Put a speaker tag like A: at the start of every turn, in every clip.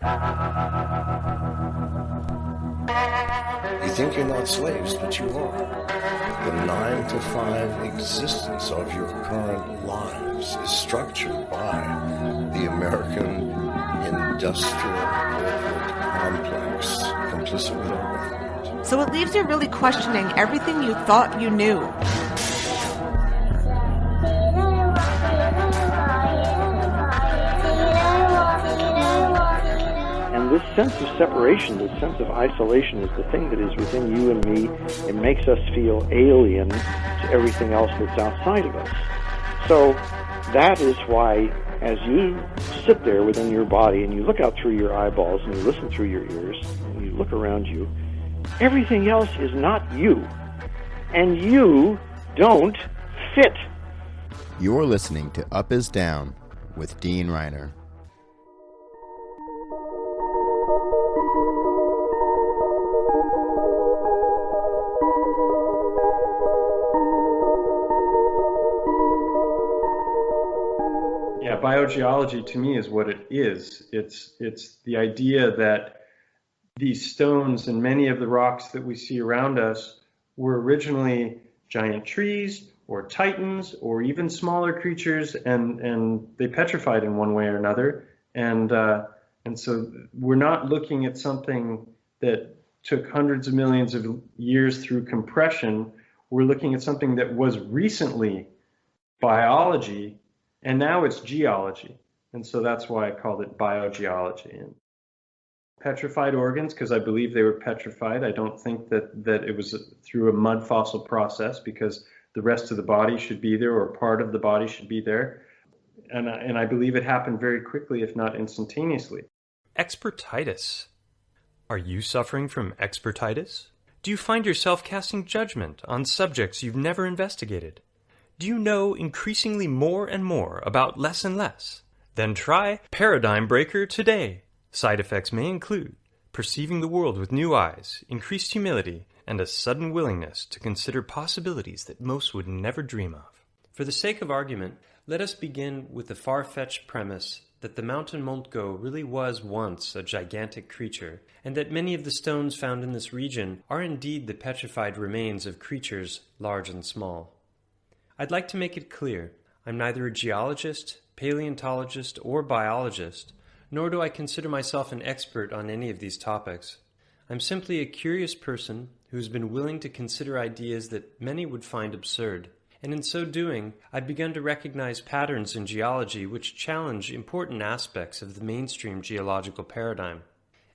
A: You think you're not slaves, but you are. The 9 to 5 existence of your current lives is structured by the American industrial corporate complex, complicit with our government.
B: So it leaves you really questioning everything you thought you knew.
C: And this sense of separation, this sense of isolation is the thing that is within you and me. It makes us feel alien to everything else that's outside of us. So that is why as you sit there within your body and you look out through your eyeballs and you listen through your ears and you look around you, everything else is not you. And you don't fit.
D: You're listening to Up is Down with Dean Reiner.
E: Yeah, biogeology to me is what it is. It's the idea that these stones and many of the rocks that we see around us were originally giant trees or titans or even smaller creatures, and they petrified in one way or another. And so we're not looking at something that took hundreds of millions of years through compression. We're looking at something that was recently biology, and now it's geology. And so that's why I called it biogeology. And petrified organs, because I believe they were petrified. I don't think that it was through a mud fossil process, because the rest of the body should be there, or part of the body should be there. And I believe it happened very quickly, if not instantaneously.
F: Expertitis. Are you suffering from expertitis? Do you find yourself casting judgment on subjects you've never investigated? Do you know increasingly more and more about less and less? Then try Paradigm Breaker today. Side effects may include perceiving the world with new eyes, increased humility, and a sudden willingness to consider possibilities that most would never dream of. For the sake of argument, let us begin with the far-fetched premise that the mountain Montgo really was once a gigantic creature, and that many of the stones found in this region are indeed the petrified remains of creatures large and small. I'd like to make it clear, I'm neither a geologist, paleontologist, or biologist, nor do I consider myself an expert on any of these topics. I'm simply a curious person who's been willing to consider ideas that many would find absurd, and in so doing, I've begun to recognize patterns in geology which challenge important aspects of the mainstream geological paradigm.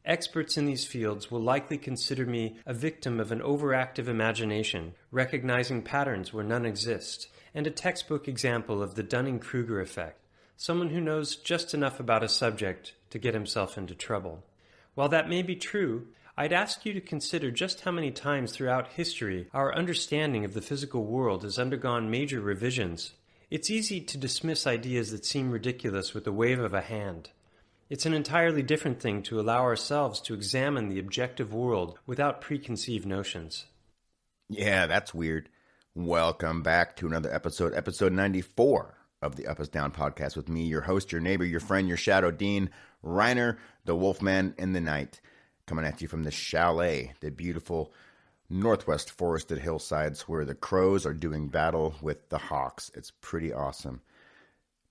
F: Experts in these fields will likely consider me a victim of an overactive imagination, recognizing patterns where none exist, and a textbook example of the Dunning-Kruger effect, someone who knows just enough about a subject to get himself into trouble. While that may be true, I'd ask you to consider just how many times throughout history our understanding of the physical world has undergone major revisions. It's easy to dismiss ideas that seem ridiculous with a wave of a hand. It's an entirely different thing to allow ourselves to examine the objective world without preconceived notions.
D: Yeah, that's weird. Welcome back to another episode 94 of the Up is Down podcast with me, your host, your neighbor, your friend, your shadow, Dean Reiner, the Wolfman in the Night, coming at you from the chalet, the beautiful northwest forested hillsides where the crows are doing battle with the hawks. It's pretty awesome.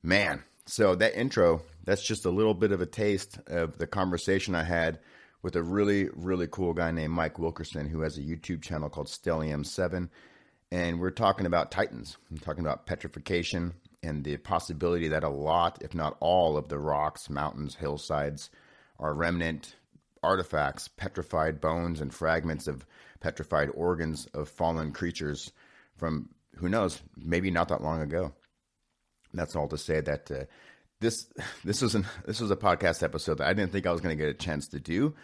D: Man, so that intro, that's just a little bit of a taste of the conversation I had with a really, really cool guy named Mike Wilkerson, who has a YouTube channel called Stellium7. And we're talking about titans. We're talking about petrification and the possibility that a lot, if not all, of the rocks, mountains, hillsides are remnant artifacts, petrified bones and fragments of petrified organs of fallen creatures from, who knows, maybe not that long ago. That's all to say that this was a podcast episode that I didn't think I was going to get a chance to do.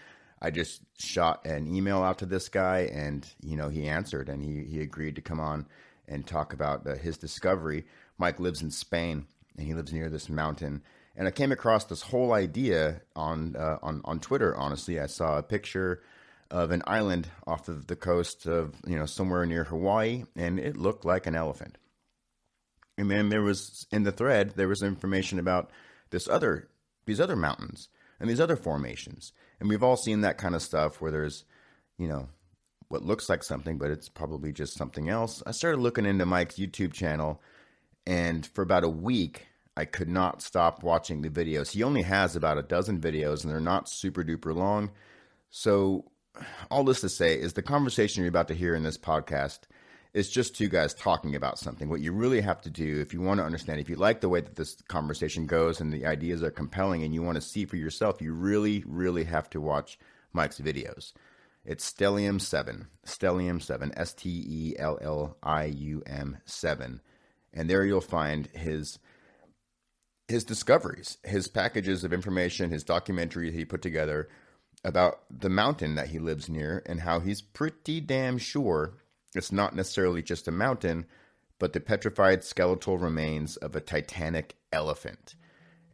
D: I just shot an email out to this guy, and he answered, and he agreed to come on and talk about his discovery. Mike lives in Spain, and he lives near this mountain. And I came across this whole idea on Twitter. Honestly, I saw a picture of an island off of the coast of somewhere near Hawaii, and it looked like an elephant. And then there was, in the thread, there was information about these other mountains and these other formations. And we've all seen that kind of stuff where there's, what looks like something, but it's probably just something else. I started looking into Mike's YouTube channel, and for about a week, I could not stop watching the videos. He only has about a dozen videos, and they're not super duper long. So all this to say is the conversation you're about to hear in this podcast is just two guys talking about something. What you really have to do, if you want to understand, if you like the way that this conversation goes and the ideas are compelling and you want to see for yourself, you really, really have to watch Mike's videos. It's Stellium7, Stellium, 7. And there you'll find his discoveries, his packages of information, his documentary he put together about the mountain that he lives near and how he's pretty damn sure it's not necessarily just a mountain, but the petrified skeletal remains of a titanic elephant.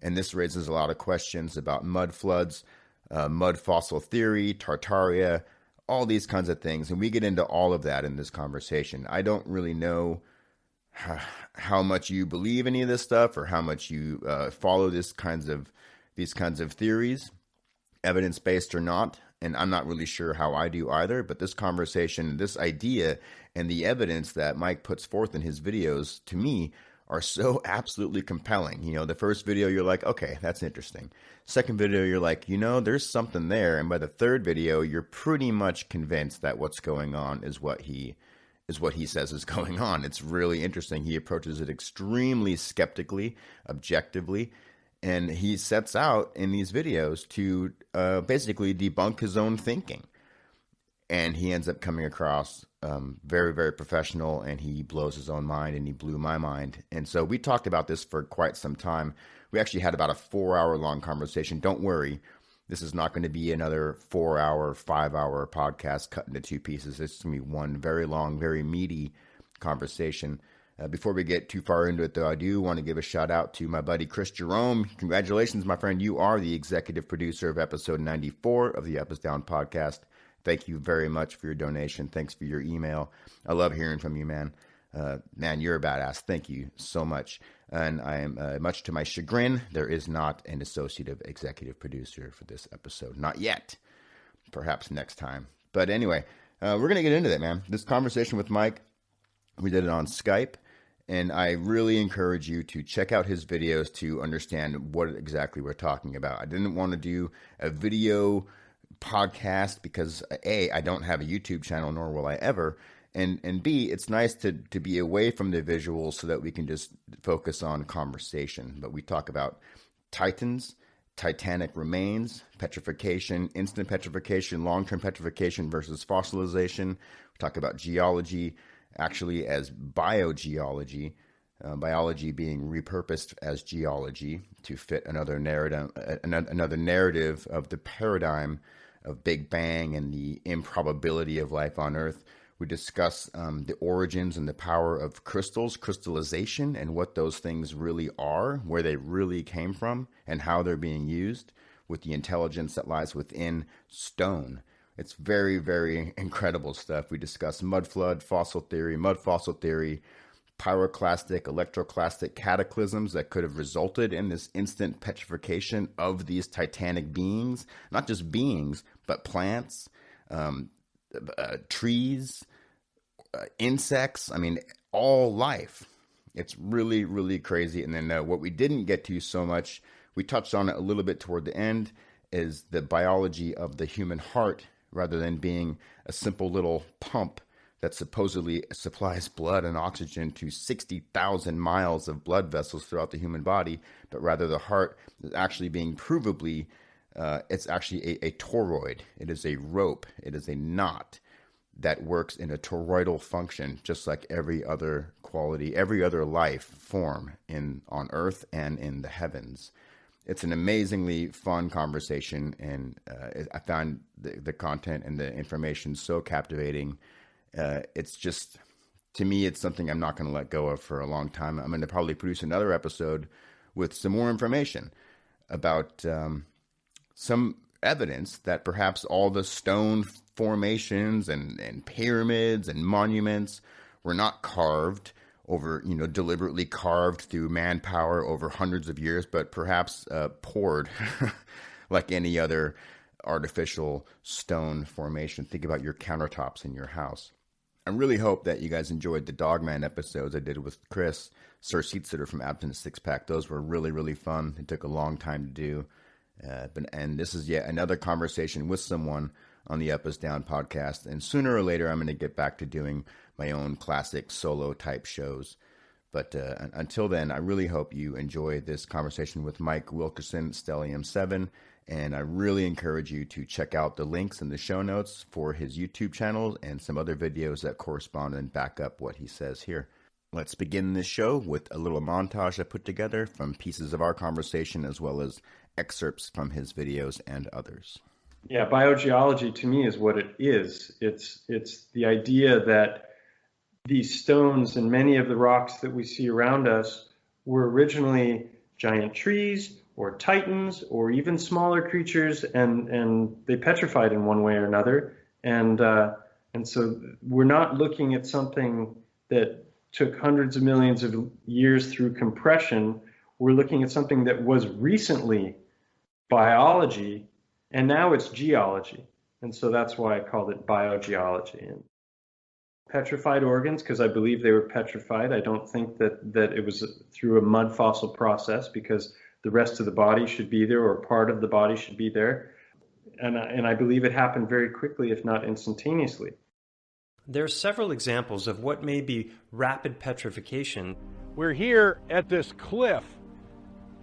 D: And this raises a lot of questions about mud floods, mud fossil theory, Tartaria, all these kinds of things. And we get into all of that in this conversation. I don't really know how much you believe any of this stuff or how much you follow these kinds of theories, evidence-based or not. And I'm not really sure how I do either, but this conversation, this idea, and the evidence that Mike puts forth in his videos, to me, are so absolutely compelling. The first video, you're like, okay, that's interesting. Second video, you're like, there's something there. And by the third video, you're pretty much convinced that what's going on is what he says is going on. It's really interesting. He approaches it extremely skeptically, objectively, and he sets out in these videos to basically debunk his own thinking. And he ends up coming across very, very professional, and he blows his own mind, and he blew my mind. And so we talked about this for quite some time. We actually had about a 4-hour-long conversation. Don't worry, this is not going to be another 4-hour, 5-hour podcast cut into two pieces. It's going to be one very long, very meaty conversation. Before we get too far into it, though, I do want to give a shout out to my buddy Chris Jerome. Congratulations, my friend. You are the executive producer of episode 94 of the Up is Down podcast. Thank you very much for your donation. Thanks for your email. I love hearing from you, man. Man, you're a badass. Thank you so much. And I am, much to my chagrin, there is not an associative executive producer for this episode. Not yet. Perhaps next time. But anyway, we're going to get into that, man. This conversation with Mike, we did it on Skype. And I really encourage you to check out his videos to understand what exactly we're talking about. I didn't want to do a video podcast because A, I don't have a YouTube channel, nor will I ever. And B, it's nice to be away from the visuals so that we can just focus on conversation. But we talk about titans, titanic remains, petrification, instant petrification, long-term petrification versus fossilization. We talk about geology, actually as biogeology, biology being repurposed as geology to fit another narrative of the paradigm of Big Bang and the improbability of life on Earth. We discuss the origins and the power of crystals, crystallization, and what those things really are, where they really came from, and how they're being used with the intelligence that lies within stone. It's very, very incredible stuff. We discuss mud flood, fossil theory, mud fossil theory, pyroclastic, electroclastic cataclysms that could have resulted in this instant petrification of these titanic beings, not just beings, but plants, trees, insects. I mean, all life. It's really, really crazy. And then what we didn't get to so much, we touched on it a little bit toward the end, is the biology of the human heart, rather than being a simple little pump that supposedly supplies blood and oxygen to 60,000 miles of blood vessels throughout the human body, but rather the heart is actually being provably, it's actually a toroid. It is a rope. It is a knot that works in a toroidal function, just like every other quality, every other life form on Earth and in the heavens. It's an amazingly fun conversation, and I found the content and the information so captivating. It's just, to me, it's something I'm not going to let go of for a long time. I'm going to probably produce another episode with some more information about some evidence that perhaps all the stone formations and pyramids and monuments were not carved over, deliberately carved through manpower over hundreds of years, but perhaps poured like any other artificial stone formation. Think about your countertops in your house. I really hope that you guys enjoyed the Dogman episodes I did with Chris, Sir Seatsitter from Abstinence Six Pack. Those were really, really fun. It took a long time to do. And this is yet another conversation with someone on the Up is Down podcast. And sooner or later, I'm going to get back to doing my own classic solo type shows. But until then, I really hope you enjoy this conversation with Mike Wilkerson, Stellium7. And I really encourage you to check out the links in the show notes for his YouTube channel and some other videos that correspond and back up what he says here. Let's begin this show with a little montage I put together from pieces of our conversation as well as excerpts from his videos and others.
E: Yeah, biogeology to me is what it is. It's the idea that these stones and many of the rocks that we see around us were originally giant trees or titans or even smaller creatures, and they petrified in one way or another. And so we're not looking at something that took hundreds of millions of years through compression. We're looking at something that was recently biology, and now it's geology. And so that's why I called it biogeology. And petrified organs, because I believe they were petrified. I don't think that it was through a mud fossil process, because the rest of the body should be there, or part of the body should be there. And I believe it happened very quickly, if not instantaneously.
F: There are several examples of what may be rapid petrification.
G: We're here at this cliff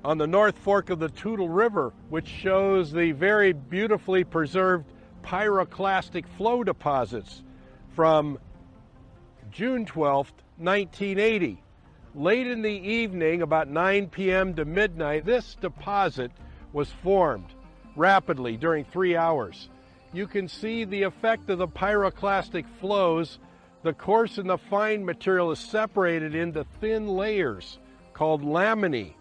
G: on the North Fork of the Toutle River, which shows the very beautifully preserved pyroclastic flow deposits from June 12th, 1980. Late in the evening, about 9 p.m. to midnight, this deposit was formed rapidly during 3 hours. You can see the effect of the pyroclastic flows. The coarse and the fine material is separated into thin layers called laminae.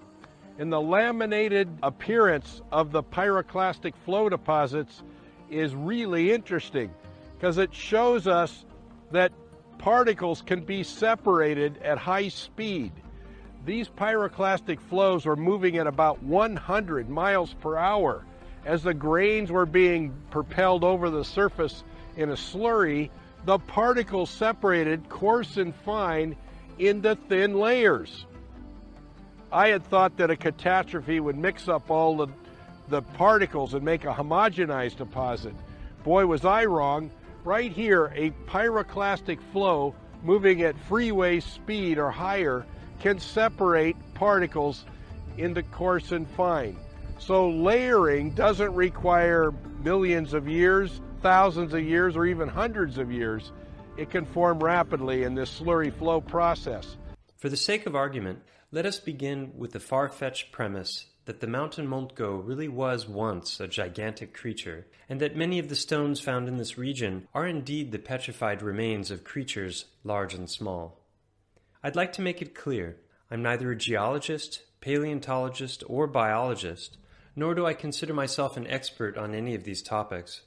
G: And the laminated appearance of the pyroclastic flow deposits is really interesting, because it shows us that particles can be separated at high speed. These pyroclastic flows were moving at about 100 miles per hour. As the grains were being propelled over the surface in a slurry, the particles separated coarse and fine into thin layers. I had thought that a catastrophe would mix up all the particles and make a homogenized deposit. Boy, was I wrong. Right here, a pyroclastic flow moving at freeway speed or higher can separate particles into coarse and fine. So layering doesn't require millions of years, thousands of years, or even hundreds of years. It can form rapidly in this slurry flow process.
F: For the sake of argument, let us begin with the far-fetched premise that the mountain Montgo really was once a gigantic creature, and that many of the stones found in this region are indeed the petrified remains of creatures large and small. I'd like to make it clear, I'm neither a geologist, paleontologist, or biologist, nor do I consider myself an expert on any of these topics.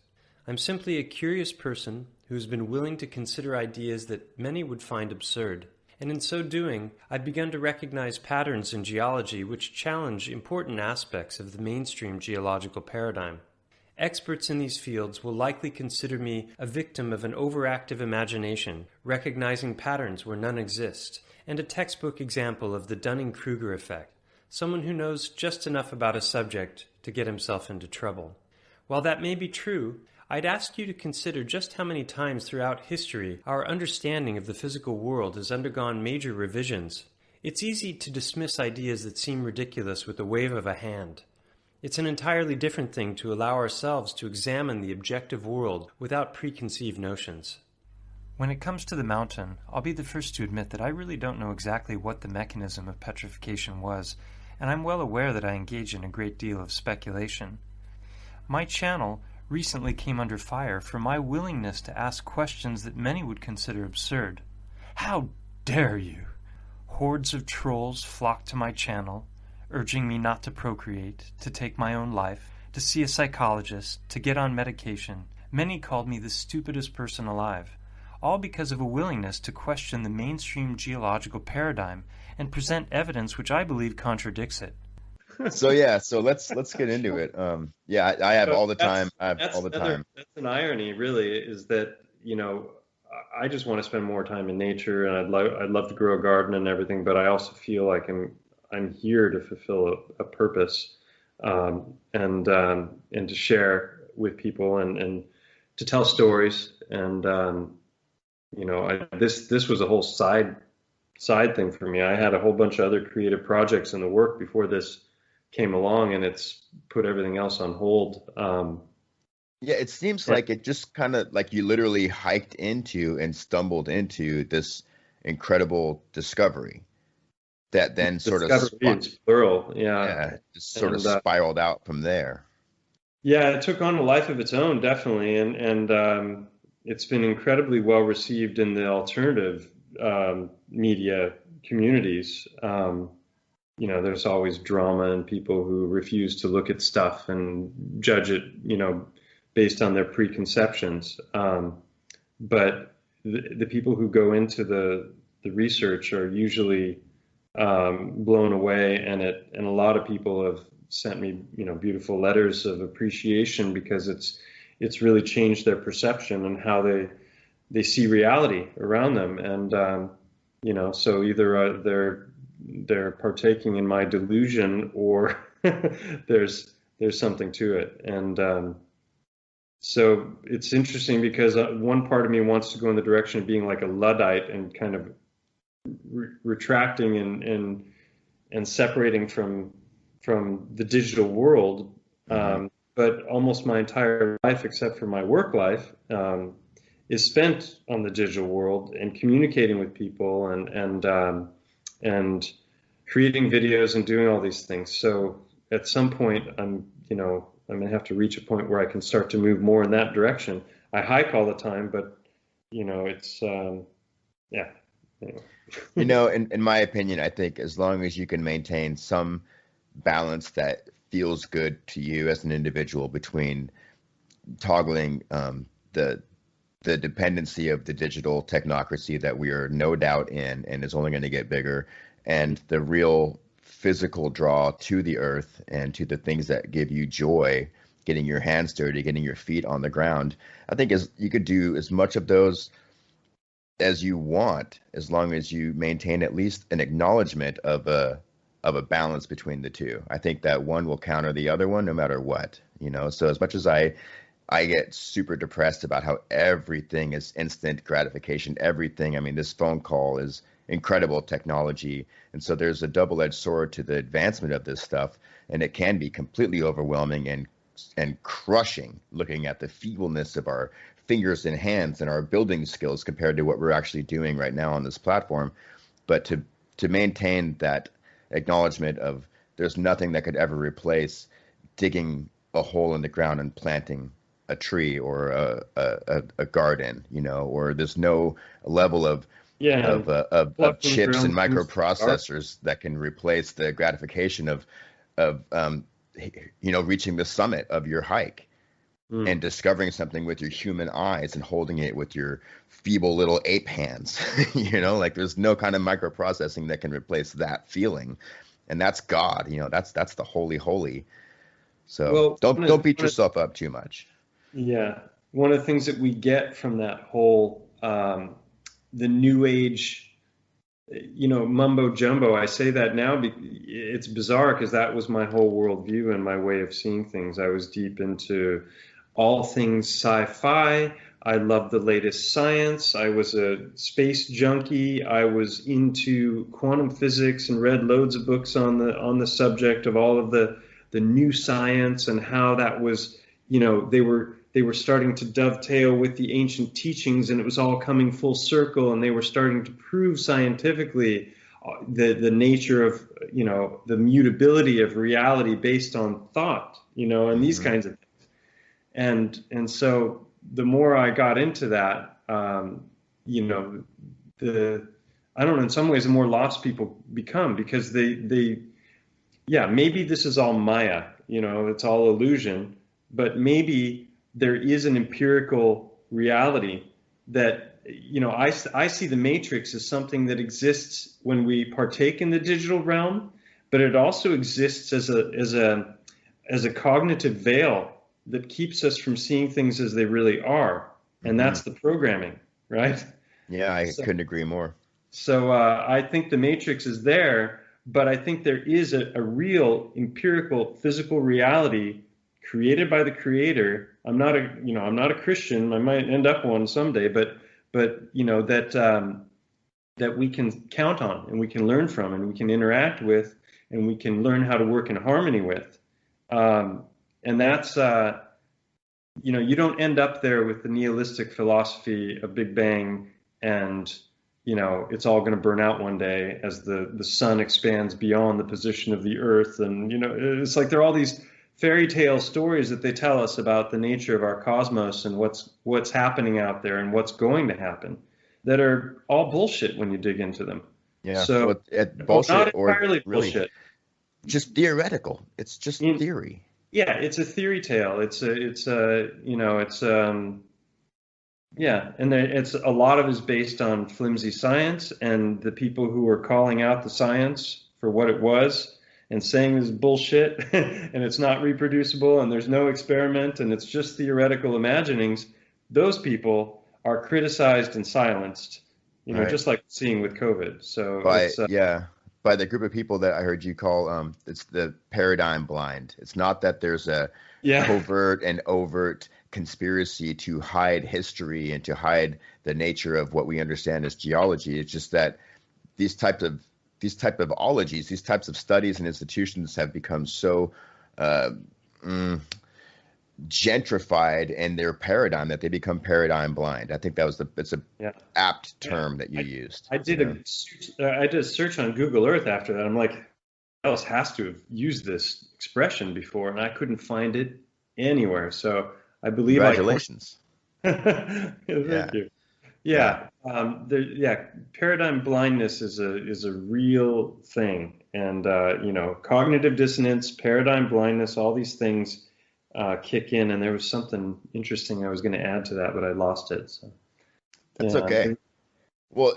F: I'm simply a curious person who has been willing to consider ideas that many would find absurd. And in so doing, I've begun to recognize patterns in geology which challenge important aspects of the mainstream geological paradigm. Experts in these fields will likely consider me a victim of an overactive imagination, recognizing patterns where none exist, and a textbook example of the Dunning-Kruger effect, someone who knows just enough about a subject to get himself into trouble. While that may be true, I'd ask you to consider just how many times throughout history our understanding of the physical world has undergone major revisions. It's easy to dismiss ideas that seem ridiculous with a wave of a hand. It's an entirely different thing to allow ourselves to examine the objective world without preconceived notions. When it comes to the mountain, I'll be the first to admit that I really don't know exactly what the mechanism of petrification was, and I'm well aware that I engage in a great deal of speculation. My channel recently came under fire for my willingness to ask questions that many would consider absurd. How dare you? Hordes of trolls flocked to my channel, urging me not to procreate, to take my own life, to see a psychologist, to get on medication. Many called me the stupidest person alive, all because of a willingness to question the mainstream geological paradigm and present evidence which I believe contradicts it.
D: So let's get into it. I have
E: So
D: all the time. I have all the time.
E: that's an irony, really, is that, I just want to spend more time in nature, and I'd love to grow a garden and everything, but I also feel like I'm here to fulfill a purpose, and to share with people, and to tell stories, and this was a whole side thing for me. I had a whole bunch of other creative projects in the work before this came along, and it's put everything else on hold.
D: Yeah, it seems like it just kind of like you literally hiked into and stumbled into this incredible discovery that then sort of
E: it's plural,
D: just sort of spiraled out from there.
E: Yeah, it took on a life of its own, definitely, and it's been incredibly well received in the alternative media communities. There's always drama and people who refuse to look at stuff and judge it, based on their preconceptions. But the people who go into the research are usually blown away, and a lot of people have sent me, beautiful letters of appreciation, because it's really changed their perception and how they see reality around them. And so either they're partaking in my delusion, or there's something to it. And so it's interesting, because one part of me wants to go in the direction of being like a Luddite and kind of retracting and separating from the digital world. But almost my entire life, except for my work life, is spent on the digital world and communicating with people, and creating videos and doing all these things. So at some point, I'm going to have to reach a point where I can start to move more in that direction. I hike all the time, but it's Anyway.
D: In my opinion, I think as long as you can maintain some balance that feels good to you as an individual between toggling the dependency of the digital technocracy that we are no doubt in and is only going to get bigger, and the real physical draw to the earth and to the things that give you joy, getting your hands dirty, getting your feet on the ground. I think you could do as much of those as you want, as long as you maintain at least an acknowledgement of a balance between the two. I think that one will counter the other one no matter what, So as much as I get super depressed about how everything is instant gratification, everything. I mean, this phone call is incredible technology. And so there's a double-edged sword to the advancement of this stuff. And it can be completely overwhelming and crushing, looking at the feebleness of our fingers and hands and our building skills compared to what we're actually doing right now on this platform. But to maintain that acknowledgement of there's nothing that could ever replace digging a hole in the ground and planting a tree or a garden, or there's no level of chips and microprocessors that can replace the gratification of reaching the summit of your hike and discovering something with your human eyes and holding it with your feeble little ape hands. Like there's no kind of microprocessing that can replace that feeling, and that's God. That's the holy. So don't beat yourself up too much.
E: Yeah, one of the things that we get from that whole the new age, mumbo jumbo. I say that now, it's bizarre because that was my whole worldview and my way of seeing things. I was deep into all things sci-fi. I loved the latest science. I was a space junkie. I was into quantum physics and read loads of books on the subject of all of the new science and how that was, they were starting to dovetail with the ancient teachings, and it was all coming full circle, and they were starting to prove scientifically the nature of, the mutability of reality based on thought, and these kinds of things. And so the more I got into that, I don't know, in some ways the more lost people become, because maybe this is all Maya, it's all illusion, but maybe there is an empirical reality that, I see the matrix as something that exists when we partake in the digital realm, but it also exists as a cognitive veil that keeps us from seeing things as they really are, and that's the programming, right?
D: Yeah, I couldn't agree more.
E: So I think the matrix is there, but I think there is a real empirical physical reality created by the creator. I'm not a Christian. I might end up one someday, but that we can count on and we can learn from and we can interact with and we can learn how to work in harmony with. And that's you don't end up there with the nihilistic philosophy of Big Bang and it's all going to burn out one day as the sun expands beyond the position of the earth. And it's like there are all these fairy tale stories that they tell us about the nature of our cosmos and what's happening out there and what's going to happen, that are all bullshit when you dig into them.
D: Yeah.
E: So
D: bullshit,
E: not
D: or
E: entirely
D: really
E: bullshit.
D: Just theoretical. It's just theory.
E: Yeah, it's a theory tale. It's a lot of it is based on flimsy science, and the people who are calling out the science for what it was and saying this is bullshit and it's not reproducible and there's no experiment and it's just theoretical imaginings, those people are criticized and silenced,
D: Right.
E: just like seeing with COVID. So
D: by the group of people that I heard you call, it's the paradigm blind. It's not that there's a covert and overt conspiracy to hide history and to hide the nature of what we understand as geology. It's just that these type of ologies, these types of studies and institutions have become so gentrified in their paradigm that they become paradigm blind. I think it's a apt term that you used.
E: I did a search on Google Earth after that. I'm like, who else has to have used this expression before? And I couldn't find it anywhere. So I believe
D: congratulations.
E: Thank you. Yeah. Paradigm blindness is a real thing. And, cognitive dissonance, paradigm blindness, all these things kick in. And there was something interesting I was going to add to that, but I lost it. So
D: that's okay. Well,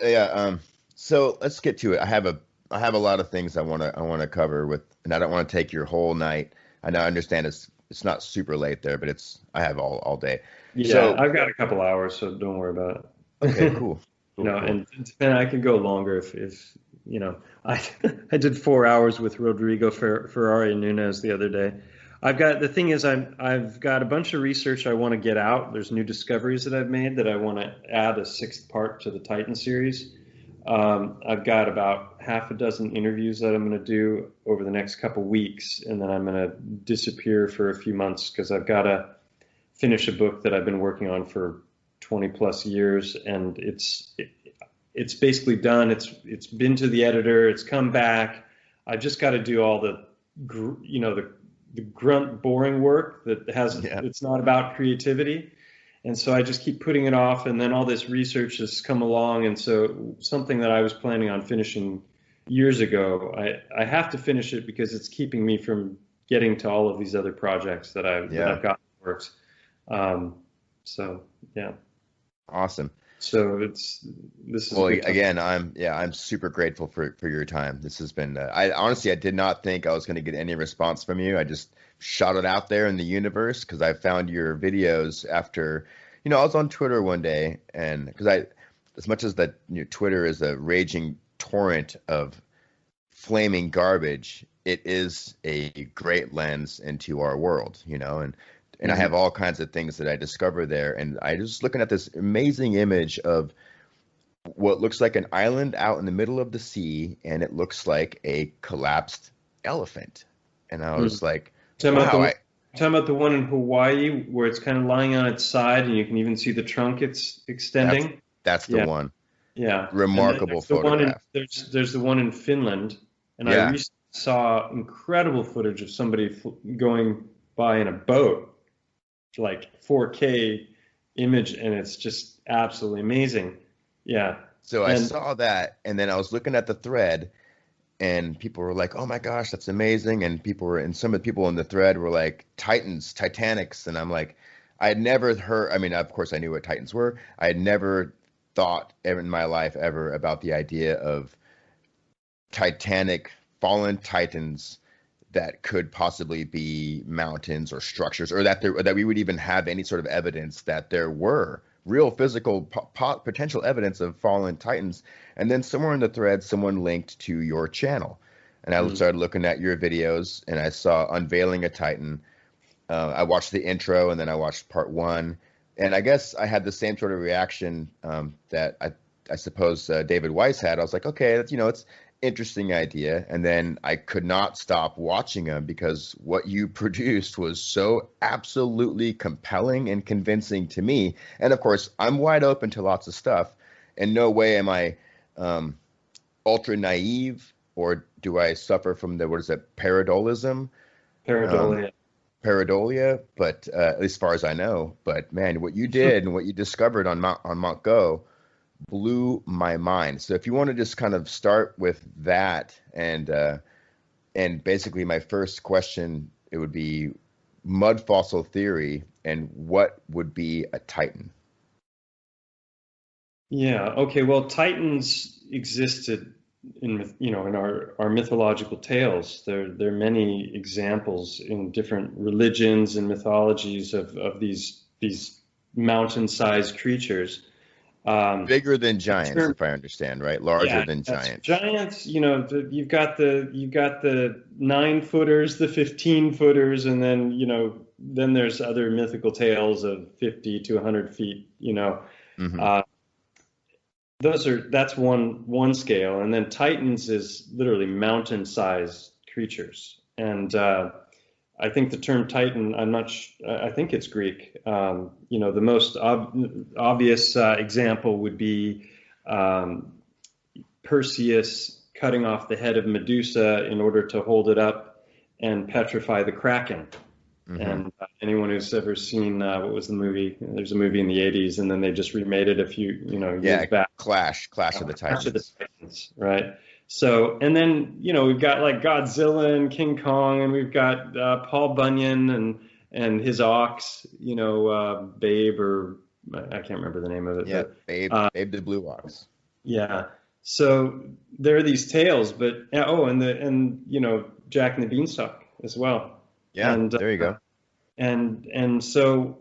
D: so let's get to it. I have a lot of things I want to cover and I don't want to take your whole night. I understand it's not super late there, but I have all day.
E: Yeah, so, I've got a couple hours, so don't worry about it.
D: Okay, cool. Cool.
E: And I can go longer if I did 4 hours with Rodrigo Ferrari Nunez the other day. I've got a bunch of research I want to get out. There's new discoveries that I've made that I want to add a 6th part to the Titan series. I've got about half a dozen interviews that I'm going to do over the next couple weeks, and then I'm going to disappear for a few months because I've got to finish a book that I've been working on for 20 plus years, and it's basically done. It's been to the editor. It's come back. I've just got to do all the grunt boring work that it's not about creativity. And so I just keep putting it off, and then all this research has come along. And so something that I was planning on finishing years ago, I have to finish it because it's keeping me from getting to all of these other projects that I've got in the works.
D: Awesome.
E: So
D: I'm super grateful for your time. This has been, I did not think I was going to get any response from you. I just shot it out there in the universe because I found your videos after, I was on Twitter one day, and because as much as that, Twitter is a raging torrent of flaming garbage, it is a great lens into our world, and I have all kinds of things that I discover there. And I was looking at this amazing image of what looks like an island out in the middle of the sea, and it looks like a collapsed elephant. And I was like,
E: talking about the one in Hawaii where it's kind of lying on its side and you can even see the trunk it's extending.
D: That's the one.
E: Yeah.
D: Remarkable photograph.
E: There's the one in Finland. And I recently saw incredible footage of somebody going by in a boat, like 4K image, and it's just absolutely amazing. Yeah.
D: So I saw that, and then I was looking at the thread, and people were like, "Oh my gosh, that's amazing!" And some of the people in the thread were like, "Titanics," and I'm like, I had never heard. I mean, of course, I knew what Titans were. I had never thought in my life ever about the idea of Titanic fallen titans that could possibly be mountains or structures, or that we would even have any sort of evidence that there were real physical potential evidence of fallen titans. And then somewhere in the thread, someone linked to your channel, and I started looking at your videos, and I saw Unveiling a Titan. I watched the intro, and then I watched part 1, and I guess I had the same sort of reaction that I suppose David Weiss had. I was like, okay, that's, it's interesting idea. And then I could not stop watching them because what you produced was so absolutely compelling and convincing to me. And of course, I'm wide open to lots of stuff. In no way am I ultra naive, or do I suffer from pareidolism? Pareidolia, but at least as far as I know. But man, what you did and what you discovered on Montgo blew my mind. So if you want to just kind of start with that, and basically my first question, it would be mud fossil theory and what would be a titan.
E: Yeah. Okay. Well, titans existed in our mythological tales. There are many examples in different religions and mythologies of these mountain-sized creatures.
D: Bigger than giants, if I understand right, larger than giants.
E: Giants, you've got the 9-footers, the 15-footers, and then there's other mythical tales of 50 to 100 feet. That's one scale, and then titans is literally mountain-sized creatures. And I think the term titan, I think it's Greek. The most obvious example would be Perseus cutting off the head of Medusa in order to hold it up and petrify the Kraken. Mm-hmm. And anyone who's ever seen, what was the movie? There's a movie in the 80s, and then they just remade it a few years back.
D: Clash of the Titans.
E: Clash of the Titans, right? So, and then, we've got like Godzilla and King Kong, and we've got Paul Bunyan and his ox, Babe, or I can't remember the name of it.
D: Yeah, Babe the Blue Ox.
E: Yeah. So there are these tales, but and Jack and the Beanstalk as well.
D: Yeah, and, there you go.
E: And so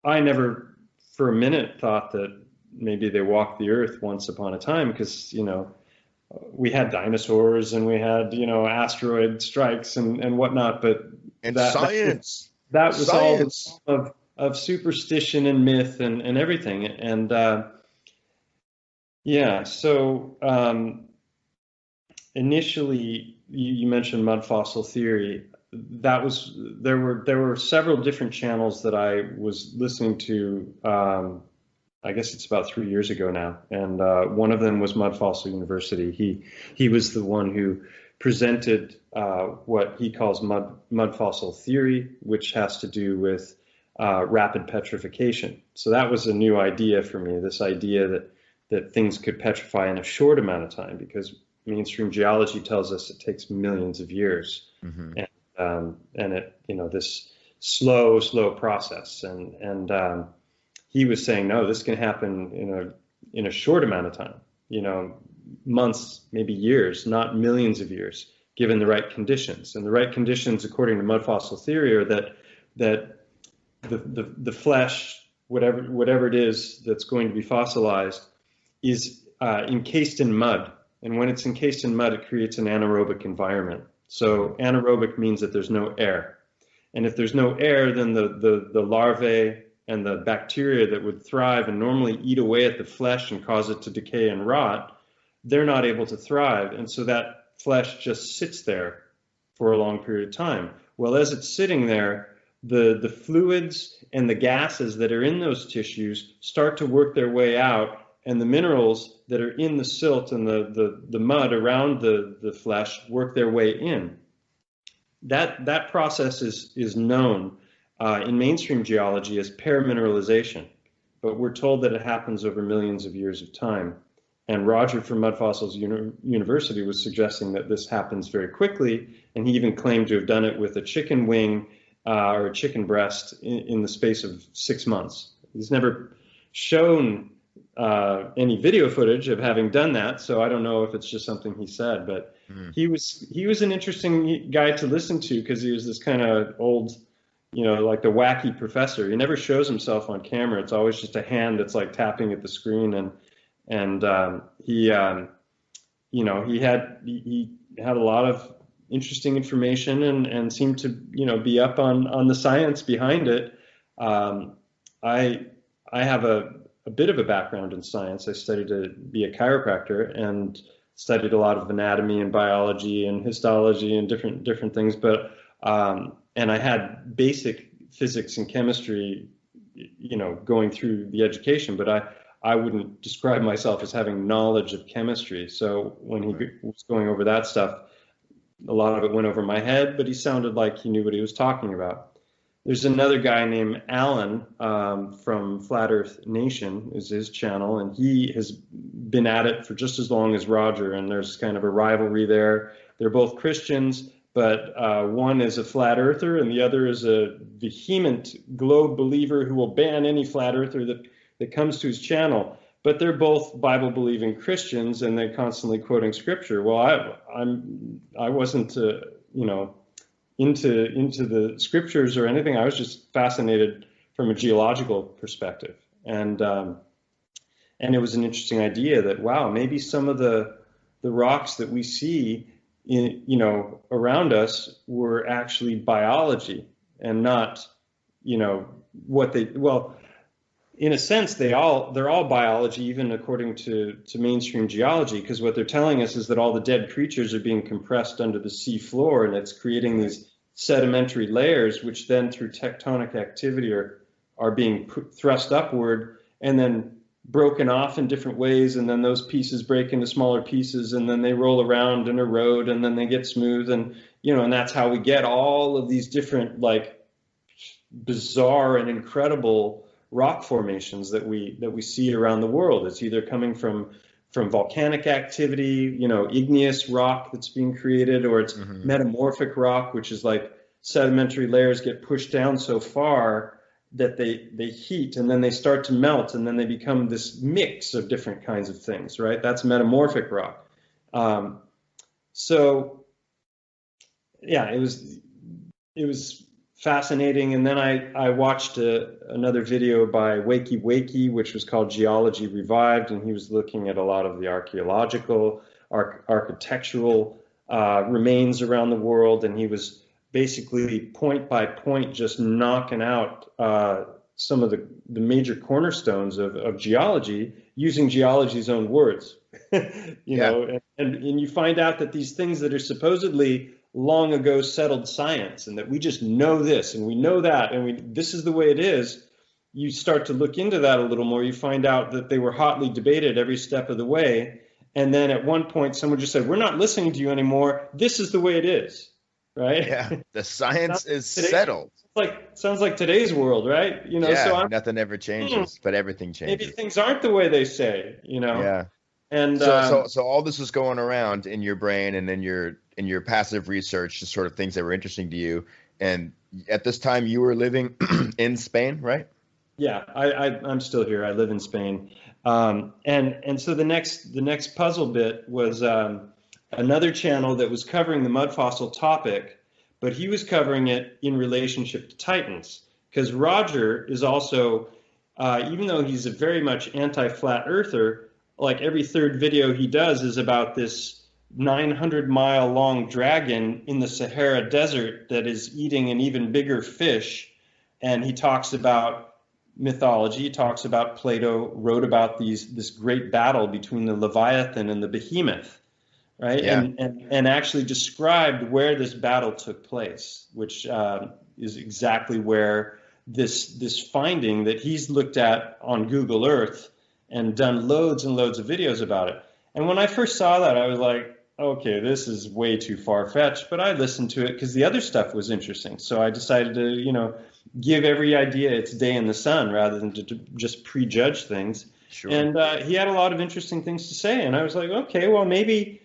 E: I never for a minute thought that maybe they walked the earth once upon a time, because, we had dinosaurs and we had, asteroid strikes and whatnot, but
D: science.
E: That was science. All of superstition and myth and everything. And so initially you mentioned mud fossil theory. There were several different channels that I was listening to. I guess it's about 3 years ago now, and one of them was Mud Fossil University. He was the one who presented what he calls mud fossil theory, which has to do with rapid petrification. So that was a new idea for me. This idea that things could petrify in a short amount of time, because mainstream geology tells us it takes millions of years, mm-hmm. and it this slow process, and he was saying, no, this can happen in a short amount of time, months, maybe years, not millions of years, given the right conditions. And the right conditions, according to mud fossil theory, are that the flesh, whatever it is that's going to be fossilized, is encased in mud. And when it's encased in mud, it creates an anaerobic environment. So anaerobic means that there's no air. And if there's no air, then the larvae and the bacteria that would thrive and normally eat away at the flesh and cause it to decay and rot, they're not able to thrive. And so that flesh just sits there for a long period of time. Well, as it's sitting there, the fluids and the gases that are in those tissues start to work their way out, and the minerals that are in the silt and the mud around the flesh work their way in. That process is known in mainstream geology as paramineralization, but we're told that it happens over millions of years of time. And Roger from Mud Fossils University was suggesting that this happens very quickly, and he even claimed to have done it with a chicken wing or a chicken breast in the space of 6 months. He's never shown any video footage of having done that, so I don't know if it's just something he said. But he was an interesting guy to listen to, because he was this kind of old, like the wacky professor. He never shows himself on camera. It's always just a hand that's like tapping at the screen, and he had a lot of interesting information and seemed to be up on the science behind it. I have a bit of a background in science. I studied to be a chiropractor and studied a lot of anatomy and biology and histology and different things. But and I had basic physics and chemistry, going through the education. But I wouldn't describe myself as having knowledge of chemistry. So when he was going over that stuff, a lot of it went over my head, but he sounded like he knew what he was talking about. There's another guy named Alan from Flat Earth Nation, is his channel, and he has been at it for just as long as Roger, and there's kind of a rivalry there. They're both Christians, but one is a flat earther and the other is a vehement globe believer who will ban any flat earther that comes to his channel. But they're both Bible-believing Christians, and they're constantly quoting scripture. Well, I wasn't, into the scriptures or anything. I was just fascinated from a geological perspective, and it was an interesting idea that, wow, maybe some of the rocks that we see around us were actually biology and not, in a sense, they're all biology, even according to mainstream geology, because what they're telling us is that all the dead creatures are being compressed under the sea floor, and it's creating these sedimentary layers, which then through tectonic activity are being thrust upward and then broken off in different ways, and then those pieces break into smaller pieces, and then they roll around and erode, and then they get smooth, and and that's how we get all of these different, like, bizarre and incredible rock formations that we see around the world. It's either coming from volcanic activity, igneous rock that's being created, or it's metamorphic rock, which is like sedimentary layers get pushed down so far that they heat, and then they start to melt, and then they become this mix of different kinds of things, right? That's metamorphic rock. So yeah, it was fascinating. And then I watched another video by Wakey Wakey, which was called Geology Revived, and he was looking at a lot of the archaeological, architectural remains around the world, and he was basically point by point just knocking out some of the major cornerstones of geology using geology's own words. know, and you find out that these things that are supposedly long ago settled science, and that we just know this and we know that, and this is the way it is. You start to look into that a little more, you find out that they were hotly debated every step of the way. And then at one point, someone just said, "We're not listening to you anymore. This is the way it is." Right?
D: Yeah, the science is settled.
E: Sounds like today's world, right?
D: So nothing ever changes, but everything changes.
E: Maybe things aren't the way they say,
D: Yeah.
E: And
D: so all this was going around in your brain and in your passive research, just sort of things that were interesting to you. And at this time, you were living in Spain, right?
E: Yeah, I'm still here. I live in Spain. And so the next puzzle bit was another channel that was covering the mud fossil topic, but he was covering it in relationship to Titans, because Roger is also, even though he's a very much anti-flat earther, like every third video he does is about this 900-mile long dragon in the Sahara Desert that is eating an even bigger fish. And he talks about mythology. He talks about Plato wrote about this great battle between the Leviathan and the Behemoth, right?
D: Yeah.
E: And actually described where this battle took place, which is exactly where this finding that he's looked at on Google Earth and done loads and loads of videos about it. And when I first saw that, I was like, okay, this is way too far-fetched, but I listened to it because the other stuff was interesting. So I decided to, give every idea its day in the sun rather than to just prejudge things.
D: Sure.
E: And he had a lot of interesting things to say. And I was like, okay, well, maybe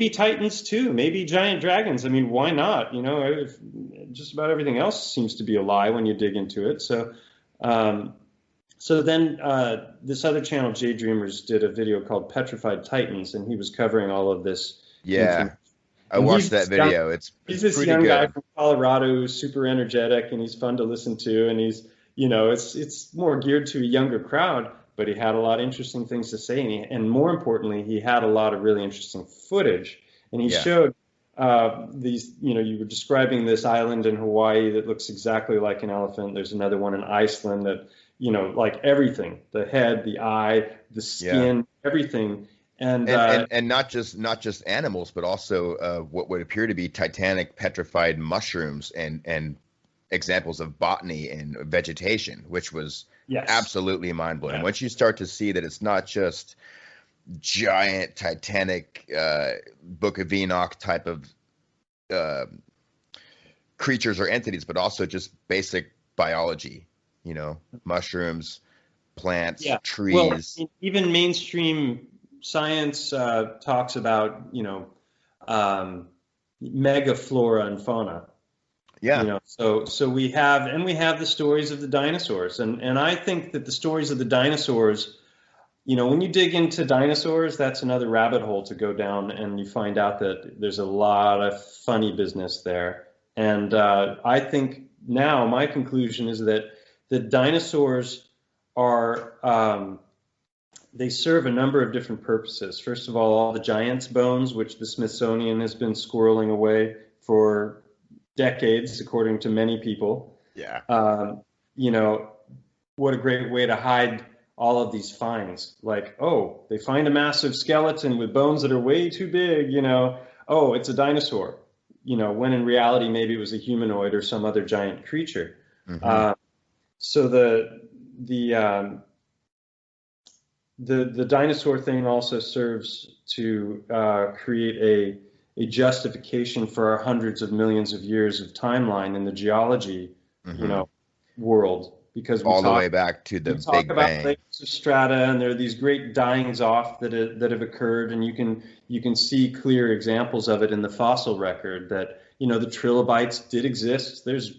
E: Titans too, maybe giant dragons. I mean, why not? Just about everything else seems to be a lie when you dig into it. So So then this other channel, Jay Dreamers, did a video called Petrified Titans, and he was covering all of this.
D: Yeah, I
E: And
D: watched that video.
E: He's this
D: pretty
E: young
D: good.
E: guy from Colorado who's super energetic, and he's fun to listen to, and he's, it's more geared to a younger crowd, but he had a lot of interesting things to say, and more importantly, he had a lot of really interesting footage, and he showed these, you were describing this island in Hawaii that looks exactly like an elephant. There's another one in Iceland that, like everything, the head, the eye, the skin, everything. And
D: not just animals, but also what would appear to be titanic petrified mushrooms and examples of botany and vegetation, which was absolutely mind-blowing. Once you start to see that it's not just giant titanic Book of Enoch type of creatures or entities, but also just basic biology, mushrooms, plants, trees.
E: Well, even mainstream science talks about, mega flora and fauna.
D: Yeah.
E: So we have the stories of the dinosaurs, and I think that the stories of the dinosaurs, when you dig into dinosaurs, that's another rabbit hole to go down, and you find out that there's a lot of funny business there. And I think now my conclusion is that the dinosaurs are they serve a number of different purposes. First of all the giants' bones, which the Smithsonian has been squirreling away for decades, according to many people.
D: Yeah.
E: What a great way to hide all of these finds. Like, oh, they find a massive skeleton with bones that are way too big, oh, it's a dinosaur, when in reality, maybe it was a humanoid or some other giant creature. Mm-hmm. So the dinosaur thing also serves to create a justification for our hundreds of millions of years of timeline in the geology, world, because
D: all the way back to the Big Bang.
E: Layers of strata, and there are these great dyings off that have occurred, and you can see clear examples of it in the fossil record that the trilobites did exist. There's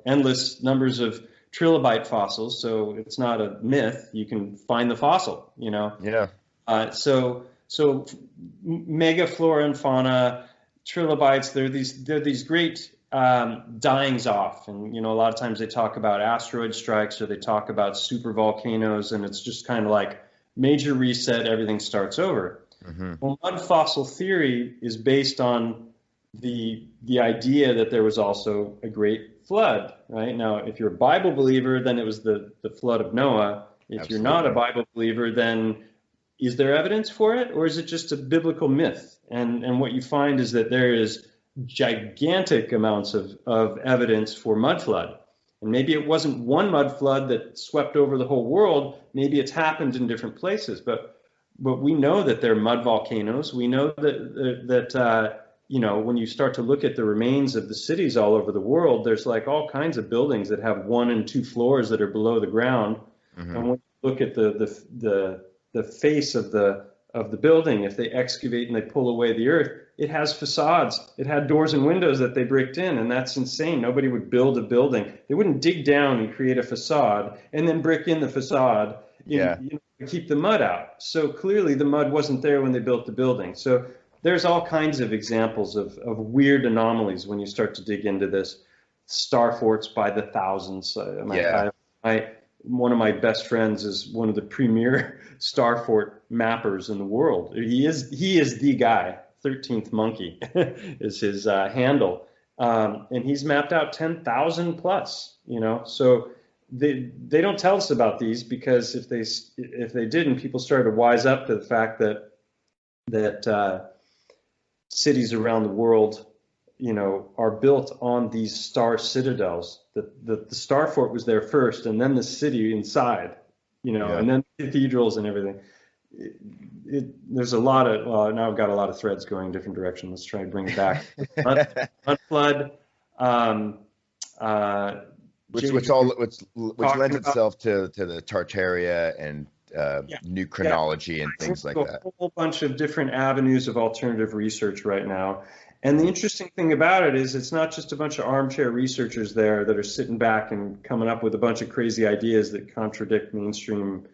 E: endless numbers of trilobite fossils, so it's not a myth. You can find the fossil,
D: Yeah.
E: So mega flora and fauna, trilobites, they're these great dyings off, and a lot of times they talk about asteroid strikes or they talk about super volcanoes, and it's just kind of like major reset, everything starts over. Mm-hmm. Well, mud fossil theory is based on the idea that there was also a great flood, right? Now, if you're a Bible believer, then it was the flood of Noah. If Absolutely. You're not a Bible believer, then is there evidence for it, or is it just a biblical myth? And what you find is that there is gigantic amounts of evidence for mud flood. And maybe it wasn't one mud flood that swept over the whole world. Maybe it's happened in different places. But we know that there are mud volcanoes. We know that when you start to look at the remains of the cities all over the world, there's like all kinds of buildings that have 1 and 2 floors that are below the ground. Mm-hmm. And when you look at the face of the building, if they excavate and they pull away the earth, it has facades. It had doors and windows that they bricked in, and that's insane. Nobody would build a building. They wouldn't dig down and create a facade and then brick in the facade to keep the mud out. So clearly the mud wasn't there when they built the building. So there's all kinds of examples of weird anomalies when you start to dig into this. Star forts by the thousands. One of my best friends is one of the premier star fort mappers in the world. He is the guy. 13th Monkey is his handle, and he's mapped out 10,000 plus. So they don't tell us about these, because if they didn't, people started to wise up to the fact that cities around the world, are built on these star citadels. The star fort was there first, and then the city inside, and then cathedrals and everything. There's a lot of, now I've got a lot of threads going in different directions. Let's try and bring it back. Mud flood,
D: which lends itself to the Tartaria and new chronology and things like that.
E: A whole bunch of different avenues of alternative research right now. And the interesting thing about it is it's not just a bunch of armchair researchers there that are sitting back and coming up with a bunch of crazy ideas that contradict mainstream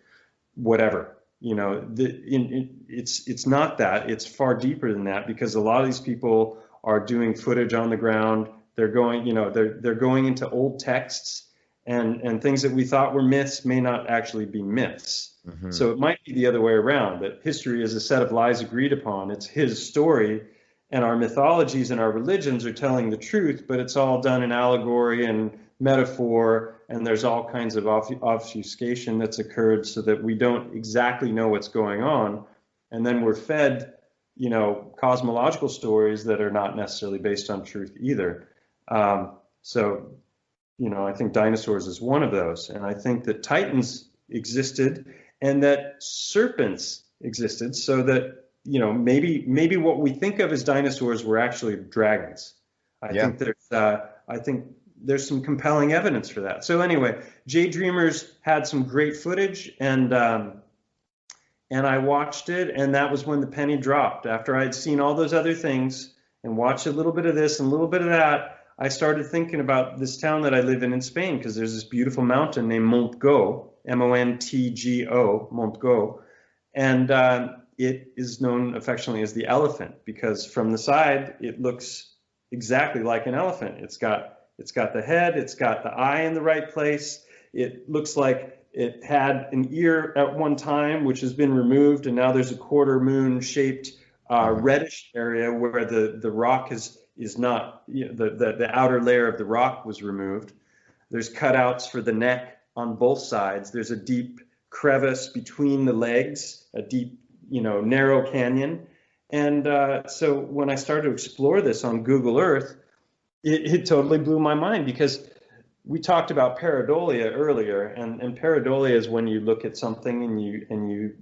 E: whatever. You know, it's not that. It's far deeper than that, because a lot of these people are doing footage on the ground. They're going, you know, they're going into old texts, and things that we thought were myths may not actually be myths.
D: Mm-hmm.
E: So it might be the other way around, that history is a set of lies agreed upon. It's his story, and our mythologies and our religions are telling the truth, but it's all done in allegory and metaphor, and there's all kinds of obfuscation that's occurred so that we don't exactly know what's going on. And then we're fed, you know, cosmological stories that are not necessarily based on truth either. So, you know, I think dinosaurs is one of those. And I think that titans existed and that serpents existed, so that, you know, maybe what we think of as dinosaurs were actually dragons. I think there's some compelling evidence for that. So anyway, Jay Dreamers had some great footage, and I watched it, and that was when the penny dropped. After I'd seen all those other things and watched a little bit of this and a little bit of that, I started thinking about this town that I live in Spain, because there's this beautiful mountain named Montgo, Montgo, Montgo, and it is known affectionately as the elephant, because from the side it looks exactly like an elephant. It's got the head, it's got the eye in the right place. It looks like it had an ear at one time, which has been removed, and now there's a quarter moon shaped reddish area where the rock is not, you know, the outer layer of the rock was removed. There's cutouts for the neck on both sides. There's a deep crevice between the legs, a deep, you know, narrow canyon. And so when I started to explore this on Google Earth, it totally blew my mind, because we talked about pareidolia earlier, and pareidolia is when you look at something and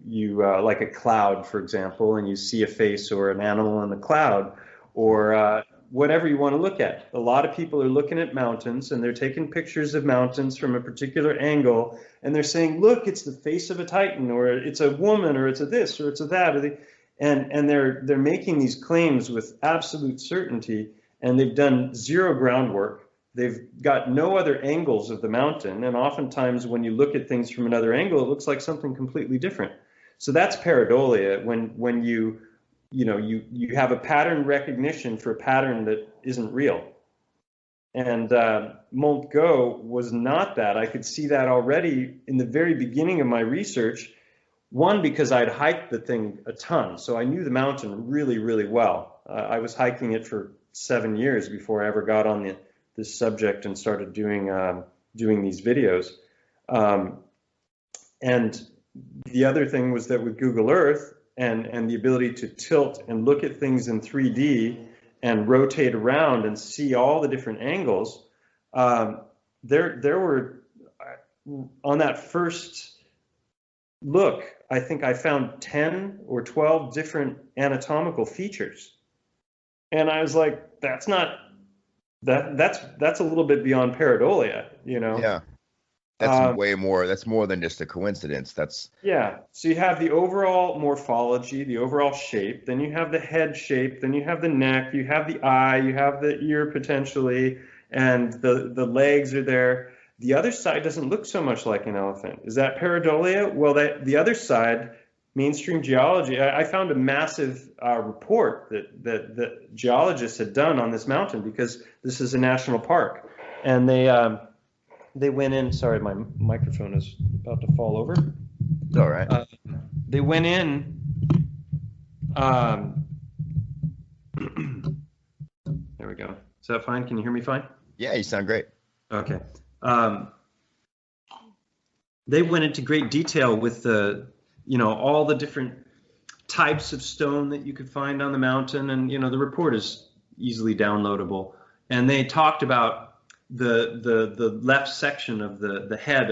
E: you like a cloud, for example, and you see a face or an animal in the cloud, or whatever you want to look at. A lot of people are looking at mountains, and they're taking pictures of mountains from a particular angle, and they're saying, look, it's the face of a titan, or it's a woman, or it's a this, or it's a that, and they're making these claims with absolute certainty, and they've done zero groundwork. They've got no other angles of the mountain, and oftentimes when you look at things from another angle, it looks like something completely different. So that's pareidolia, when you have a pattern recognition for a pattern that isn't real. And Montgo was not that. I could see that already in the very beginning of my research. One, because I'd hiked the thing a ton, so I knew the mountain really, really well. I was hiking it for 7 years before I ever got on this subject and started doing these videos. And the other thing was that with Google Earth and the ability to tilt and look at things in 3D and rotate around and see all the different angles, there were, on that first look, I think I found 10 or 12 different anatomical features. And I was like, that's not, that's a little bit beyond pareidolia, you know?
D: Yeah. That's way more, that's more than just a coincidence.
E: Yeah. So you have the overall morphology, the overall shape, then you have the head shape, then you have the neck, you have the eye, you have the ear potentially, and the legs are there. The other side doesn't look so much like an elephant. Is that pareidolia? Well, the other side, mainstream geology, I found a massive report that geologists had done on this mountain, because this is a national park. And they went in, sorry, my microphone is about to fall over.
D: It's all right.
E: They went in, there we go. Is that fine? Can you hear me fine?
D: Yeah, you sound great.
E: Okay. They went into great detail with all the different types of stone that you could find on the mountain, and the report is easily downloadable. And they talked about the left section of the head,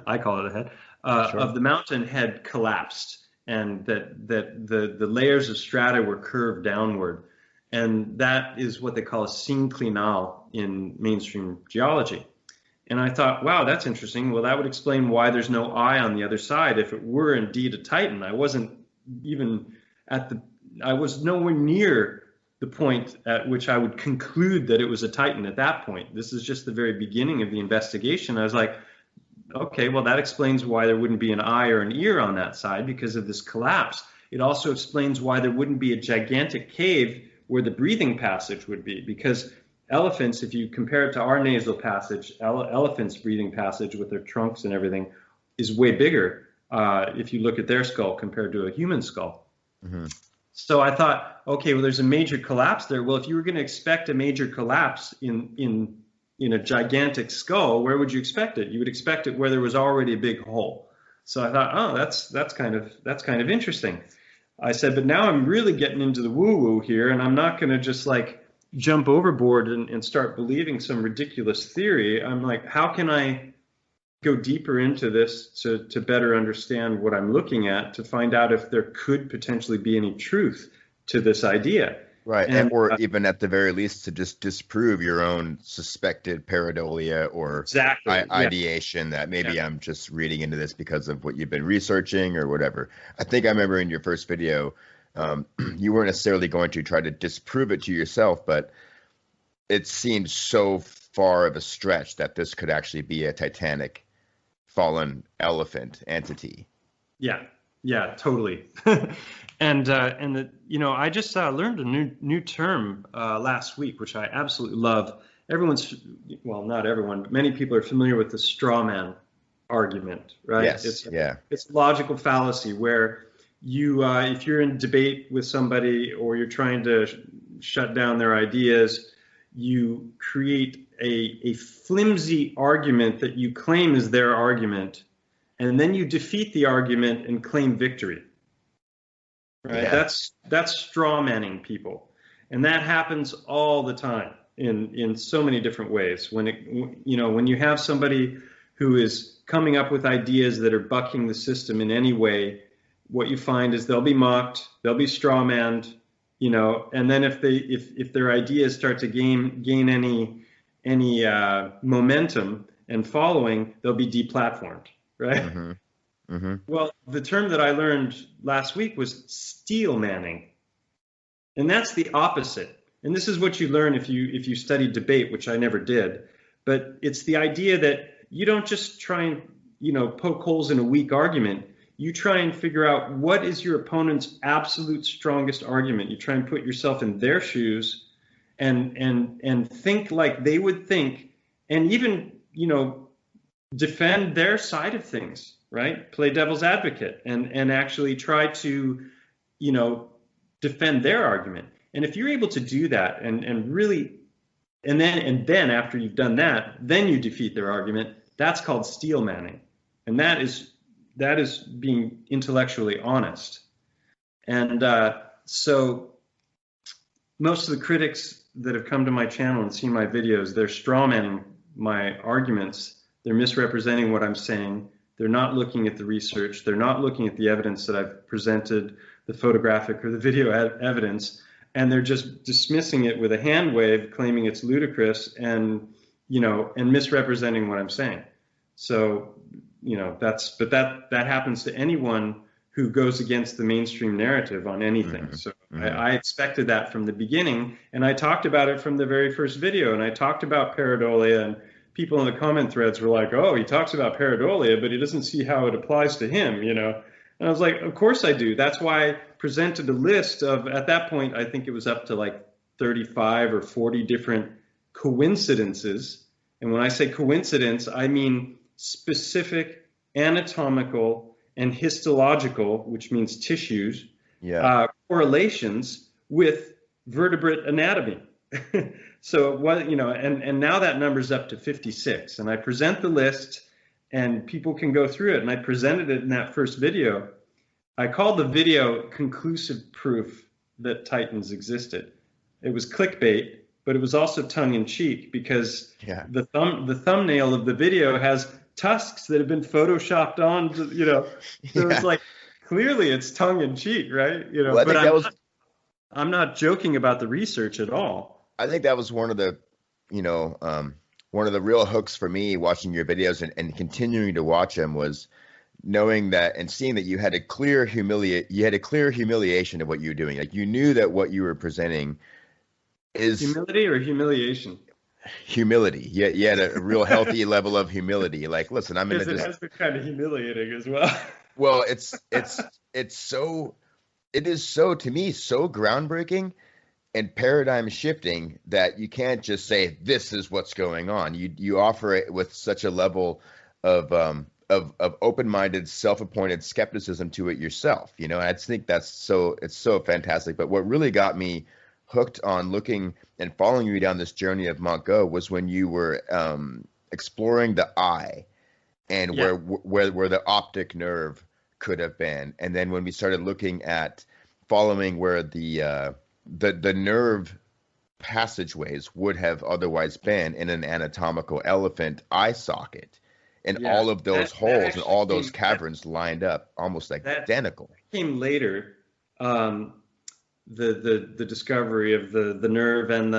E: I call it a head,
D: Sure.
E: of the mountain had collapsed, and that the layers of strata were curved downward. And that is what they call a synclinal in mainstream geology. And I thought, wow, that's interesting. Well, that would explain why there's no eye on the other side. If it were indeed a titan, I was nowhere near the point at which I would conclude that it was a Titan at that point. This is just the very beginning of the investigation. I was like, okay, well, that explains why there wouldn't be an eye or an ear on that side because of this collapse. It also explains why there wouldn't be a gigantic cave where the breathing passage would be, because elephants, if you compare it to our nasal passage, elephants' breathing passage with their trunks and everything is way bigger if you look at their skull compared to a human skull. Mm-hmm. So I thought, okay, well, there's a major collapse there. Well, if you were going to expect a major collapse in a gigantic skull, where would you expect it? You would expect it where there was already a big hole. So I thought, oh, that's kind of interesting. I said, but now I'm really getting into the woo-woo here, and I'm not going to just like jump overboard and start believing some ridiculous theory. I'm like, how can I go deeper into this to better understand what I'm looking at, to find out if there could potentially be any truth to this idea?
D: Right, or even at the very least to just disprove your own suspected pareidolia or ideation that maybe I'm just reading into this because of what you've been researching or whatever. I think I remember in your first video, you weren't necessarily going to try to disprove it to yourself, but it seemed so far of a stretch that this could actually be a titanic fallen elephant entity.
E: Yeah, totally. And I just learned a new term last week, which I absolutely love. Not everyone, but many people are familiar with the straw man argument, right?
D: Yes.
E: It's logical fallacy where you, if you're in debate with somebody or you're trying to shut down their ideas, you create a flimsy argument that you claim is their argument, and then you defeat the argument and claim victory. Right? Yeah. That's straw manning people, and that happens all the time in so many different ways. When you have somebody who is coming up with ideas that are bucking the system in any way, what you find is they'll be mocked, they'll be straw manned, and then if their ideas start to gain any momentum and following, they'll be deplatformed, right? Mm-hmm. Mm-hmm. Well, the term that I learned last week was steel manning, and that's the opposite. And this is what you learn if you study debate, which I never did. But it's the idea that you don't just try and poke holes in a weak argument. You try and figure out what is your opponent's absolute strongest argument. You try and put yourself in their shoes and think like they would think, and even defend their side of things. Right? Play devil's advocate and actually try to, defend their argument. And if you're able to do that and then after you've done that, then you defeat their argument, that's called steel manning. And that is being intellectually honest. And so most of the critics that have come to my channel and seen my videos, they're straw manning my arguments. They're misrepresenting what I'm saying. They're not looking at the research. They're not looking at the evidence that I've presented, the photographic or the video evidence, and they're just dismissing it with a hand wave, claiming it's ludicrous and misrepresenting what I'm saying. So, that happens to anyone who goes against the mainstream narrative on anything. Mm-hmm. So I expected that from the beginning, and I talked about it from the very first video, and I talked about pareidolia, and people in the comment threads were like, oh, he talks about pareidolia, but he doesn't see how it applies to him, And I was like, of course I do. That's why I presented a list of, at that point, I think it was up to like 35 or 40 different coincidences. And when I say coincidence, I mean specific anatomical and histological, which means tissues, correlations with vertebrate anatomy. So what, and now that number's up to 56, and I present the list and people can go through it. And I presented it in that first video. I called the video conclusive proof that Titans existed. It was clickbait, but it was also tongue in cheek because the thumbnail of the video has tusks that have been photoshopped on, so it's like, clearly it's tongue in cheek, right?
D: Well, but
E: I'm not joking about the research at all.
D: I think that was one of the, one of the real hooks for me watching your videos and continuing to watch them was knowing that and seeing that you had a clear humiliation of what you were doing. Like you knew that what you were presenting is
E: humility or humiliation?
D: humility. You had a real healthy level of humility. Like, listen, I'm gonna
E: Because it
D: just
E: has been kind of humiliating as well.
D: well, it's so it is so to me so groundbreaking and paradigm shifting that you can't just say this is what's going on. You offer it with such a level of open-minded, self-appointed skepticism to it yourself. You know, and I just think it's so fantastic. But what really got me hooked on looking and following you down this journey of Montgo was when you were exploring the eye and
E: Yeah.
D: where the optic nerve could have been, and then when we started looking at following where the nerve passageways would have otherwise been in an anatomical elephant eye socket, and
E: Yeah,
D: all of those
E: that
D: holes and
E: actually
D: all those
E: came,
D: caverns lined up almost
E: that
D: identical.
E: came later. The discovery of the nerve and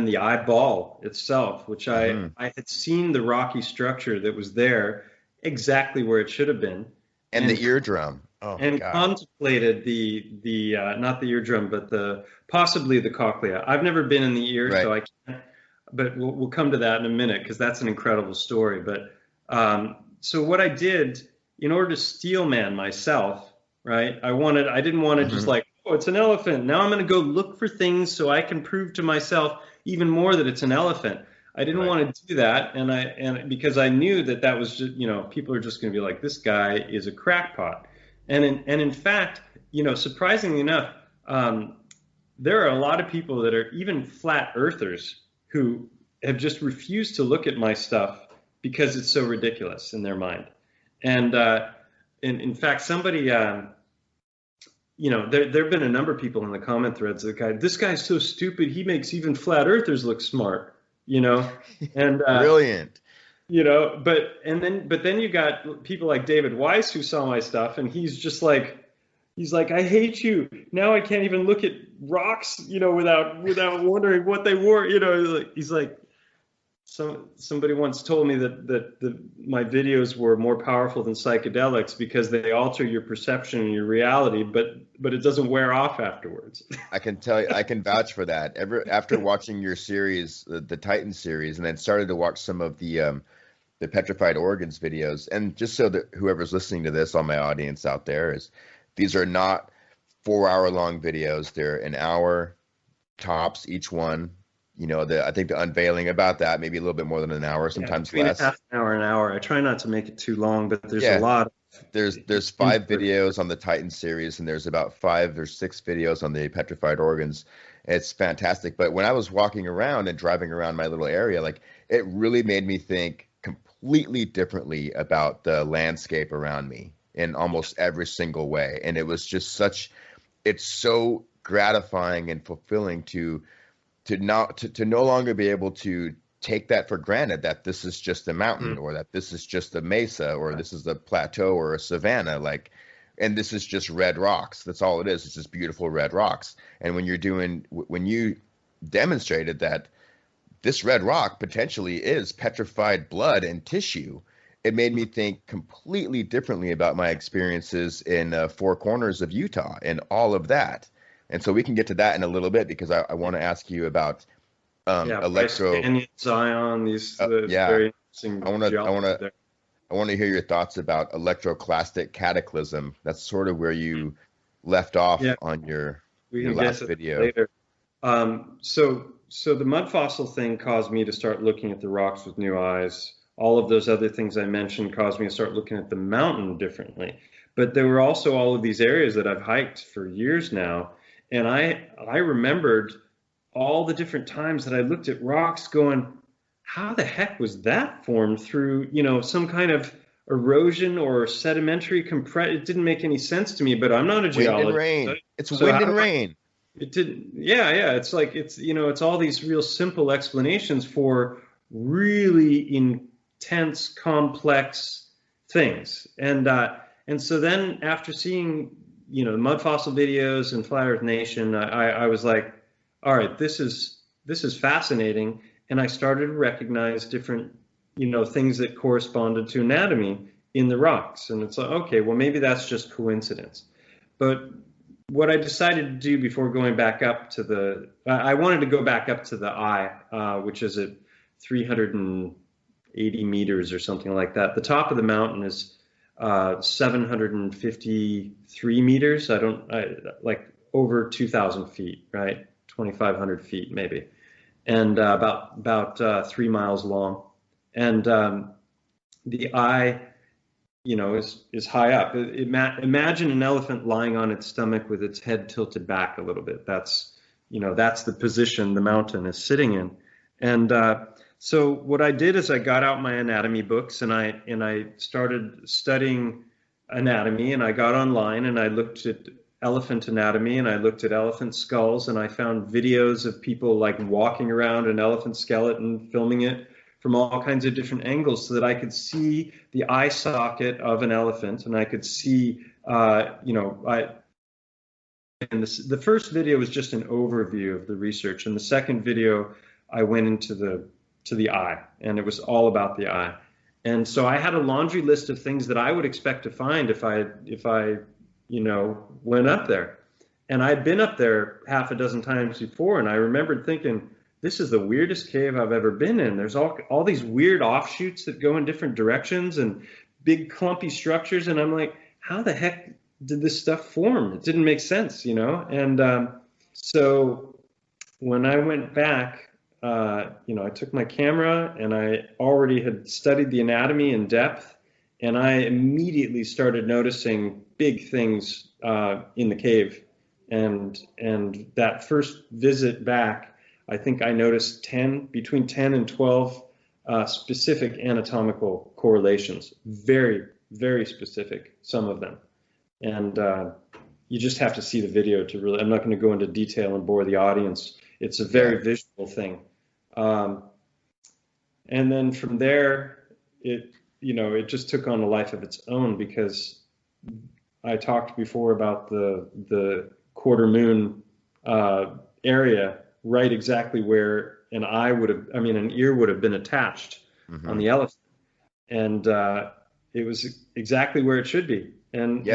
E: the eyeball itself, which
D: Hmm.
E: I had seen the rocky structure that was there exactly where it should have been,
D: And the eardrum. Oh my
E: and
D: God.
E: contemplated the not the eardrum, but possibly the cochlea. I've never been in the ear,
D: Right.
E: so I can't. But we'll come to that in a minute because that's an incredible story. But so what I did in order to steel man myself, right? I didn't want to just
D: Hmm.
E: like, oh, it's an elephant. Now I'm going to go look for things so I can prove to myself even more that it's an elephant. I didn't
D: Right.
E: want to do that, and because I knew that was just, people are just going to be like, this guy is a crackpot. And in fact, surprisingly enough, there are a lot of people that are even flat earthers who have just refused to look at my stuff because it's so ridiculous in their mind. And in fact, somebody, there have been a number of people in the comment threads that this guy's so stupid, he makes even flat earthers look smart, and
D: Brilliant.
E: but then you got people like David Weiss who saw my stuff, and he's like, I hate you. Now I can't even look at rocks, without wondering what they were. He's like, somebody once told me that my videos were more powerful than psychedelics because they alter your perception and your reality, but it doesn't wear off afterwards.
D: I can tell you, I can vouch for that. After watching your series, the Titan series, and then started to watch some of the Petrified Organs videos, and just so that whoever's listening to this, all my audience out there, is these are not 4 hour long videos. They're an hour tops each one. I think the unveiling about that maybe a little bit more than an hour, sometimes
E: Between
D: less.
E: a half an hour. I try not to make it too long, but there's
D: Yeah.
E: a lot.
D: There's 5 videos on the Titan series, and there's about 5 or 6 videos on the Petrified Organs. It's fantastic. But when I was walking around and driving around my little area, like, it really made me think completely differently about the landscape around me in almost every single way. And it was just it's so gratifying and fulfilling to no longer be able to take that for granted, that this is just a mountain, or that this is just a mesa, or this is a plateau or a savanna, and this is just red rocks. That's all it is. It's just beautiful red rocks. And when you demonstrated that this red rock potentially is petrified blood and tissue, it made me think completely differently about my experiences in Four Corners of Utah and all of that. And so we can get to that in a little bit, because I want to ask you about electro.
E: Canyon, Zion, these
D: Yeah,
E: very interesting
D: I want to
E: geology there.
D: I want to hear your thoughts about electroclastic cataclysm. That's sort of where you left off
E: Yeah,
D: on your
E: we can
D: last
E: get to that
D: video.
E: later. So the mud fossil thing caused me to start looking at the rocks with new eyes. All of those other things I mentioned caused me to start looking at the mountain differently. But there were also all of these areas that I've hiked for years now, and I remembered all the different times that I looked at rocks going, how the heck was that formed through, some kind of erosion or sedimentary compression? It didn't make any sense to me, but I'm not a
D: Wind and
E: geologist.
D: rain. It's
E: So
D: wind
E: how
D: and
E: do I,
D: rain.
E: it didn't, yeah. It's like, it's all these real simple explanations for really intense, complex things. And so then after seeing, the mud fossil videos and Flat Earth Nation, I was like, all right, this is fascinating. And I started to recognize different, things that corresponded to anatomy in the rocks. And it's like, okay, well, maybe that's just coincidence. But what I decided to do before going back up to I wanted to go back up to the eye, which is at 380 meters or something like that. The top of the mountain is 753 meters. Like over 2,000 feet, right? 2,500 feet maybe, and about 3 miles long. And the eye, is high up. Imagine an elephant lying on its stomach with its head tilted back a little bit. That's the position the mountain is sitting in. And so what I did is I got out my anatomy books and I started studying anatomy, and I got online and I looked at elephant anatomy and I looked at elephant skulls, and I found videos of people like walking around an elephant skeleton, filming it from all kinds of different angles so that I could see the eye socket of an elephant, and I could see, the first video was just an overview of the research, and the second video I went into the eye, and it was all about the eye. And so I had a laundry list of things that I would expect to find if I went up there. And I'd been up there half a dozen times before, and I remembered thinking, this is the weirdest cave I've ever been in. There's all these weird offshoots that go in different directions and big clumpy structures. And I'm like, how the heck did this stuff form? It didn't make sense, And so when I went back, I took my camera and I already had studied the anatomy in depth, and I immediately started noticing big things in the cave. And that first visit back, I think I noticed between 10 and 12 specific anatomical correlations, very, very specific, some of them. And you just have to see the video to really, I'm not going to go into detail and bore the audience. It's a very visual thing. And then from there, it just took on a life of its own, because I talked before about the quarter moon area, right exactly where an ear would have been attached on the elephant. And it was exactly where it should be. And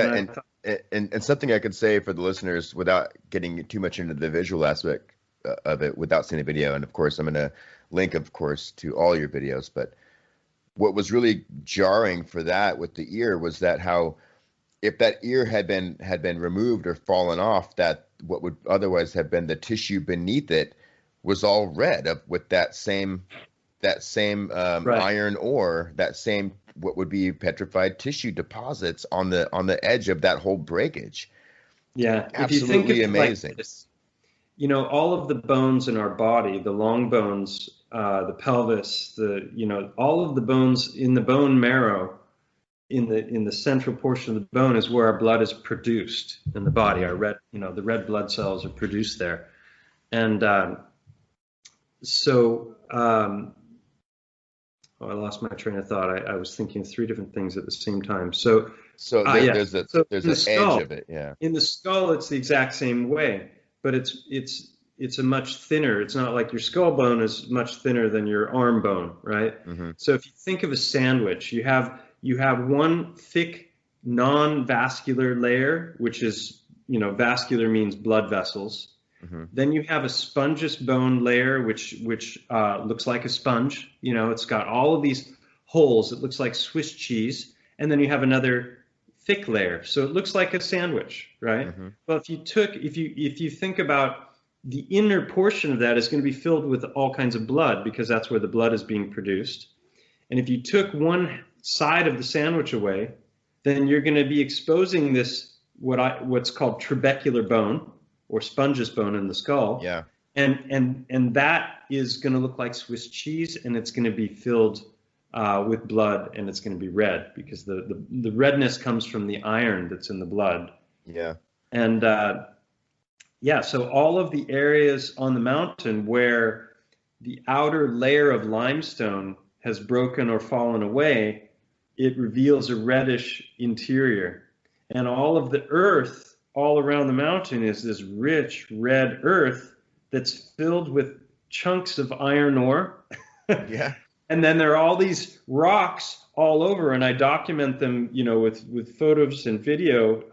D: something I could say for the listeners without getting too much into the visual aspect of it, without seeing a video. And of course, I'm going to link, of course, to all your videos. But what was really jarring for that with the ear was that how, if that ear had been removed or fallen off, that what would otherwise have been the tissue beneath it was all red with that same iron ore, that same what would be petrified tissue deposits on the edge of that whole breakage.
E: Yeah,
D: absolutely amazing.
E: Like all of the bones in our body, the long bones, the pelvis, all of the bones in the bone marrow, in the central portion of the bone is where our blood is produced in the body. Our the red blood cells are produced there. And I lost my train of thought. I was thinking of three different things at the same time. There's an edge of it. Yeah. In the skull, it's the exact same way, but it's a much thinner. It's not like your skull bone is much thinner than your arm bone, right? Mm-hmm. So if you think of a sandwich, you have one thick non-vascular layer, which is, vascular means blood vessels. Mm-hmm. Then you have a spongeous bone layer, which looks like a sponge. It's got all of these holes. It looks like Swiss cheese. And then you have another thick layer. So it looks like a sandwich, right? Mm-hmm. Well, if you think about the inner portion of that is going to be filled with all kinds of blood, because that's where the blood is being produced. And if you took one side of the sandwich away, then you're going to be exposing this what's called trabecular bone, or spongeous bone in the skull. Yeah. And that is going to look like Swiss cheese, and it's going to be filled with blood, and it's going to be red, because the redness comes from the iron that's in the blood. Yeah. And so all of the areas on the mountain where the outer layer of limestone has broken or fallen away, it reveals a reddish interior. And all of the earth all around the mountain is this rich red earth that's filled with chunks of iron ore. Yeah. And then there are all these rocks all over, and I document them, with photos and video,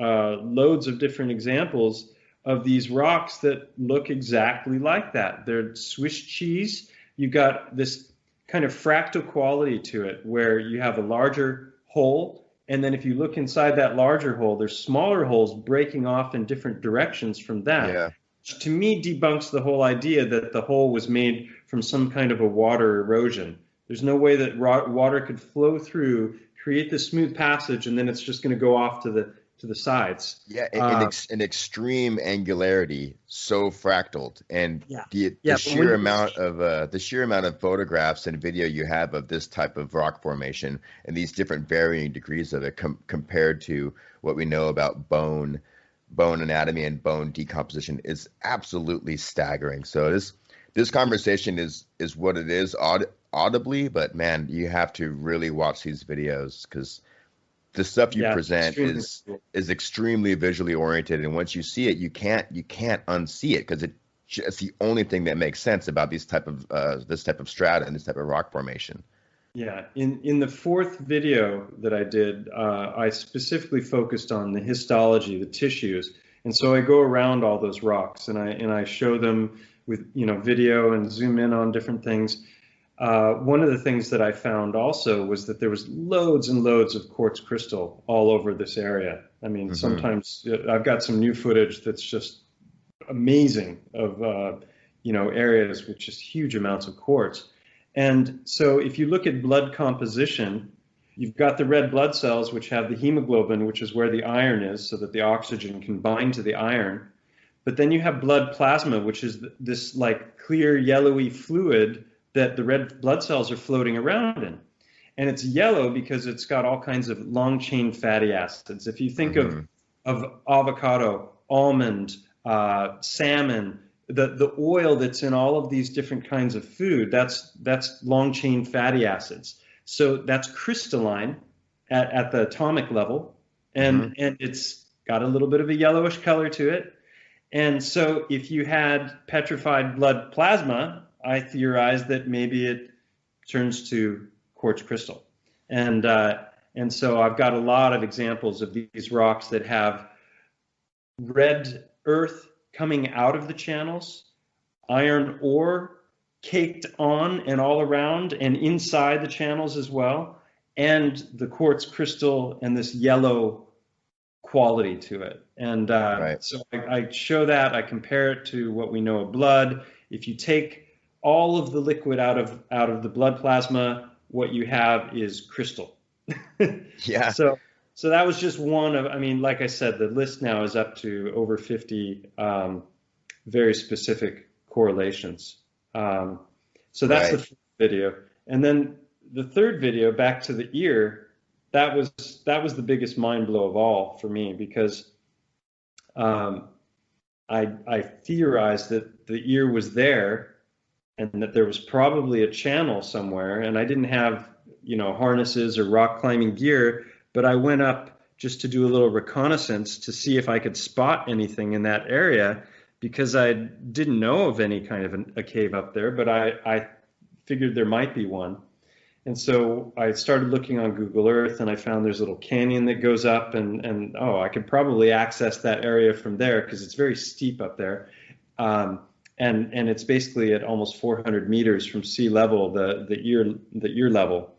E: loads of different examples of these rocks that look exactly like that. They're Swiss cheese. You've got this kind of fractal quality to it, where you have a larger hole, and then if you look inside that larger hole, there's smaller holes breaking off in different directions from that.
D: Yeah.
E: Which to me debunks the whole idea that the hole was made from some kind of a water erosion. There's no way that water could flow through, create this smooth passage, and then it's just going to go off to the sides.
D: Yeah, an extreme angularity, so fractaled, and the sheer amount of photographs and video you have of this type of rock formation and these different varying degrees of it compared to what we know about bone anatomy and bone decomposition is absolutely staggering. So this conversation is what it is audibly, but man, you have to really watch these videos because the stuff you present is extremely visually oriented, and once you see it, you can't unsee it because it's the only thing that makes sense about this type of strata and this type of rock formation.
E: Yeah, in the fourth video that I did, I specifically focused on the histology, the tissues, and so I go around all those rocks and I show them with video and zoom in on different things. One of the things that I found also was that there was loads and loads of quartz crystal all over this area. I mean, sometimes I've got some new footage that's just amazing of areas with just huge amounts of quartz. And so if you look at blood composition, you've got the red blood cells, which have the hemoglobin, which is where the iron is, so that the oxygen can bind to the iron. But then you have blood plasma, which is this like clear yellowy fluid that the red blood cells are floating around in. And it's yellow because it's got all kinds of long chain fatty acids. If you think of avocado, almond, salmon, the oil that's in all of these different kinds of food, that's long chain fatty acids. So that's crystalline at the atomic level, and it's got a little bit of a yellowish color to it. And so if you had petrified blood plasma, I theorized that maybe it turns to quartz crystal. And so I've got a lot of examples of these rocks that have red earth coming out of the channels, iron ore caked on and all around and inside the channels as well, and the quartz crystal and this yellow quality to it. And so I show that, I compare it to what we know of blood. If you take all of the liquid out of the blood plasma, what you have is crystal.
D: Yeah.
E: So that was just one of, I mean, like I said, the list now is up to over 50 very specific correlations. So that's the first video. And then the third video, back to the ear, that was the biggest mind blow of all for me, because I theorized that the ear was there and that there was probably a channel somewhere, and I didn't have harnesses or rock climbing gear, but I went up just to do a little reconnaissance to see if I could spot anything in that area, because I didn't know of any kind of a cave up there, but I figured there might be one. And so I started looking on Google Earth, and I found there's a little canyon that goes up, and I could probably access that area from there because it's very steep up there. And it's basically at almost 400 meters from sea level, the ear level.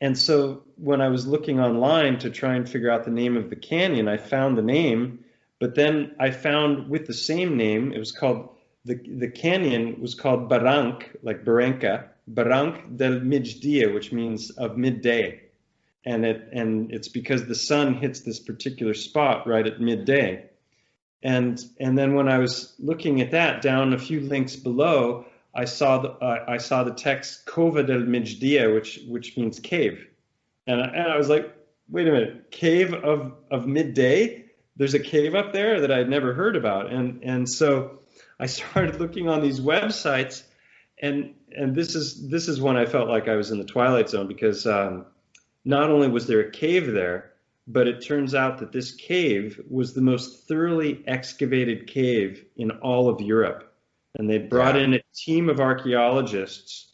E: And so when I was looking online to try and figure out the name of the canyon, I found the name, but then I found with the same name, it was called, the canyon was called Barranc, like Barranca, Barranc del Migdia, which means of midday. And it's because the sun hits this particular spot right at midday. And then when I was looking at that, down a few links below, I saw the text Cova del Migdia, which means cave, and I was like, wait a minute, cave of midday? There's a cave up there that I'd never heard about, and so I started looking on these websites, and this is when I felt like I was in the Twilight Zone, because not only was there a cave there, but it turns out that this cave was the most thoroughly excavated cave in all of Europe. And they brought in a team of archaeologists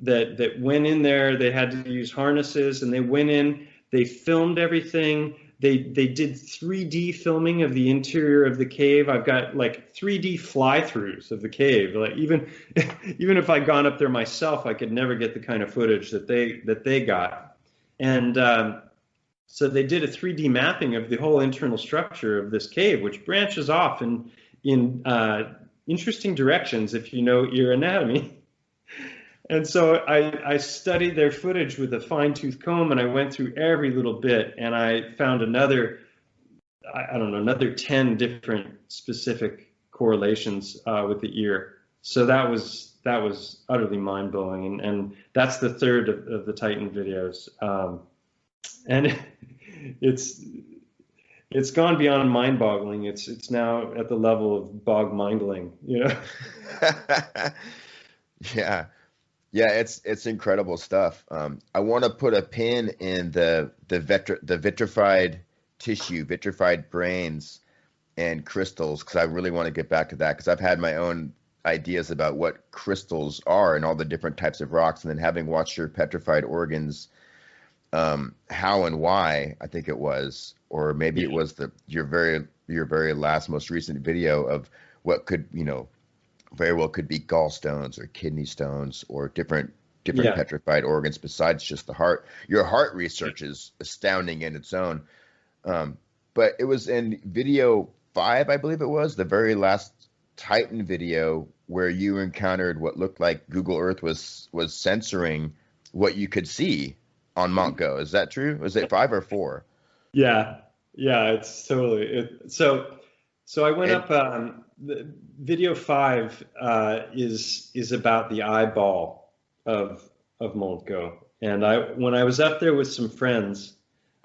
E: that went in there. They had to use harnesses, and they went in. They filmed everything. They did 3D filming of the interior of the cave. I've got like 3D fly-throughs of the cave. Like even if I'd gone up there myself, I could never get the kind of footage that they got. And so they did a 3D mapping of the whole internal structure of this cave, which branches off in interesting directions if you know your anatomy. And so I studied their footage with a fine-tooth comb, and I went through every little bit, and I found another 10 different specific correlations with the ear. So that was utterly mind-blowing, and that's the third of the Titan videos. And it's gone beyond mind-boggling. It's now at the level of bog-mindling, you know?
D: Yeah. Yeah, it's incredible stuff. I want to put a pin in the vitrified tissue, vitrified brains, and crystals, because I really want to get back to that, because I've had my own ideas about what crystals are and all the different types of rocks, and then having watched your petrified organs, how and why, I think it was, or maybe it was your very last most recent video of what could, very well could be gallstones or kidney stones or different petrified organs besides just the heart. Your heart research is astounding in its own. But it was in video 5, I believe it was, the very last Titan video, where you encountered what looked like Google Earth was censoring what you could see on Montgo. Is that true? Was it 5 or 4?
E: Yeah, it's totally. So I went up. The video 5 is about the eyeball of Montgo, and when I was up there with some friends,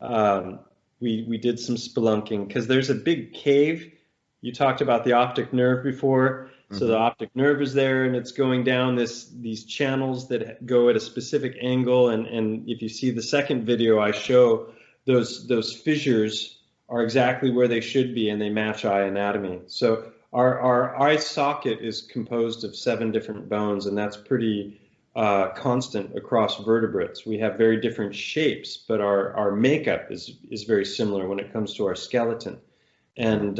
E: we did some spelunking, because there's a big cave. You talked about the optic nerve before, so the optic nerve is there, and it's going down these channels that go at a specific angle, and if you see the second video, I show those fissures are exactly where they should be, and they match eye anatomy. So our eye socket is composed of 7 different bones, and that's pretty constant across vertebrates. We have very different shapes, but our makeup is very similar when it comes to our skeleton. And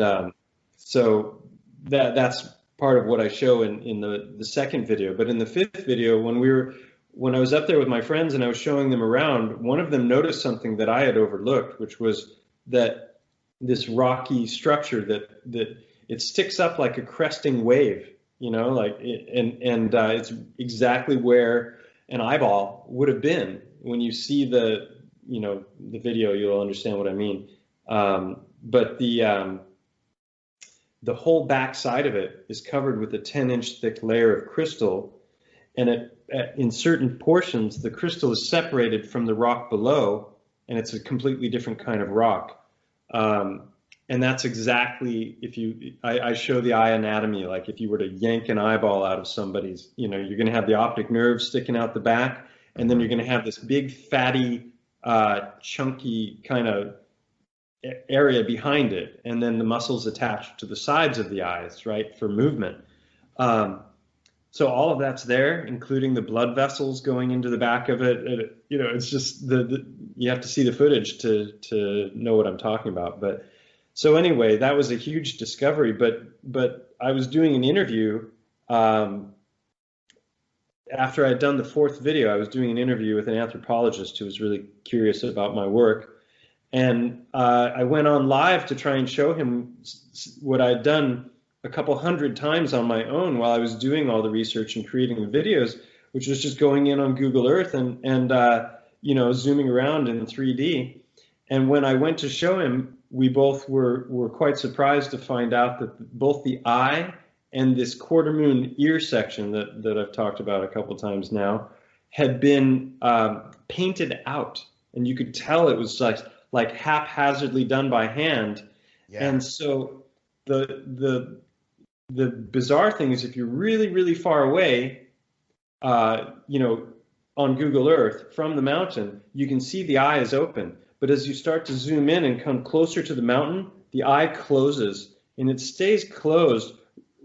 E: so that's part of what I show in the second video. But in the 5th video, when I was up there with my friends and I was showing them around, one of them noticed something that I had overlooked, which was that this structure that it sticks up like a cresting wave, it's exactly where an eyeball would have been. When you see the video, you'll understand what I mean. But the whole back side of it is covered with a 10-inch thick layer of crystal, and in certain portions, the crystal is separated from the rock below, and it's a completely different kind of rock. And that's exactly, I show the eye anatomy, like if you were to yank an eyeball out of somebody's, you're going to have the optic nerve sticking out the back, and then you're going to have this big, fatty, chunky kind of area behind it, and then the muscles attached to the sides of the eyes, right, for movement. So all of that's there, including the blood vessels going into the back of it. It's just you have to see the footage to know what I'm talking about. But so anyway, that was a huge discovery. But I was doing an interview after I had done the 4th video. I was doing an interview with an anthropologist who was really curious about my work, and I went on live to try and show him what I'd done a couple hundred times on my own while I was doing all the research and creating the videos, which was just going in on Google Earth and zooming around in 3D. And when I went to show him, we both were quite surprised to find out that both the eye and this quarter moon ear section that I've talked about a couple times now had been painted out, and you could tell it was like haphazardly done by hand. Yeah. And so the bizarre thing is, if you're really, really far away, on Google Earth from the mountain, you can see the eye is open. But as you start to zoom in and come closer to the mountain, the eye closes, and it stays closed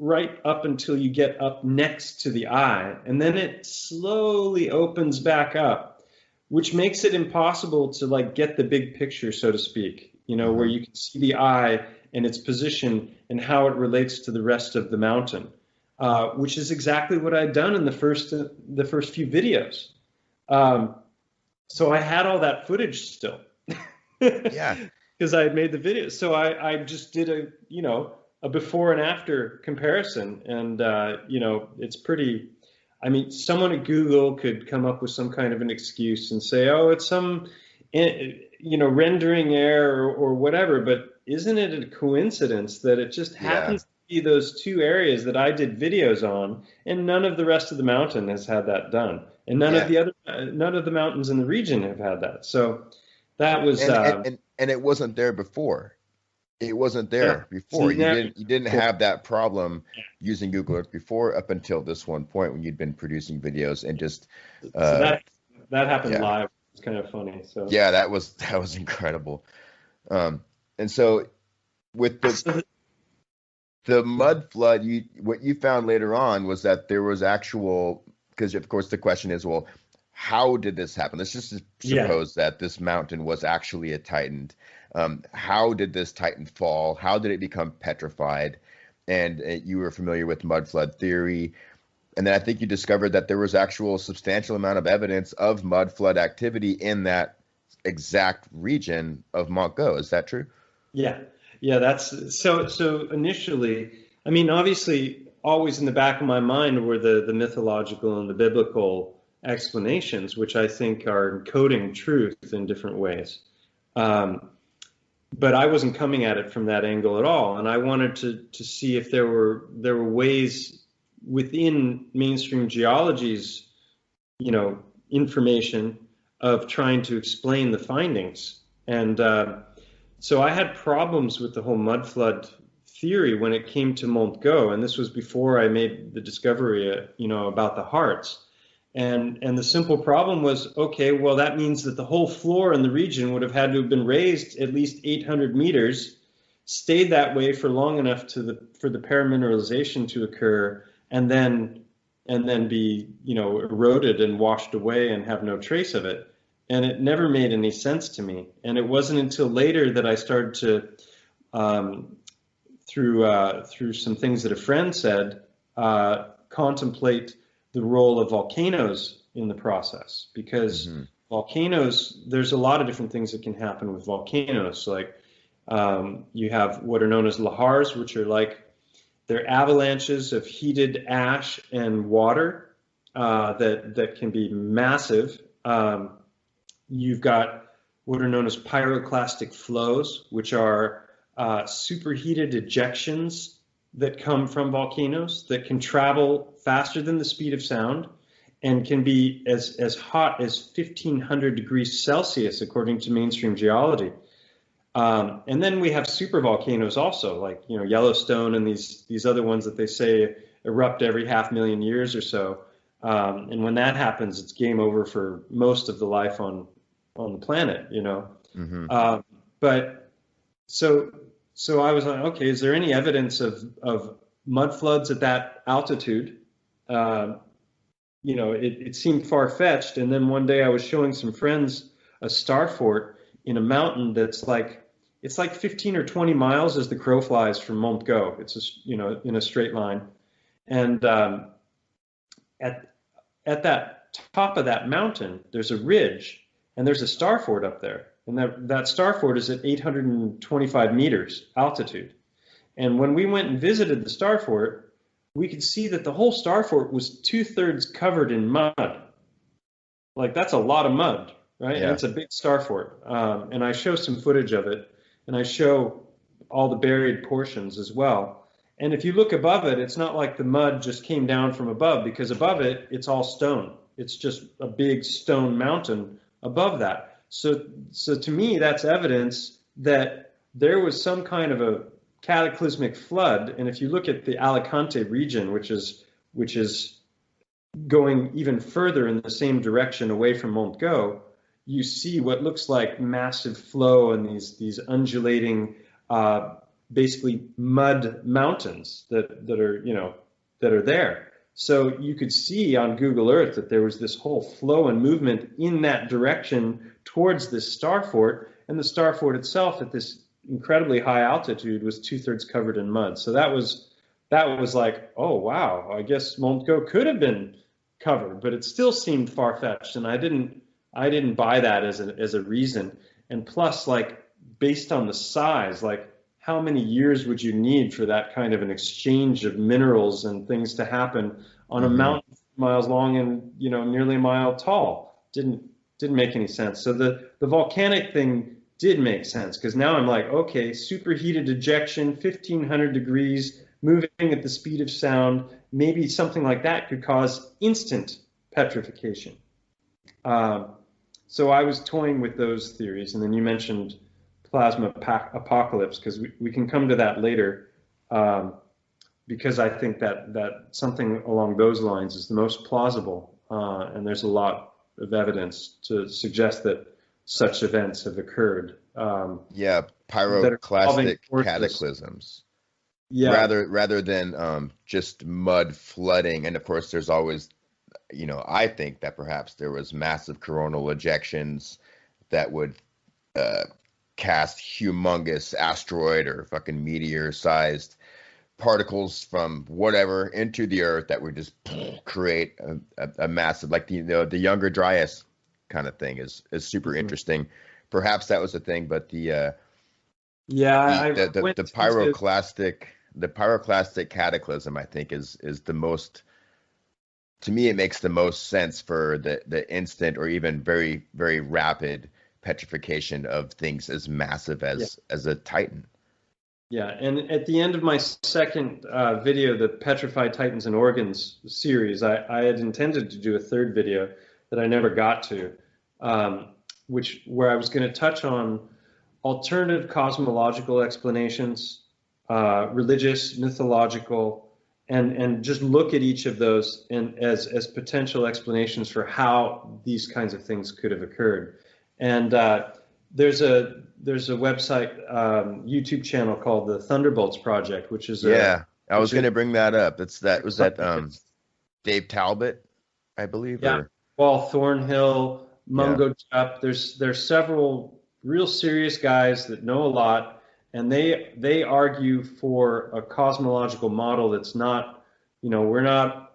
E: right up until you get up next to the eye, and then it slowly opens back up, which makes it impossible to like get the big picture, so to speak, you know, where you can see the eye and its position and how it relates to the rest of the mountain, which is exactly what I'd done in the first few videos. So I had all that footage still.
D: Yeah.
E: Because I had made the video. So I just did a before and after comparison. And, you know, it's pretty, I mean, someone at Google could come up with some kind of an excuse and say, oh, it's some, you know, rendering error or whatever. But isn't it a coincidence that it just happens to be those two areas that I did videos on, and none of the rest of the mountain has had that done, and none of the mountains in the region have had that. So that was
D: and it wasn't there before. It wasn't there before. You didn't have that problem using Google Earth before, up until this one point when you'd been producing videos and just.
E: So that happened live. It's kind of funny. So
D: yeah, that was incredible. And so with the mud flood, what you found later on was that there was actual, because of course the question is, well, how did this happen? Let's just suppose that this mountain was actually a titan. How did this titan fall? How did it become petrified? And you were familiar with mud flood theory. And then I think you discovered that there was actual substantial amount of evidence of mud flood activity in that exact region of Montgo. Is that true?
E: Yeah, that's so initially, I mean, obviously always in the back of my mind were the mythological and the biblical explanations, which I think are encoding truth in different ways. But I wasn't coming at it from that angle at all. And I wanted to see if there were ways within mainstream geology's, you know, information of trying to explain the findings. And so I had problems with the whole mud flood theory when it came to Montgo, and this was before I made the discovery, you know, about the hearts. And the simple problem was, okay, well, that means that the whole floor in the region would have had to have been raised at least 800 meters, stayed that way for long enough for the paramineralization to occur, and then be, you know, eroded and washed away and have no trace of it. And it never made any sense to me. And it wasn't until later that I started to, through some things that a friend said, contemplate the role of volcanoes in the process. Because volcanoes, there's a lot of different things that can happen with volcanoes. Like you have what are known as lahars, which are like, they're avalanches of heated ash and water that can be massive. You've got what are known as pyroclastic flows, which are superheated ejections that come from volcanoes that can travel faster than the speed of sound and can be as hot as 1,500 degrees Celsius, according to mainstream geology. And then we have supervolcanoes also, like, you know, Yellowstone and these other ones that they say erupt every 500,000 years or so. And when that happens, it's game over for most of the life on the planet, you know. But so I was like, okay, is there any evidence of mud floods at that altitude? You know, it seemed far-fetched. And then one day I was showing some friends a star fort in a mountain that's like, it's like 15 or 20 miles as the crow flies from Montgo. It's you know, in a straight line. And at that top of that mountain, there's a ridge, and there's a star fort up there. And that star fort is at 825 meters altitude. And when we went and visited the star fort, we could see that the whole star fort was 2/3 covered in mud. Like, that's a lot of mud, right?
D: Yeah.
E: And it's a big star fort. And I show some footage of it, and I show all the buried portions as well. And if you look above it, it's not like the mud just came down from above, because above it, it's all stone. It's just a big stone mountain above that. So to me, that's evidence that there was some kind of a cataclysmic flood. And if you look at the Alicante region, which is going even further in the same direction away from Montgo, you see what looks like massive flow and these undulating basically mud mountains that are, that are there. So you could see on Google Earth that there was this whole flow and movement in that direction towards this star fort, and the star fort itself at this incredibly high altitude was 2/3 covered in mud. So that was like, oh wow, I guess Montgo could have been covered, but it still seemed far-fetched, and I didn't buy that as a reason. And plus, like, based on the size, like, how many years would you need for that kind of an exchange of minerals and things to happen on a mountain miles long and nearly a mile tall? Didn't make any sense. So the volcanic thing did make sense, because now I'm like, okay, superheated ejection, 1500 degrees, moving at the speed of sound, maybe something like that could cause instant petrification. So I was toying with those theories, and then you mentioned plasma apocalypse, because we can come to that later, because I think that something along those lines is the most plausible, and there's a lot of evidence to suggest that such events have occurred.
D: Pyroclastic cataclysms.
E: Yeah.
D: Rather than just mud flooding. And of course, there's always, I think that perhaps there was massive coronal ejections that would cast humongous asteroid or fucking meteor-sized particles from whatever into the earth that would just create a massive, like the Younger Dryas kind of thing is super interesting. Perhaps that was a thing, but the pyroclastic cataclysm, I think, is the most, to me, it makes the most sense for the instant or even very, very rapid petrification of things as massive as a Titan.
E: Yeah, and at the end of my second video, the Petrified Titans and Organs series, I had intended to do a third video that I never got to, where I was going to touch on alternative cosmological explanations, religious, mythological, and just look at each of those as potential explanations for how these kinds of things could have occurred. And there's a website, YouTube channel called the Thunderbolts Project, which is
D: I was going to bring that up. Was that Dave Talbot, I believe?
E: Yeah, Paul Thornhill, Montgo. There's several real serious guys that know a lot, and they argue for a cosmological model that's not, we're not.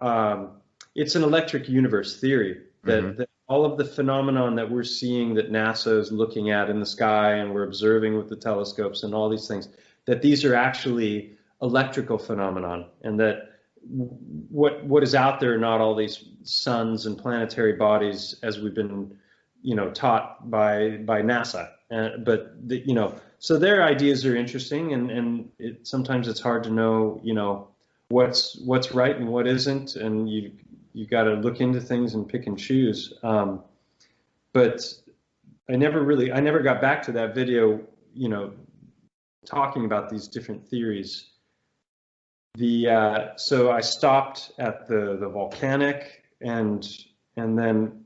E: It's an electric universe theory that all of the phenomenon that we're seeing, that NASA is looking at in the sky and we're observing with the telescopes and all these things, that these are actually electrical phenomenon, and that what is out there are not all these suns and planetary bodies as we've been, taught by NASA. So their ideas are interesting, and sometimes it's hard to know, what's right and what isn't, and you got to look into things and pick and choose. But I never got back to that video, talking about these different theories. So I stopped at the volcanic, and then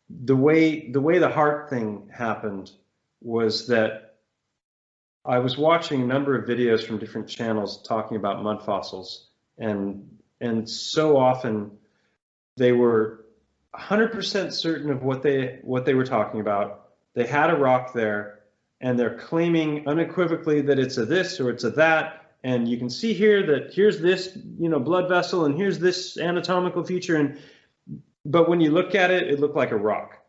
E: the way the heart thing happened was that I was watching a number of videos from different channels talking about mud fossils, and so often they were 100% certain of what they were talking about. They had a rock there, and they're claiming unequivocally that it's a this or it's a that. And you can see here that here's this, blood vessel, and here's this anatomical feature. But when you look at it, it looked like a rock,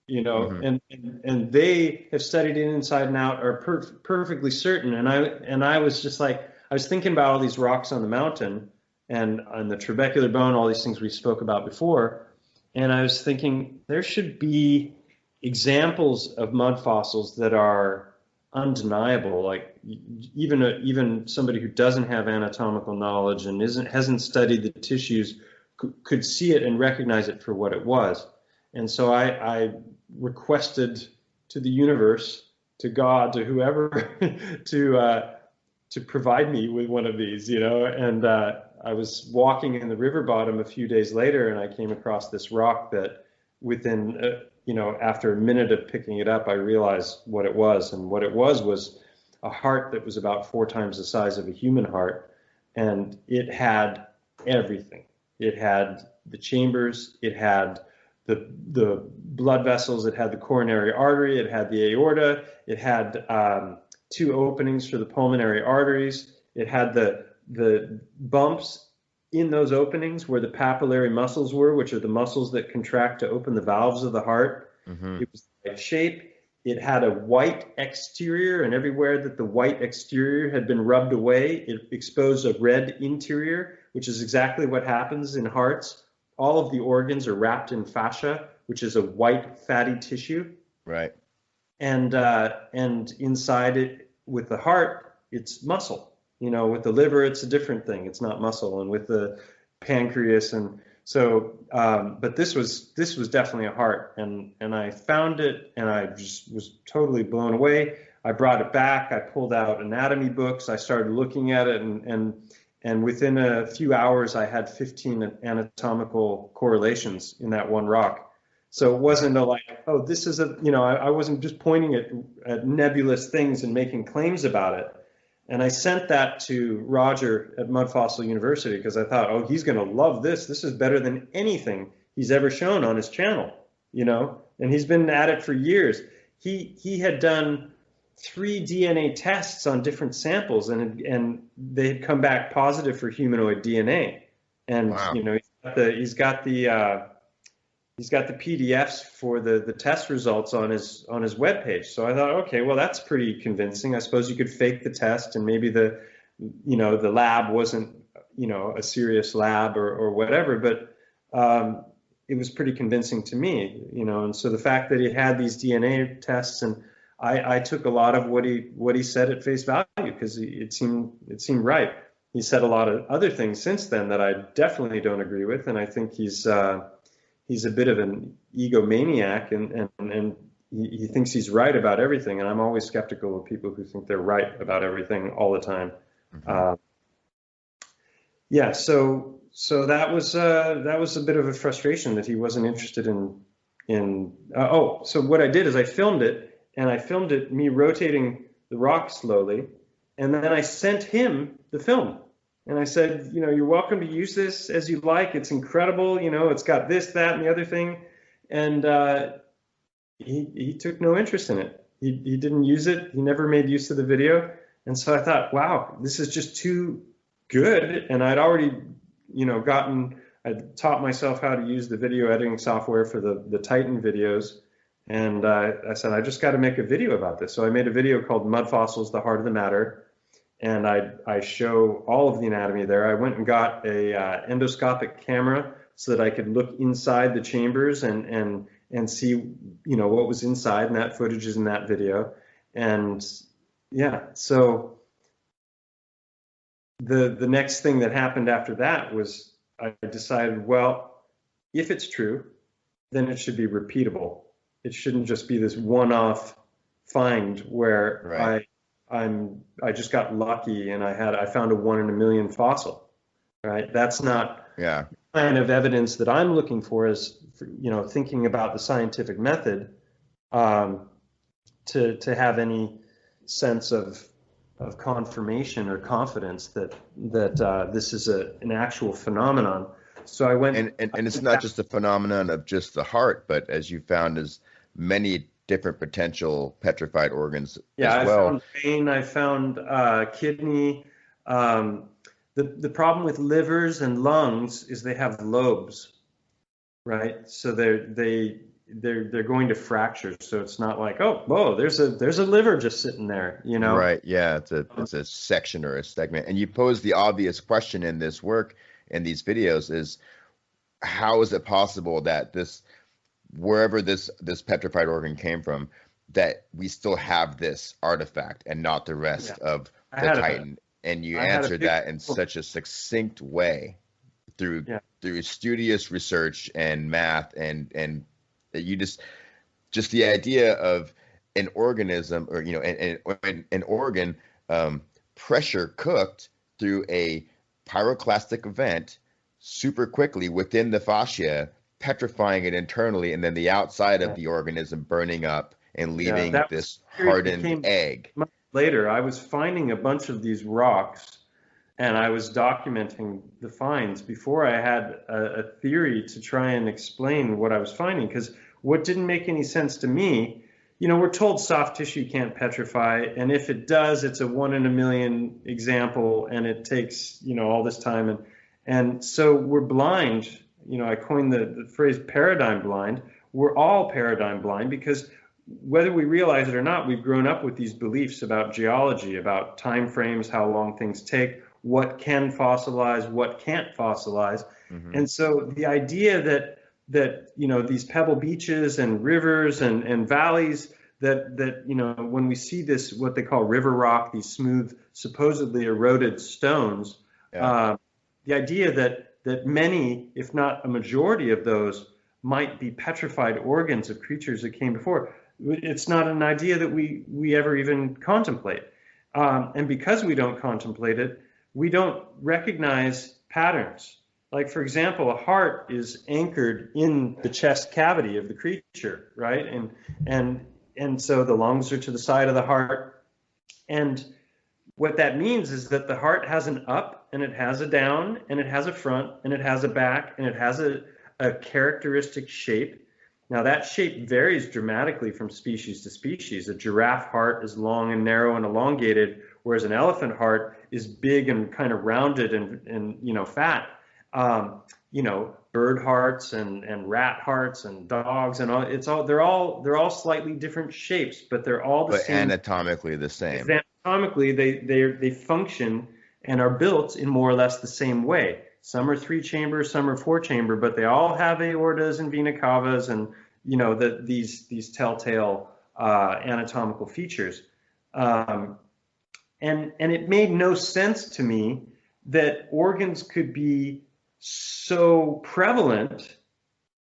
E: and they have studied it inside and out, are perfectly certain. And I was just like, I was thinking about all these rocks on the mountain and on the trabecular bone, all these things we spoke about before. And I was thinking there should be examples of mud fossils that are undeniable, like even somebody who doesn't have anatomical knowledge and hasn't studied the tissues could see it and recognize it for what it was. And so I requested to the universe, to God, to whoever, to provide me with one of these, and I was walking in the river bottom a few days later, and I came across this rock that within, after a minute of picking it up, I realized what it was. And what it was a heart that was about 4 times the size of a human heart, and it had everything. It had the chambers, it had the blood vessels, it had the coronary artery, it had the aorta, it had 2 openings for the pulmonary arteries, it had the bumps in those openings where the papillary muscles were, which are the muscles that contract to open the valves of the heart.
D: Mm-hmm.
E: It was the right shape. It had a white exterior, and everywhere that the white exterior had been rubbed away, it exposed a red interior, which is exactly what happens in hearts. All of the organs are wrapped in fascia, which is a white fatty tissue.
D: Right.
E: And inside it, with the heart, it's muscle. You know, with the liver, it's a different thing. It's not muscle. And with the pancreas, and so, but this was definitely a heart. And I found it, and I just was totally blown away. I brought it back. I pulled out anatomy books. I started looking at it, and within a few hours, I had 15 anatomical correlations in that one rock. So it wasn't like, oh, this is a, you know, I wasn't just pointing at nebulous things and making claims about it. And I sent that to Roger at Mud Fossil University because I thought, oh, he's going to love this. This is better than anything he's ever shown on his channel, you know, and he's been at it for years. He had done 3 DNA tests on different samples, and they had come back positive for humanoid DNA. And, wow. You know, he's got the PDFs for the test results on his webpage. So I thought, okay, well, that's pretty convincing. I suppose you could fake the test, and maybe the lab wasn't, you know, a serious lab or whatever, but it was pretty convincing to me, you know. And so the fact that he had these DNA tests, and I took a lot of what he said at face value because it seemed right. He said a lot of other things since then that I definitely don't agree with, and I think he's a bit of an egomaniac, and he thinks he's right about everything. And I'm always skeptical of people who think they're right about everything all the time. Mm-hmm. Yeah, so that was a bit of a frustration that he wasn't interested in. So what I did is I filmed it, and I filmed it me rotating the rock slowly, and then I sent him the film. And I said, you know, you're welcome to use this as you like. It's incredible. You know, it's got this, that, and the other thing. And he took no interest in it. He didn't use it. He never made use of the video. And so I thought, wow, this is just too good. And I'd already, you know, I'd taught myself how to use the video editing software for the Titan videos. And I said, I just got to make a video about this. So I made a video called Mud Fossils, the Heart of the Matter. And I show all of the anatomy there. I went and got a endoscopic camera so that I could look inside the chambers and see, you know, what was inside, and that footage is in that video. And yeah, so the next thing that happened after that was I decided, well, if it's true, then it should be repeatable. It shouldn't just be this one-off find where
D: right.
E: I just got lucky and I found a 1 in a million fossil, right? That's not the kind of evidence that I'm looking for as, you know, thinking about the scientific method to have any sense of confirmation or confidence that this is an actual phenomenon. So I went
D: and it's not just a phenomenon of just the heart, but as you found, as many different potential petrified organs as well.
E: I found vein, I found kidney. The problem with livers and lungs is they have lobes, right? So they're going to fracture. So it's not like, oh, whoa, there's a liver just sitting there, you know?
D: Right. Yeah. It's a section or a segment. And you pose the obvious question in this work, in these videos, is how is it possible that wherever this petrified organ came from, that we still have this artifact and not the rest of the Titan? And you answered that in such a succinct way through studious research and math, and you just the idea of an organism, or, you know, an organ pressure cooked through a pyroclastic event super quickly within the fascia, petrifying it internally, and then the outside of the organism burning up and leaving this hardened egg.
E: later, I was finding a bunch of these rocks, and I was documenting the finds before I had a theory to try and explain what I was finding. Because what didn't make any sense to me, we're told soft tissue can't petrify, and if it does, it's a 1 in a million example, and it takes, all this time. And so we're blind. I coined the phrase paradigm blind. We're all paradigm blind because whether we realize it or not, we've grown up with these beliefs about geology, about time frames, how long things take, what can fossilize, what can't fossilize. And so the idea that these pebble beaches and rivers and valleys, that when we see this, what they call river rock, these smooth, supposedly eroded stones, the idea that many, if not a majority of those, might be petrified organs of creatures that came before. It's not an idea that we ever even contemplate. And because we don't contemplate it, we don't recognize patterns. Like, for example, a heart is anchored in the chest cavity of the creature, right? And so the lungs are to the side of the heart. And what that means is that the heart has an up, and it has a down, and it has a front, and it has a back, and it has a characteristic shape. Now, that shape varies dramatically from species to species. A giraffe heart is long and narrow and elongated, whereas an elephant heart is big and kind of rounded and fat. Bird hearts and rat hearts and dogs and all, they're all slightly different shapes, but they're all the same.
D: Anatomically the same.
E: Anatomically, they function and are built in more or less the same way. Some are 3-chamber, some are 4-chamber, but they all have aortas and vena cavas and these telltale anatomical features. And it made no sense to me that organs could be so prevalent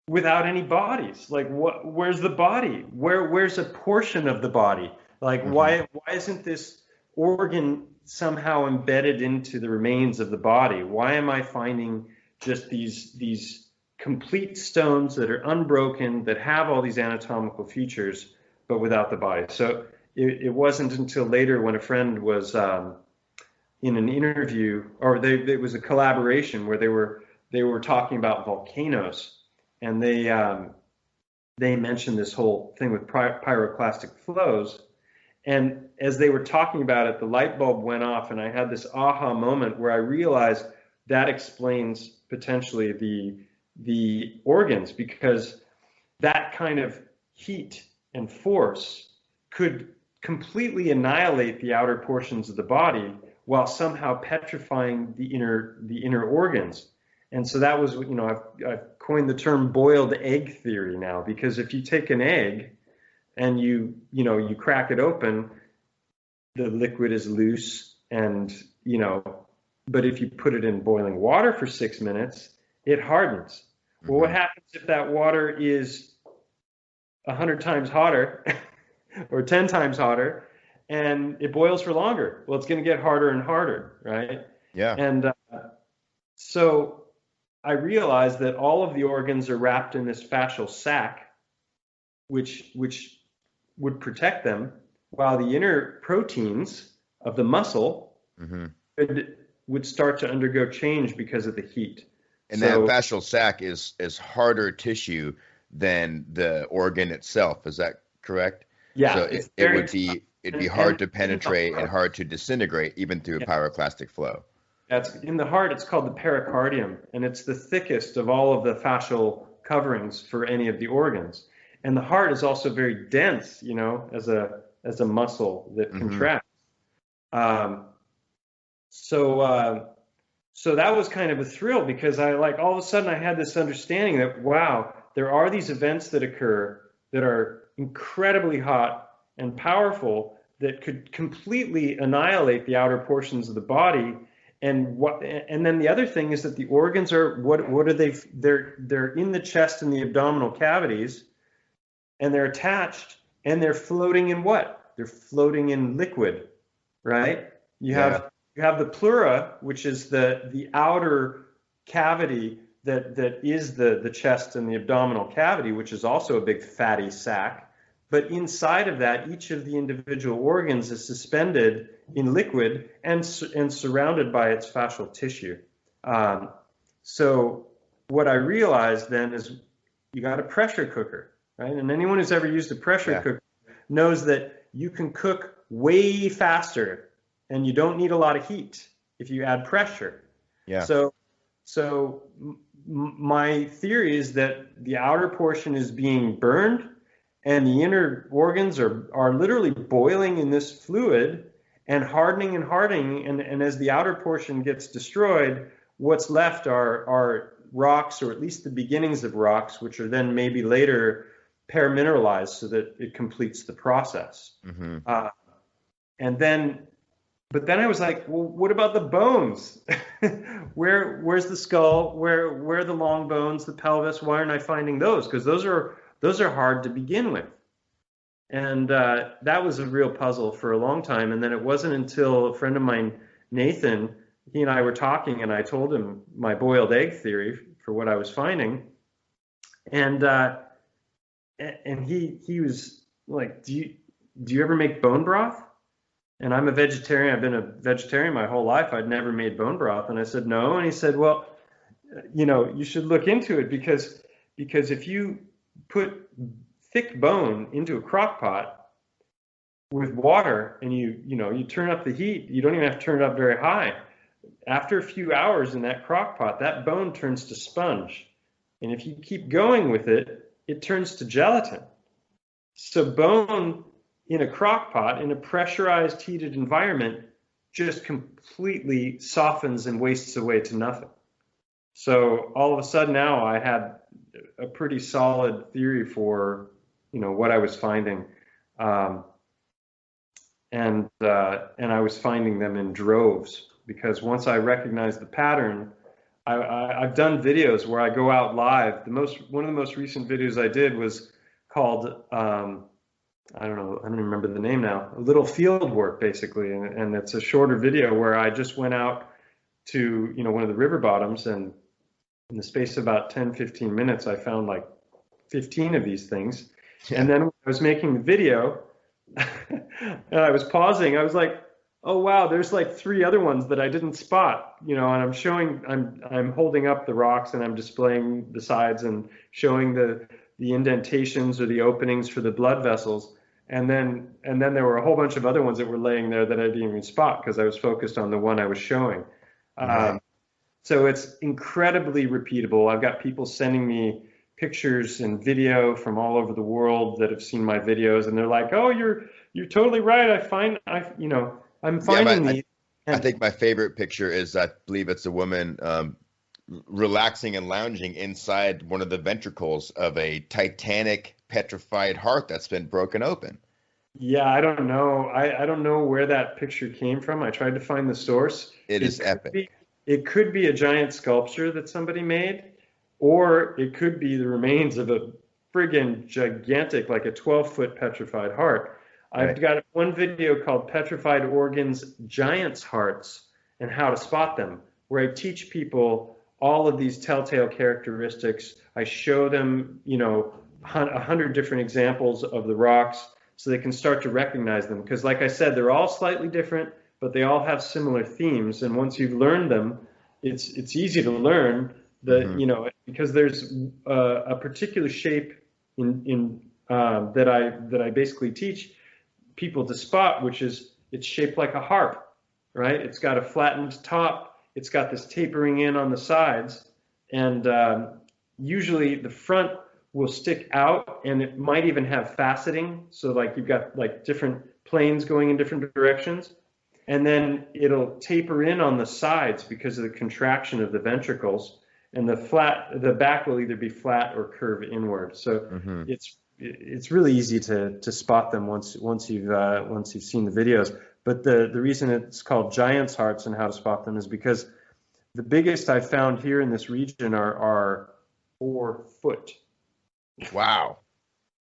E: without any bodies. Like, where's the body? Where's a portion of the body? Like, why isn't this organ somehow embedded into the remains of the body? Why am I finding just these complete stones that are unbroken, that have all these anatomical features, but without the body? So it wasn't until later, when a friend was in an interview, or it was a collaboration where they were talking about volcanoes, and they mentioned this whole thing with pyroclastic flows. And as they were talking about it, the light bulb went off, and I had this aha moment where I realized that explains potentially the organs, because that kind of heat and force could completely annihilate the outer portions of the body while somehow petrifying the inner organs. And so that was, I've coined the term boiled egg theory now, because if you take an egg and you crack it open, the liquid is loose, and but if you put it in boiling water for 6 minutes, it hardens. Well, what happens if that water is 100 times hotter or 10 times hotter, and it boils for longer? Well, it's going to get harder and harder, right?
D: Yeah.
E: And so I realized that all of the organs are wrapped in this fascial sac, which would protect them, while the inner proteins of the muscle would start to undergo change because of the heat.
D: And that fascial sac is harder tissue than the organ itself. Is that correct?
E: Yeah.
D: So it'd be hard to penetrate and hard to disintegrate even through a pyroclastic flow.
E: That's in the heart. It's called the pericardium, and it's the thickest of all of the fascial coverings for any of the organs. And the heart is also very dense, as a muscle that contracts. So that was kind of a thrill, because all of a sudden I had this understanding that, wow, there are these events that occur that are incredibly hot and powerful that could completely annihilate the outer portions of the body. And then the other thing is that the organs are, what are they? They're in the chest and the abdominal cavities, and they're attached, and they're floating in what? They're floating in liquid, right? You have the pleura, which is the outer cavity that is the chest and the abdominal cavity, which is also a big fatty sac but inside of that, each of the individual organs is suspended in liquid and surrounded by its fascial tissue. So what I realized then is you got a pressure cooker, right? And anyone who's ever used a pressure cooker knows that you can cook way faster and you don't need a lot of heat if you add pressure.
D: Yeah.
E: So my theory is that the outer portion is being burned and the inner organs are literally boiling in this fluid and hardening and hardening. And as the outer portion gets destroyed, what's left are rocks, or at least the beginnings of rocks, which are then maybe later paramineralized so that it completes the process.
D: Mm-hmm.
E: But then I was like, well, what about the bones? Where's the skull? Where are the long bones, the pelvis? Why aren't I finding those? Because those are hard to begin with. And that was a real puzzle for a long time. And then it wasn't until a friend of mine, Nathan, he and I were talking, and I told him my boiled egg theory for what I was finding. And he was like, do you ever make bone broth? And I'm a vegetarian. I've been a vegetarian my whole life. I'd never made bone broth. And I said, no. And he said, well, you should look into it because if you put thick bone into a crock pot with water and you turn up the heat, you don't even have to turn it up very high. After a few hours in that crock pot, that bone turns to sponge. And if you keep going with it, it turns to gelatin. So bone in a crock pot, in a pressurized, heated environment, just completely softens and wastes away to nothing. So all of a sudden now I had a pretty solid theory for, what I was finding. And I was finding them in droves, because once I recognized the pattern, I've done videos where I go out live. One of the most recent videos I did was called, I don't remember the name now, a little field work basically. And it's a shorter video where I just went out to, one of the river bottoms, and in the space of about 10, 15 minutes, I found like 15 of these things. Yeah. And then when I was making the video and I was pausing, I was like, oh, wow, there's like 3 other ones that I didn't spot, and I'm holding up the rocks and I'm displaying the sides and showing the indentations or the openings for the blood vessels. And then there were a whole bunch of other ones that were laying there that I didn't even spot because I was focused on the one I was showing. Mm-hmm. So it's incredibly repeatable. I've got people sending me pictures and video from all over the world that have seen my videos, and they're like, "Oh, you're totally right. I'm finding these."
D: I think my favorite picture is, I believe it's a woman relaxing and lounging inside one of the ventricles of a Titanic petrified heart that's been broken open.
E: Yeah, I don't know. I don't know where that picture came from. I tried to find the source.
D: It is epic.
E: It could be a giant sculpture that somebody made, or it could be the remains of a friggin' gigantic, like a 12-foot petrified heart. Right. I've got one video called Petrified Organs, Giants' Hearts, and How to Spot Them, where I teach people all of these telltale characteristics. I show them, 100 different examples of the rocks so they can start to recognize them. Because like I said, they're all slightly different, but they all have similar themes. And once you've learned them, it's easy to learn because there's a particular shape that I basically teach people to spot, which is it's shaped like a harp, right? It's got a flattened top. It's got this tapering in on the sides, and usually the front will stick out, and it might even have faceting. So like you've got like different planes going in different directions, and then it'll taper in on the sides because of the contraction of the ventricles, and the back will either be flat or curve inward. So it's really easy to spot them once you've seen the videos. But the reason it's called Giants' Hearts and How to Spot Them is because the biggest I found here in this region are 4 foot.
D: Wow.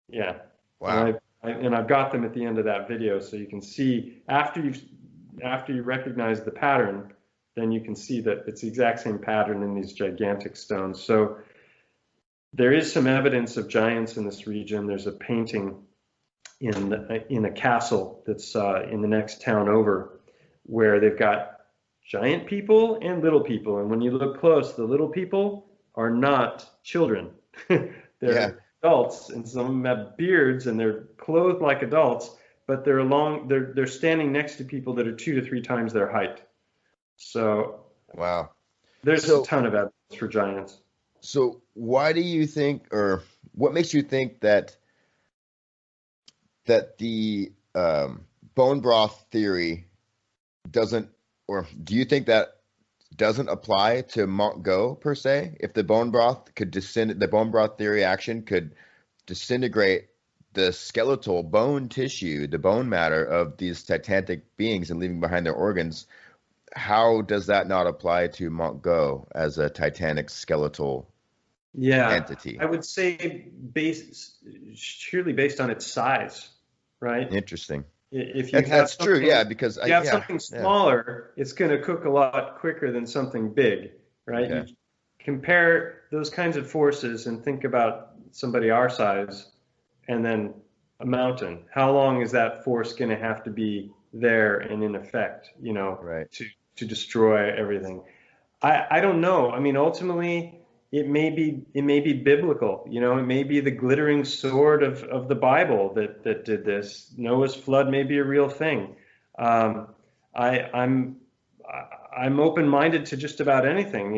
E: Yeah.
D: Wow.
E: And I've got them at the end of that video, so you can see after you recognize the pattern, then you can see that it's the exact same pattern in these gigantic stones. So there is some evidence of giants in this region. There's a painting in a castle that's in the next town over, where they've got giant people and little people. And when you look close, the little people are not children.
D: Yeah.
E: They're adults, and some of them have beards and they're clothed like adults, but they're standing next to people that are 2 to 3 times their height. So
D: Wow.
E: there's
D: So
E: a ton of evidence for giants.
D: so why do you think, or what makes you think that the bone broth theory doesn't, or do you think that doesn't apply to Montgo per se? If the bone broth the bone broth theory action could disintegrate the skeletal bone tissue, the bone matter of these titanic beings and leaving behind their organs, how does that not apply to Montgo as a titanic skeletal
E: Yeah,
D: entity?
E: I would say surely based on its size, right?
D: Interesting.
E: If you have
D: That's true,
E: something,
D: yeah, because
E: if you have
D: yeah,
E: something
D: yeah,
E: smaller, it's going to cook a lot quicker than something big, right?
D: okay,
E: You compare those kinds of forces and think about somebody our size and then a mountain. How long is that force going to have to be there and in effect,
D: right.
E: to destroy everything? I don't know. I mean, ultimately, it may be biblical. It may be the glittering sword of the Bible that did this. Noah's flood may be a real thing. Um, I'm open-minded to just about anything,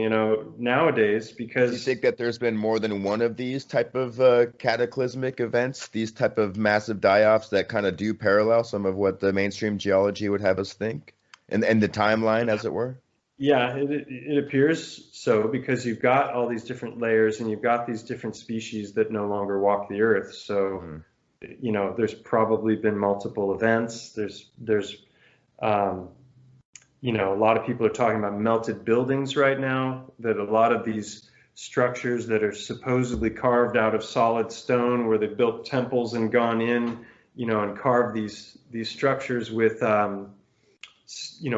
E: nowadays,
D: Do you
E: because
D: think that there's been more than one of these type of cataclysmic events, these type of massive die-offs that kind of do parallel some of what the mainstream geology would have us think, and the timeline, as it were?
E: yeah, it appears so, because you've got all these different layers and you've got these different species that no longer walk the earth. So,
D: Hmm.
E: there's probably been multiple events. There's um, a lot of people are talking about melted buildings right now, that a lot of these structures that are supposedly carved out of solid stone, where they've built temples and gone in, and carved these structures with,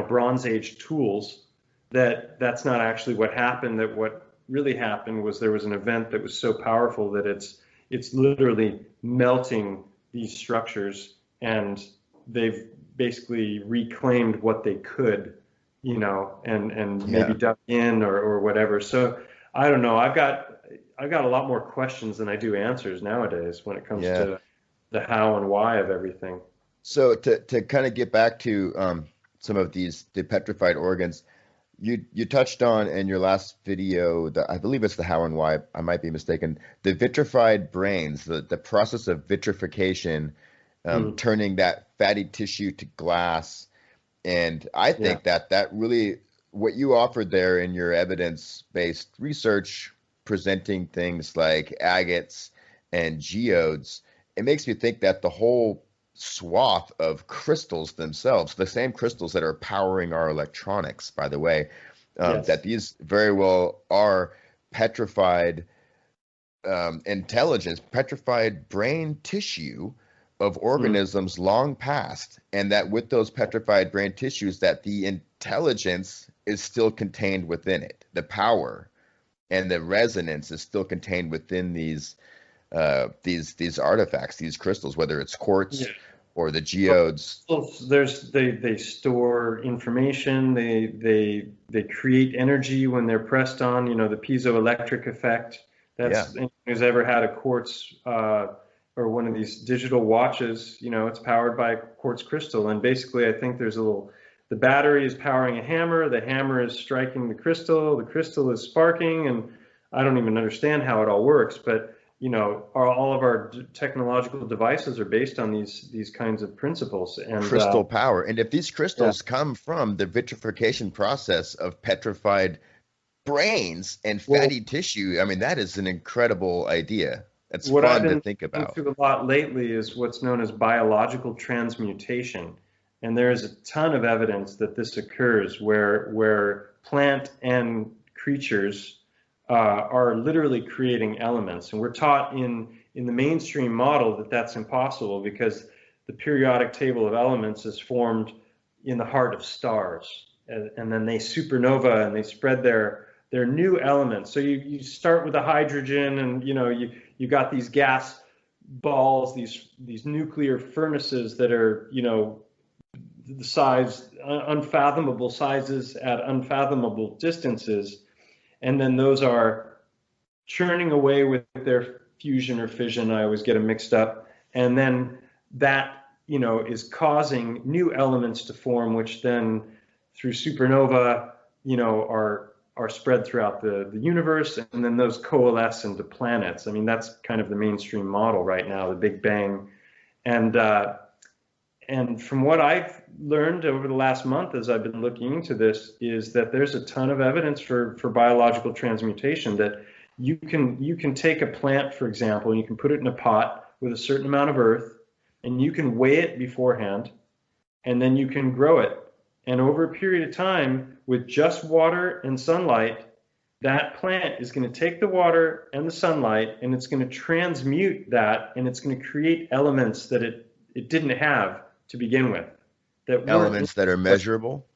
E: Bronze Age tools, that's not actually what happened. That what really happened was there was an event that was so powerful that it's literally melting these structures, and they've basically reclaimed what they could, and maybe
D: Yeah,
E: dug in or whatever. So I don't know. I've got a lot more questions than I do answers nowadays when it comes
D: yeah.
E: to the how and why of everything.
D: So to kind of get back to some of the petrified organs, you touched on in your last video, I believe it's the how and why, I might be mistaken, the vitrified brains, the process of vitrification,
E: Mm,
D: turning that fatty tissue to glass. And I
E: yeah.
D: think that really, what you offered there in your evidence-based research, presenting things like agates and geodes, it makes me think that the whole swath of crystals themselves, the same crystals that are powering our electronics, by the way, that
E: Yes.
D: these very well are petrified intelligence, petrified brain tissue of
E: Mm,
D: organisms long past, and that with those petrified brain tissues, that the intelligence is still contained within it. The power and the resonance is still contained within these artifacts, these crystals, whether it's quartz
E: yeah.
D: or the geodes.
E: Well, they store information. They create energy when they're pressed on. The piezoelectric effect.
D: Yeah,
E: That's anyone who's ever had a quartz or one of these digital watches. It's powered by quartz crystal. And basically, I think the battery is powering a hammer. The hammer is striking the crystal. The crystal is sparking, and I don't even understand how it all works, but all of our technological devices are based on these kinds of principles. And
D: crystal power. And if these
E: yeah,
D: crystals come from the vitrification process of petrified brains and
E: well,
D: fatty tissue, I mean, that is an incredible idea. It's
E: what I've
D: fun to
E: been
D: think about.
E: into a lot lately is what's known as biological transmutation. And there is a ton of evidence that this occurs, where plant and creatures are literally creating elements. And we're taught in the mainstream model that that's impossible, because the periodic table of elements is formed in the heart of stars. And then they supernova and they spread their new elements. So you start with the hydrogen, and you got these gas balls, these nuclear furnaces that are, the size, unfathomable sizes at unfathomable distances, and then those are churning away with their fusion or fission. I always get them mixed up, and then that is causing new elements to form, which then through supernova, are spread throughout the universe, and then those coalesce into planets. I mean, that's kind of the mainstream model right now, the Big Bang. And from what I've learned over the last month as I've been looking into this, is that there's a ton of evidence for biological transmutation, that you can take a plant, for example, and you can put it in a pot with a certain amount of earth, and you can weigh it beforehand, and then you can grow it. And over a period of time, with just water and sunlight, that plant is going to take the water and the sunlight, and it's going to transmute that, and it's going to create elements that it didn't have to begin with.
D: Elements that are measurable?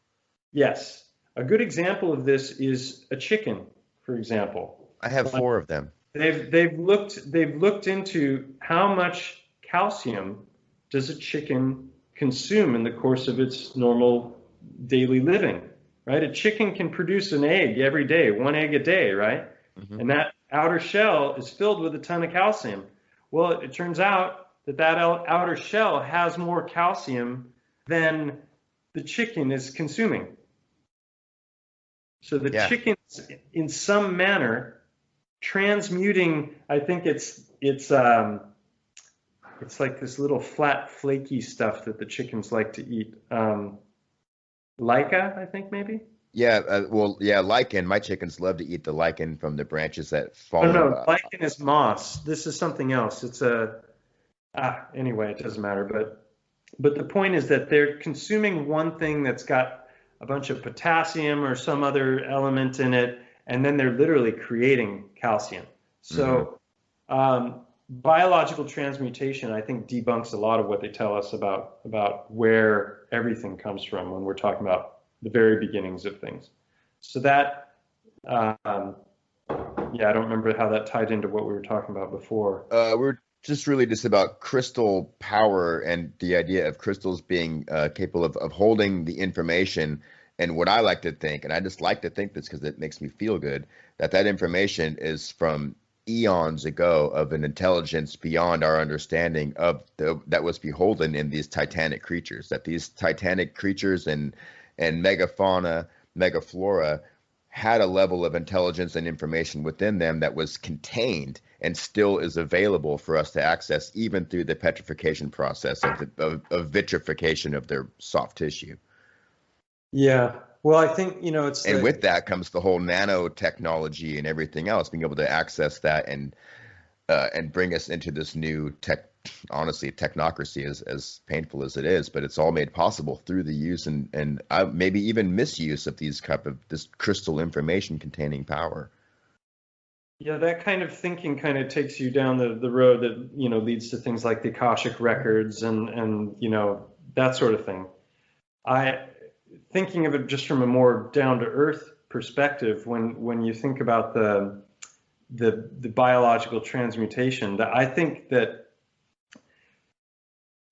E: Yes. A good example of this is a chicken, for example.
D: I have 4 of them.
E: They've looked into how much calcium does a chicken consume in the course of its normal daily living, right? A chicken can produce an egg every day, 1 egg a day, right? Mm-hmm. And that outer shell is filled with a ton of calcium. Well, it turns out that outer shell has more calcium than the chicken is consuming. So the chicken's in some manner transmuting. I think it's like this little flat, flaky stuff that the chickens like to eat. Leica, I think maybe.
D: Yeah, lichen. My chickens love to eat the lichen from the branches that fall.
E: No, lichen is moss. This is something else. It's anyway, it doesn't matter. But the point is that they're consuming one thing that's got a bunch of potassium or some other element in it, and then they're literally creating calcium. So biological transmutation, I think, debunks a lot of what they tell us about where everything comes from when we're talking about the very beginnings of things. So that, I don't remember how that tied into what we were talking about before.
D: We're just about crystal power and the idea of crystals being capable of holding the information. And what I like to think, and I just like to think this because it makes me feel good, that information is from eons ago of an intelligence beyond our understanding of that was beholden in these titanic creatures, that these titanic creatures and megafauna, megaflora had a level of intelligence and information within them that was contained and still is available for us to access even through the petrification process of vitrification of their soft tissue.
E: Yeah. Well, I think, it's...
D: And with that comes the whole nanotechnology and everything else, being able to access that and bring us into this new technocracy, as painful as it is, but it's all made possible through the use and maybe even misuse of this crystal information containing power.
E: Yeah, that kind of thinking kind of takes you down the road that, leads to things like the Akashic records and that sort of thing. Thinking of it just from a more down-to-earth perspective, when you think about the biological transmutation, that I think that,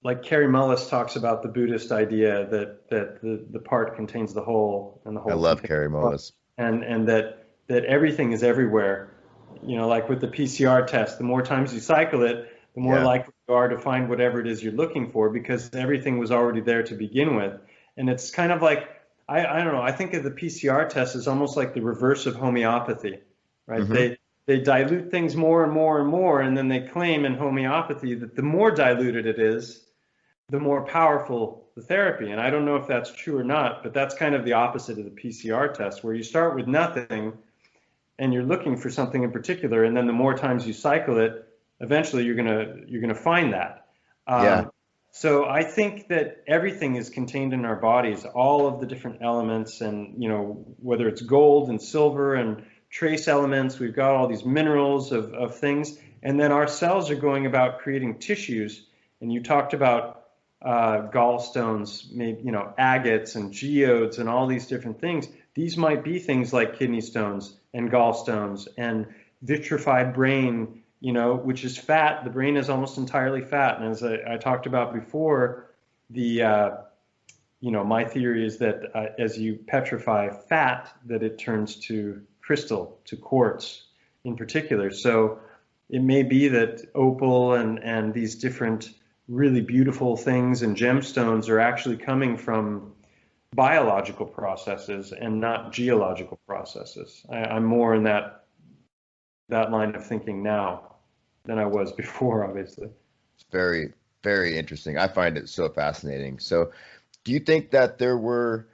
E: like Carrie Mullis talks about the Buddhist idea that the part contains the whole, and the whole.
D: I love Carrie Mullis.
E: And that everything is everywhere. Like with the PCR test, the more times you cycle it, the more likely you are to find whatever it is you're looking for, because everything was already there to begin with. And it's kind of like, I don't know, I think of the PCR test as almost like the reverse of homeopathy, right? Mm-hmm. They dilute things more and more and more, and then they claim in homeopathy that the more diluted it is, the more powerful the therapy. And I don't know if that's true or not, but that's kind of the opposite of the PCR test, where you start with nothing and you're looking for something in particular, and then the more times you cycle it, eventually you're gonna find that. So I think that everything is contained in our bodies, all of the different elements, and whether it's gold and silver and trace elements, we've got all these minerals of things, and then our cells are going about creating tissues. And you talked about gallstones, maybe agates and geodes and all these different things. These might be things like kidney stones and gallstones and vitrified brain which is fat. The brain is almost entirely fat. And as I talked about before, my theory is that as you petrify fat, that it turns to crystal, to quartz in particular. So it may be that opal and these different really beautiful things and gemstones are actually coming from biological processes and not geological processes. I'm more in that line of thinking now than I was before, obviously.
D: It's very, very interesting. I find it so fascinating. So do you think that there were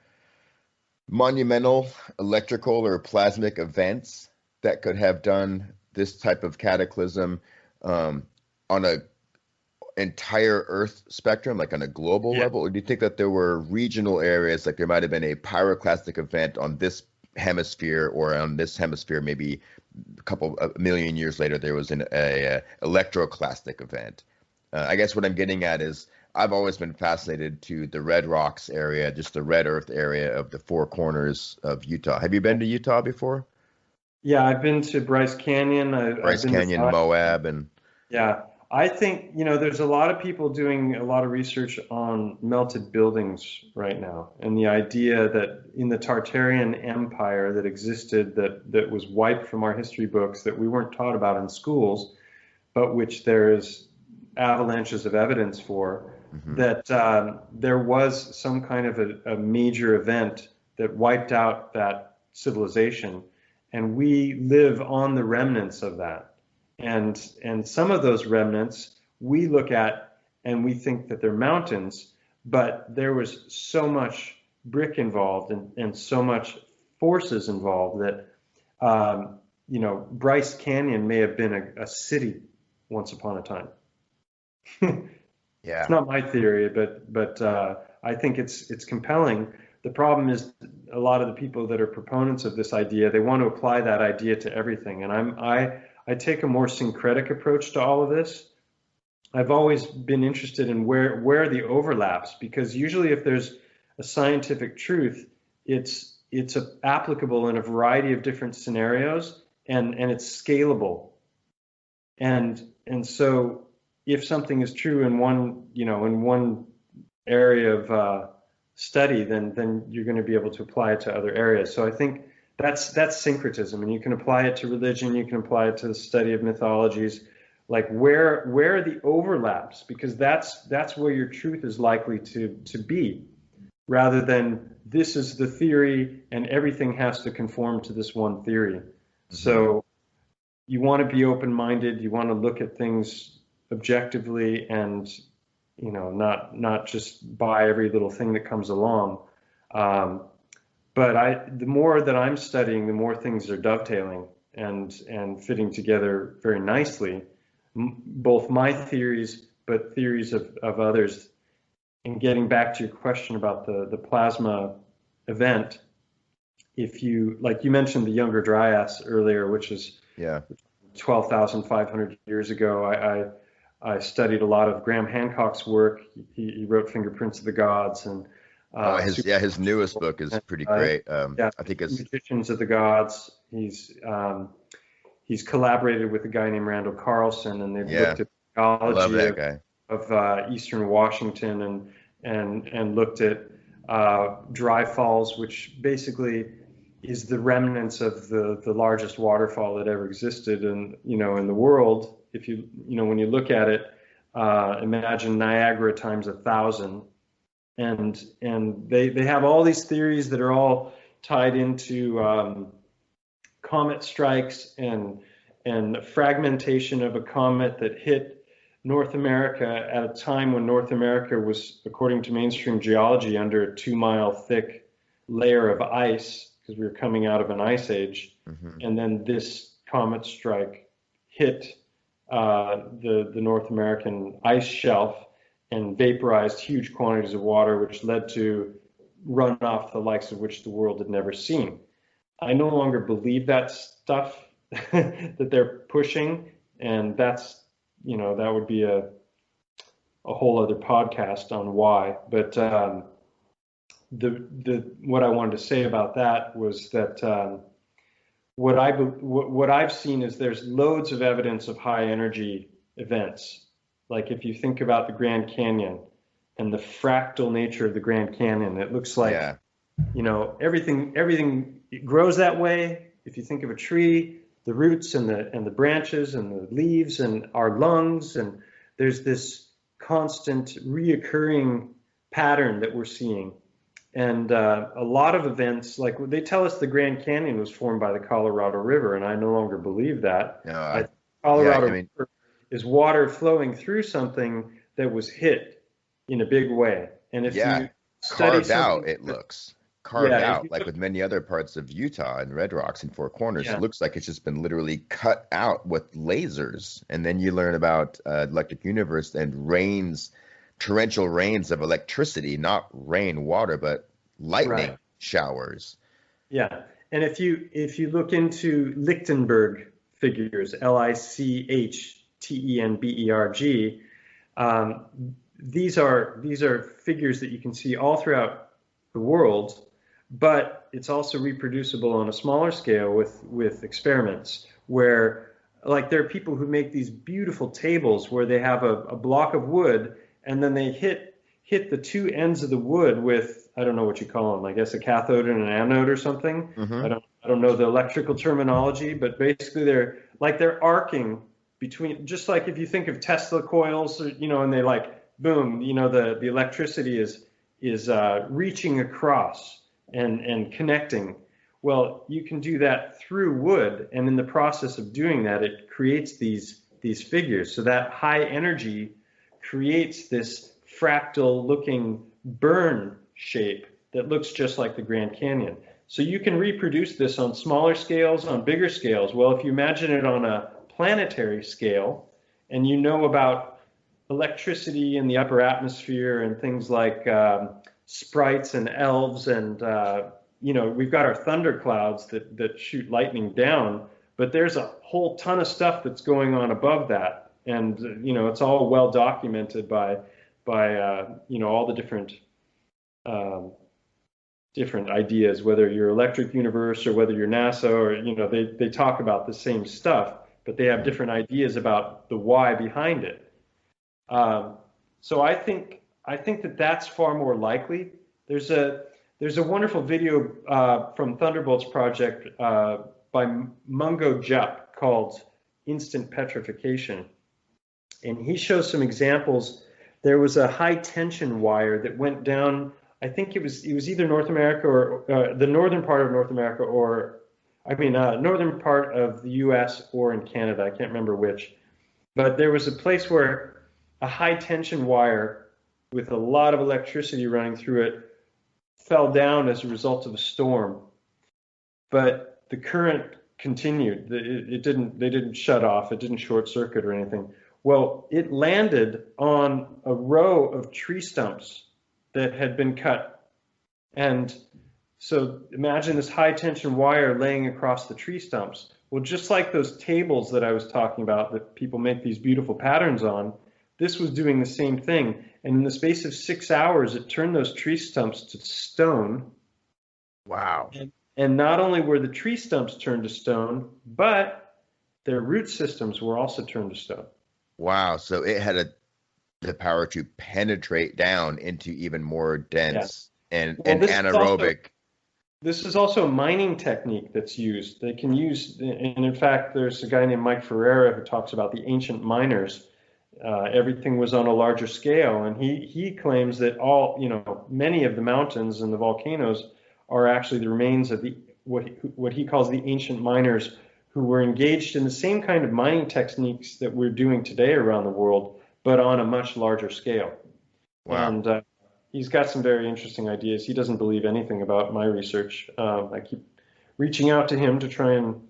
D: monumental electrical or plasmic events that could have done this type of cataclysm on a entire Earth spectrum, like on a global level? Or do you think that there were regional areas, like there might have been a pyroclastic event on this hemisphere, or on this hemisphere maybe a million years later there was a electroclastic event? I guess what I'm getting at is I've always been fascinated to the Red Rocks area, just the red earth area of the Four Corners of Utah. Have you been to Utah before?
E: Yeah, I've been to Bryce Canyon.
D: Bryce Canyon, Moab, and
E: yeah. I think, there's a lot of people doing a lot of research on melted buildings right now. And the idea that in the Tartarian Empire that existed, that was wiped from our history books, that we weren't taught about in schools, but which there's avalanches of evidence for, that there was some kind of a major event that wiped out that civilization. And we live on the remnants of that. And some of those remnants we look at and we think that they're mountains, but there was so much brick involved and so much forces involved that, Bryce Canyon may have been a city once upon a time.
D: Yeah.
E: It's not my theory, but I think it's compelling. The problem is a lot of the people that are proponents of this idea, they want to apply that idea to everything. And I take a more syncretic approach to all of this. I've always been interested in where are the overlaps, because usually if there's a scientific truth, it's applicable in a variety of different scenarios, and it's scalable. And so if something is true in one area of study, then you're going to be able to apply it to other areas. So I think that's syncretism, and you can apply it to religion, you can apply it to the study of mythologies. Like where are the overlaps? Because that's where your truth is likely to be, rather than this is the theory and everything has to conform to this one theory. So you want to be open-minded, you want to look at things objectively, and not just buy every little thing that comes along. But the more that I'm studying, the more things are dovetailing and fitting together very nicely, both my theories, but theories of others. And getting back to your question about the plasma event, if you mentioned the Younger Dryas earlier, which is 12,500 years ago. I studied a lot of Graham Hancock's work. He wrote Fingerprints of the Gods, and
D: his newest book is pretty great. I think it's
E: Magicians of the Gods. He's collaborated with a guy named Randall Carlson, and they've looked at geology of Eastern Washington and looked at dry falls, which basically is the remnants of the largest waterfall that ever existed in the world. If when you look at it, imagine Niagara times 1,000, and they have all these theories that are all tied into comet strikes and fragmentation of a comet that hit North America at a time when North America was, according to mainstream geology, under a 2-mile thick layer of ice, because we were coming out of an ice age. And then this comet strike hit the North American ice shelf and vaporized huge quantities of water, which led to runoff the likes of which the world had never seen. I no longer believe that stuff that they're pushing, and that's that would be a whole other podcast on why. But what I wanted to say about that was that what I've seen is there's loads of evidence of high energy events. Like if you think about the Grand Canyon and the fractal nature of the Grand Canyon, it looks like,
D: Yeah.
E: everything grows that way. If you think of a tree, the roots and the branches and the leaves and our lungs, and there's this constant reoccurring pattern that we're seeing. And a lot of events, like they tell us the Grand Canyon was formed by the Colorado River, and I no longer believe that. Colorado River is water flowing through something that was hit in a big way. And if you study
D: carved out, it looks carved out, like with many other parts of Utah and Red Rocks and Four Corners. It looks like it's just been literally cut out with lasers. And then you learn about electric universe and torrential rains of electricity, not rain water, but lightning showers.
E: Yeah. And if you look into Lichtenberg figures, Lichtenberg, these are figures that you can see all throughout the world, but it's also reproducible on a smaller scale with experiments where, like, there are people who make these beautiful tables where they have a block of wood, and then they hit the two ends of the wood with, I don't know what you call them, I guess a cathode and an anode or something. I don't know the electrical terminology, but basically they're arcing between, just like if you think of Tesla coils, and they boom, the electricity is reaching across and connecting. Well, you can do that through wood, and in the process of doing that, it creates these figures. So that high energy creates this fractal looking burn shape that looks just like the Grand Canyon. So you can reproduce this on smaller scales, on bigger scales. Well, if you imagine it on a planetary scale, and about electricity in the upper atmosphere and things like sprites and elves, and we've got our thunderclouds that shoot lightning down, but there's a whole ton of stuff that's going on above that, and it's all well documented by all the different ideas, whether you're Electric Universe or whether you're NASA, or they talk about the same stuff, but they have different ideas about the why behind it. So I think that's far more likely. There's a wonderful video from Thunderbolt's project by Montgo called Instant Petrification, and he shows some examples. There was a high tension wire that went down. I think it was either North America or the northern part of North America, or northern part of the U.S. or in Canada. I can't remember which, but there was a place where a high tension wire with a lot of electricity running through it fell down as a result of a storm, but the current continued. They didn't shut off. It didn't short circuit or anything. Well, it landed on a row of tree stumps that had been cut. And so imagine this high tension wire laying across the tree stumps. Well, just like those tables that I was talking about that people make these beautiful patterns on, this was doing the same thing. And in the space of 6 hours, it turned those tree stumps to stone.
D: Wow.
E: And not only were the tree stumps turned to stone, but their root systems were also turned to stone.
D: Wow. So it had the power to penetrate down into even more dense and anaerobic.
E: This is also a mining technique that's used. They can use, and in fact, there's a guy named Mike Ferreira who talks about the ancient miners. Everything was on a larger scale, and he claims that many of the mountains and the volcanoes are actually the remains of what he calls the ancient miners, who were engaged in the same kind of mining techniques that we're doing today around the world, but on a much larger scale. Wow. And he's got some very interesting ideas. He doesn't believe anything about my research. I keep reaching out to him to try and,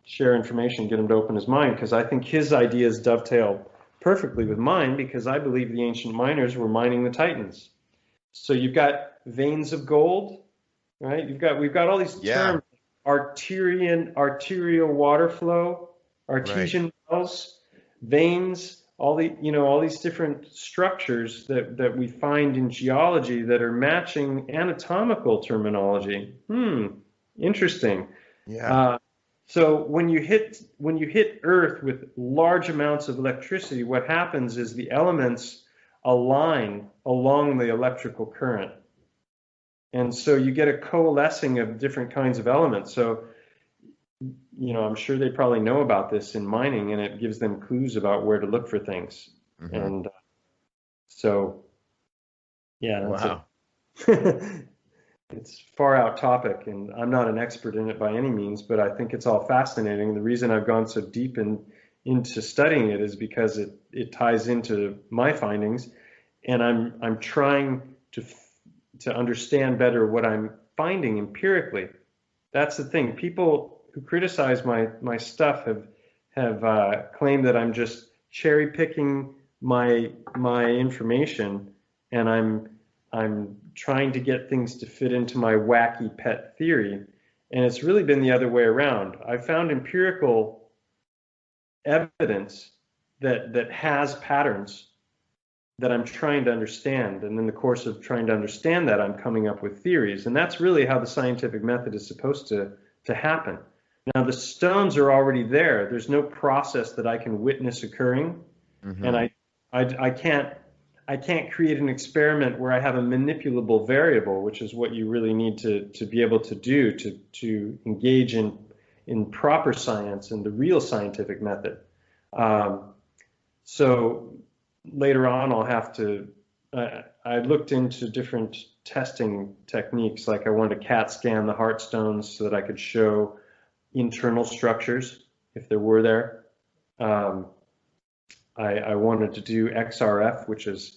E: share information, get him to open his mind, because I think his ideas dovetail perfectly with mine, because I believe the ancient miners were mining the Titans. So you've got veins of gold, right? We've got all these terms: arterial water flow, artesian wells, veins, all these different structures that we find in geology that are matching anatomical terminology. Interesting.
D: Yeah.
E: So when you hit Earth with large amounts of electricity, what happens is the elements align along the electrical current. And so you get a coalescing of different kinds of elements. So, I'm sure they probably know about this in mining, and it gives them clues about where to look for things.
D: Mm-hmm.
E: And so, yeah, that's
D: wow.
E: It's far out topic, and I'm not an expert in it by any means, but I think it's all fascinating. The reason I've gone so deep into studying it is because it ties into my findings, and I'm trying to understand better what I'm finding empirically. That's the thing. People who criticize my stuff have claimed that I'm just cherry picking my information, and I'm trying to get things to fit into my wacky pet theory, and it's really been the other way around. I found empirical evidence that has patterns that I'm trying to understand, and in the course of trying to understand that, I'm coming up with theories, and that's really how the scientific method is supposed to happen. Now, the stones are already there. There's no process that I can witness occurring,
D: Mm-hmm.
E: and I can't create an experiment where I have a manipulable variable, which is what you really need to be able to do to engage in proper science and the real scientific method. So later on, I'll have to. I looked into different testing techniques, like I wanted to CAT scan the heart stones so that I could show internal structures if there were there. I wanted to do XRF, which is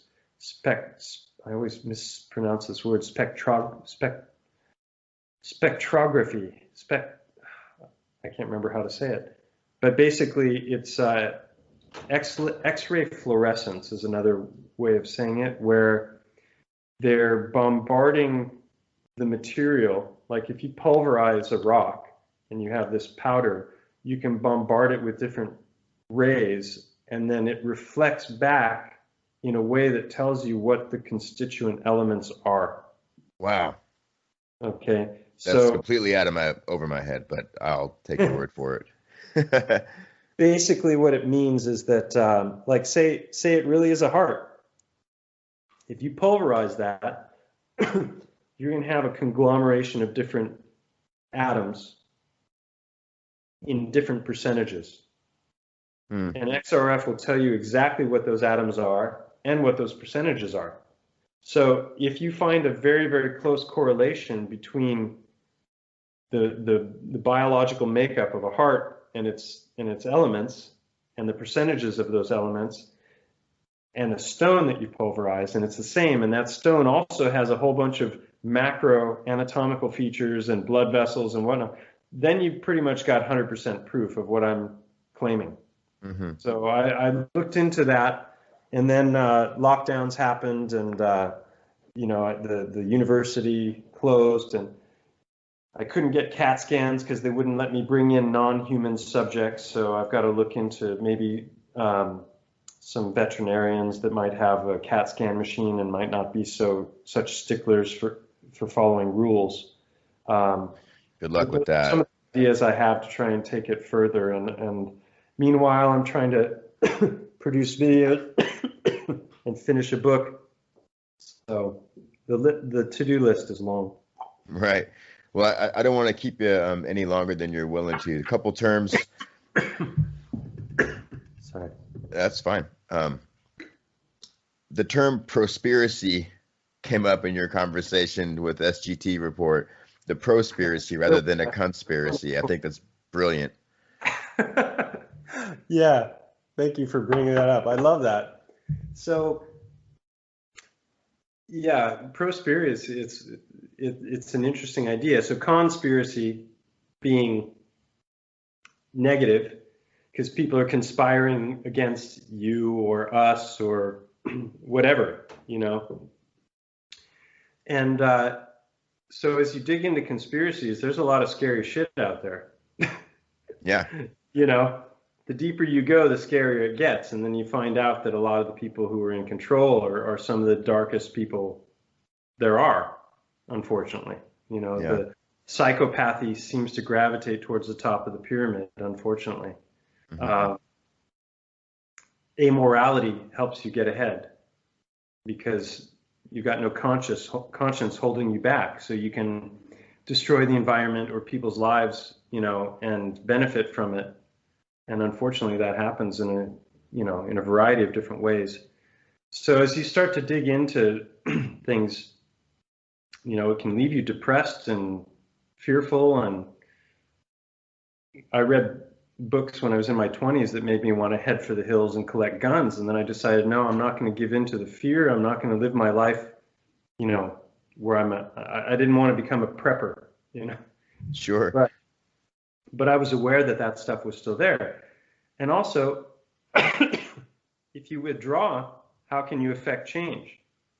E: I always mispronounce this word, spectrography. I can't remember how to say it. But basically, it's X-ray fluorescence is another way of saying it, where they're bombarding the material. Like if you pulverize a rock and you have this powder, you can bombard it with different rays, and then it reflects back in a way that tells you what the constituent elements are.
D: Wow.
E: Okay.
D: That's completely over my head, but I'll take your word for it.
E: Basically what it means is that, like say it really is a heart. If you pulverize that, you're going to have a conglomeration of different atoms in different percentages. And XRF will tell you exactly what those atoms are and what those percentages are. So if you find a very, very close correlation between the biological makeup of a heart and its elements and the percentages of those elements and a stone that you pulverize, and it's the same, and that stone also has a whole bunch of macro anatomical features and blood vessels and whatnot, then you've pretty much got 100% proof of what I'm claiming. Mm-hmm. So I looked into that, and then lockdowns happened, and the university closed, and I couldn't get CAT scans because they wouldn't let me bring in non-human subjects. So I've got to look into maybe some veterinarians that might have a CAT scan machine and might not be such sticklers for following rules.
D: Good luck with that.
E: Some of the ideas I have to try and take it further, and meanwhile, I'm trying to produce videos and finish a book. So the to-do list is long.
D: Right. Well, I don't want to keep you any longer than you're willing to. A couple terms.
E: Sorry.
D: That's fine. The term prospiracy came up in your conversation with SGT report. The prospiracy rather than a conspiracy. I think that's brilliant.
E: Yeah. Thank you for bringing that up. I love that. So, yeah, prospiracy, it's an interesting idea. So conspiracy being negative, because people are conspiring against you or us or whatever, And so as you dig into conspiracies, there's a lot of scary shit out there.
D: Yeah.
E: The deeper you go, the scarier it gets. And then you find out that a lot of the people who are in control are some of the darkest people there are, unfortunately.
D: Yeah.
E: psychopathy seems to gravitate towards the top of the pyramid, unfortunately. Amorality helps you get ahead because you've got no conscience holding you back, so you can destroy the environment or people's lives, and benefit from it. And unfortunately, that happens in a variety of different ways. So as you start to dig into things, it can leave you depressed and fearful. And I read books when I was in my 20s that made me want to head for the hills and collect guns. And then I decided, no, I'm not going to give in to the fear. I'm not going to live my life, where I didn't want to become a prepper,
D: Sure.
E: But I was aware that stuff was still there. And also, if you withdraw, how can you affect change?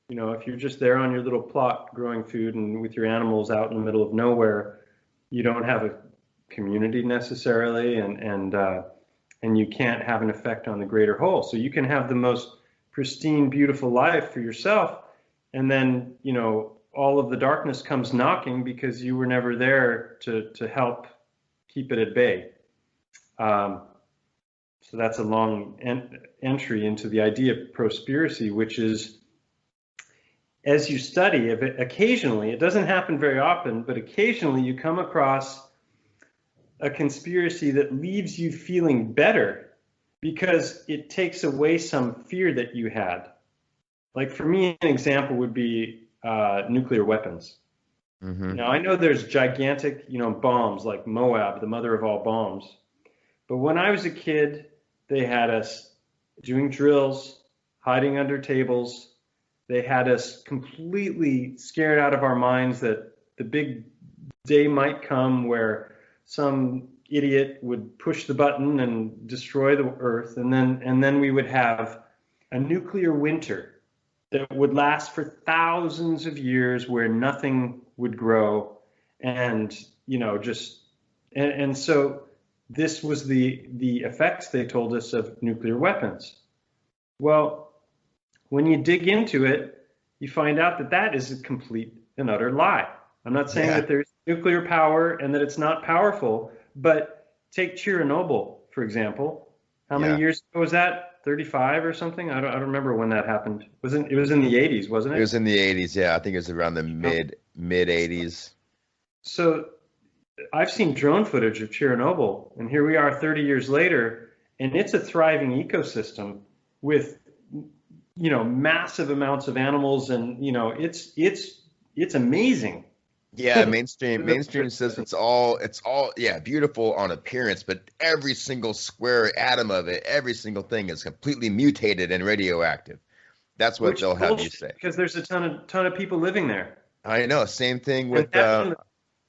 E: If you're just there on your little plot growing food and with your animals out in the middle of nowhere, you don't have a community necessarily, and you can't have an effect on the greater whole. So you can have the most pristine, beautiful life for yourself, and then, all of the darkness comes knocking because you were never there to help keep it at bay. So that's a long entry into the idea of prospiracy, which is, as you study, occasionally, it doesn't happen very often, but occasionally you come across a conspiracy that leaves you feeling better because it takes away some fear that you had. Like for me, an example would be nuclear weapons. Now, I know there's gigantic, bombs like Moab, the mother of all bombs. But when I was a kid, they had us doing drills, hiding under tables. They had us completely scared out of our minds that the big day might come where some idiot would push the button and destroy the earth. And then we would have a nuclear winter that would last for thousands of years where nothing would grow. And, and so this was the effects, they told us, of nuclear weapons. Well, when you dig into it, you find out that is a complete and utter lie. I'm not saying that there's nuclear power and that it's not powerful, but take Chernobyl, for example. How many years ago was that? 35 or something? I don't remember when that happened. It was in the 80s, wasn't it?
D: It was in the 80s, yeah. I think it was around the mid 80s. So
E: I've seen drone footage of Chernobyl, and here we are 30 years later, and it's a thriving ecosystem with, massive amounts of animals, and, it's amazing.
D: Yeah, mainstream says it's all beautiful on appearance, but every single square atom of it, every single thing is completely mutated and radioactive. That's what they'll have you say.
E: Because there's a ton of people living there.
D: I know. Same thing with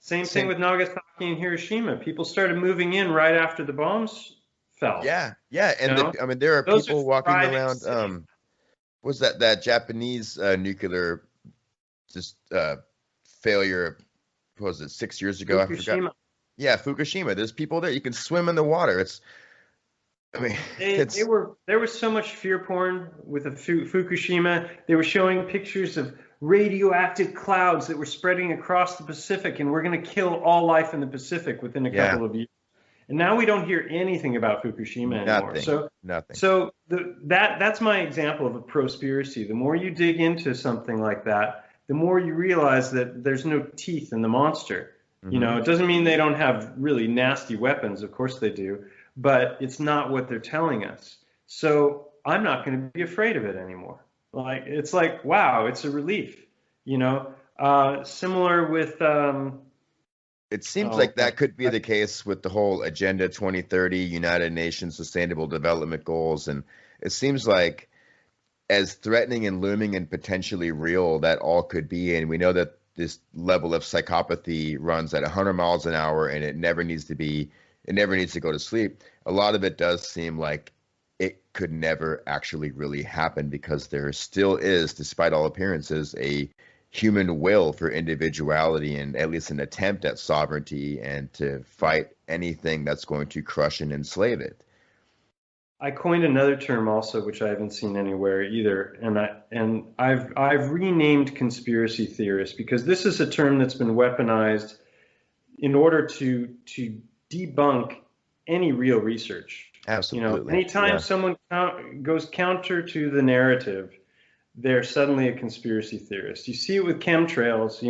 E: Same thing with Nagasaki and Hiroshima. People started moving in right after the bombs fell.
D: Yeah, and there are people walking around. Was that Japanese nuclear failure? What was it, 6 years ago?
E: Fukushima.
D: I forgot. Yeah, Fukushima. There's people there. You can swim in the water.
E: There was so much fear porn with Fukushima. They were showing pictures of radioactive clouds that were spreading across the Pacific, and we're going to kill all life in the Pacific within a couple of years. And now we don't hear anything about Fukushima anymore.
D: Nothing.
E: So that's my example of a prospiracy. The more you dig into something like that, the more you realize that there's no teeth in the monster. It doesn't mean they don't have really nasty weapons. Of course they do. But it's not what they're telling us. So I'm not going to be afraid of it anymore. It's like, wow, it's a relief, similar with.
D: It seems like that could be the case with the whole Agenda 2030, United Nations Sustainable Development Goals. And it seems like as threatening and looming and potentially real that all could be. And we know that this level of psychopathy runs at 100 miles an hour and it never needs to go to sleep. A lot of it does seem like it could never actually really happen because there still is, despite all appearances, a human will for individuality and at least an attempt at sovereignty and to fight anything that's going to crush and enslave it.
E: I coined another term also, which I haven't seen anywhere either, and I've renamed conspiracy theorists because this is a term that's been weaponized in order to debunk any real research.
D: Absolutely.
E: Anytime someone goes counter to the narrative, they're suddenly a conspiracy theorist. You see it with chemtrails.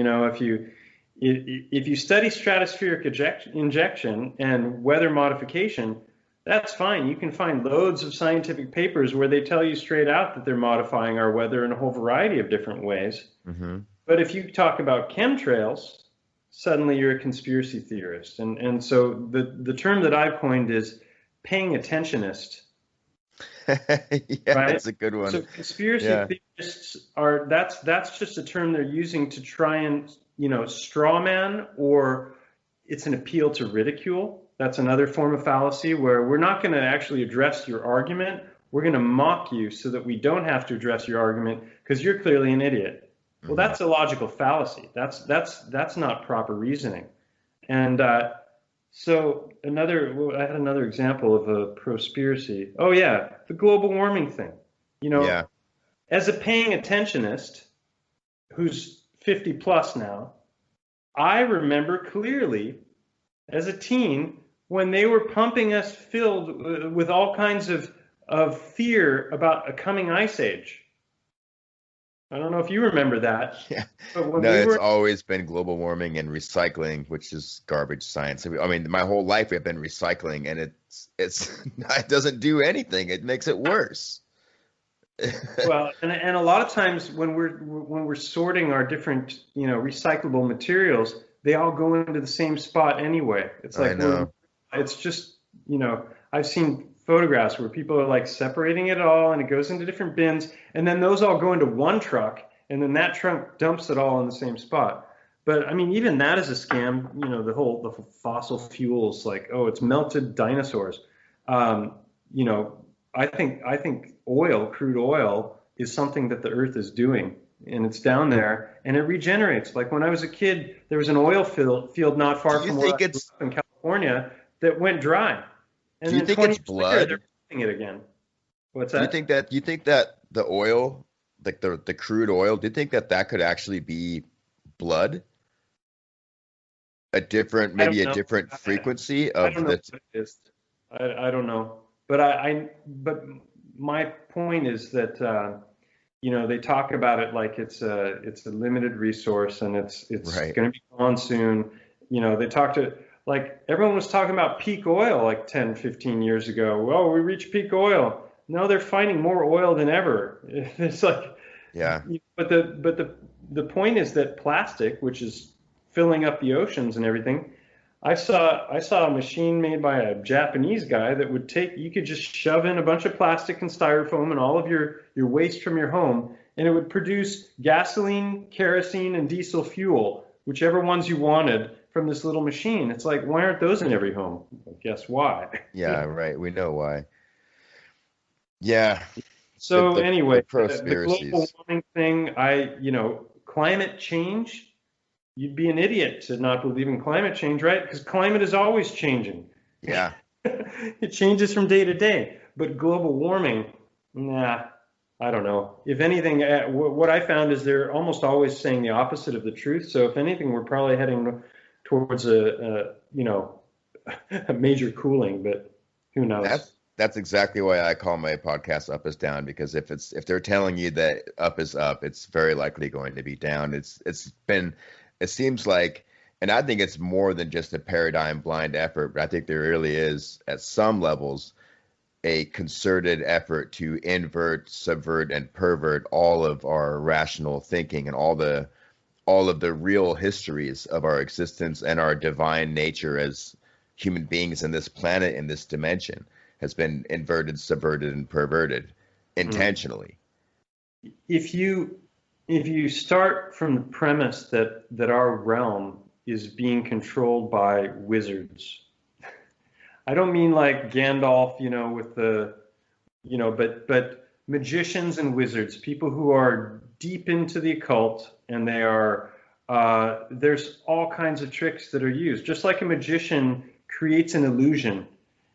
E: If you study stratospheric injection and weather modification, that's fine. You can find loads of scientific papers where they tell you straight out that they're modifying our weather in a whole variety of different ways.
D: Mm-hmm.
E: But if you talk about chemtrails, suddenly you're a conspiracy theorist. And so the term that I've coined is paying attentionist.
D: Yeah,
E: right?
D: That's a good one.
E: So conspiracy theorists that's just a term they're using to try and, straw man, or it's an appeal to ridicule. That's another form of fallacy where we're not going to actually address your argument. We're going to mock you so that we don't have to address your argument because you're clearly an idiot. Well, that's a logical fallacy. That's not proper reasoning. And so I had another example of a prospiracy. Oh yeah, the global warming thing. As a paying attentionist who's 50 plus now, I remember clearly as a teen when they were pumping us filled with all kinds of fear about a coming ice age. I don't know if you remember that.
D: Yeah.
E: But
D: it's always been global warming and recycling, which is garbage science. I mean, my whole life we've been recycling, and it doesn't do anything. It makes it worse.
E: Well, and a lot of times when we're sorting our different, recyclable materials, they all go into the same spot anyway. It's like, it's just, I've seen photographs where people are like separating it all and it goes into different bins, and then those all go into one truck, and then that truck dumps it all in the same spot. But I mean, even that is a scam. The fossil fuels, like, oh, it's melted dinosaurs. I think crude oil is something that the earth is doing, and it's down there and it regenerates. Like when I was a kid, there was an oil field not far from where I grew up in California that went dry. And
D: do you think it's blood?
E: Later, they're putting it again. What's that?
D: Do you think that the oil, like the crude oil, do you think that could actually be blood? A different frequency of
E: I don't know what it is. I don't know. But but my point is that they talk about it like it's a limited resource and it's going to be gone soon. They talk to, like, everyone was talking about peak oil like 10, 15 years ago. Well, we reached peak oil. No, they're finding more oil than ever. It's like,
D: yeah.
E: But the point is that plastic, which is filling up the oceans and everything, I saw a machine made by a Japanese guy that you could just shove in a bunch of plastic and styrofoam and all of your waste from your home, and it would produce gasoline, kerosene, and diesel fuel, whichever ones you wanted, from this little machine. It's like, why aren't those in every home? Well, guess why?
D: Yeah, right. We know why. Yeah.
E: So anyway, the global warming thing, climate change, you'd be an idiot to not believe in climate change, right? Because climate is always changing.
D: Yeah.
E: It changes from day to day. But global warming, I don't know. If anything, what I found is they're almost always saying the opposite of the truth. So if anything, we're probably heading towards a major cooling, but who knows?
D: That's exactly why I call my podcast Up is Down, because if they're telling you that up is up, it's very likely going to be down. It seems like, and I think it's more than just a paradigm blind effort, but I think there really is, at some levels, a concerted effort to invert, subvert, and pervert all of our rational thinking and all of the real histories of our existence and our divine nature as human beings in this planet, in this dimension, has been inverted, subverted, and perverted intentionally.
E: If you start from the premise that our realm is being controlled by wizards, I don't mean like Gandalf, with the, but magicians and wizards, people who are deep into the occult, and they are, there's all kinds of tricks that are used. Just like a magician creates an illusion,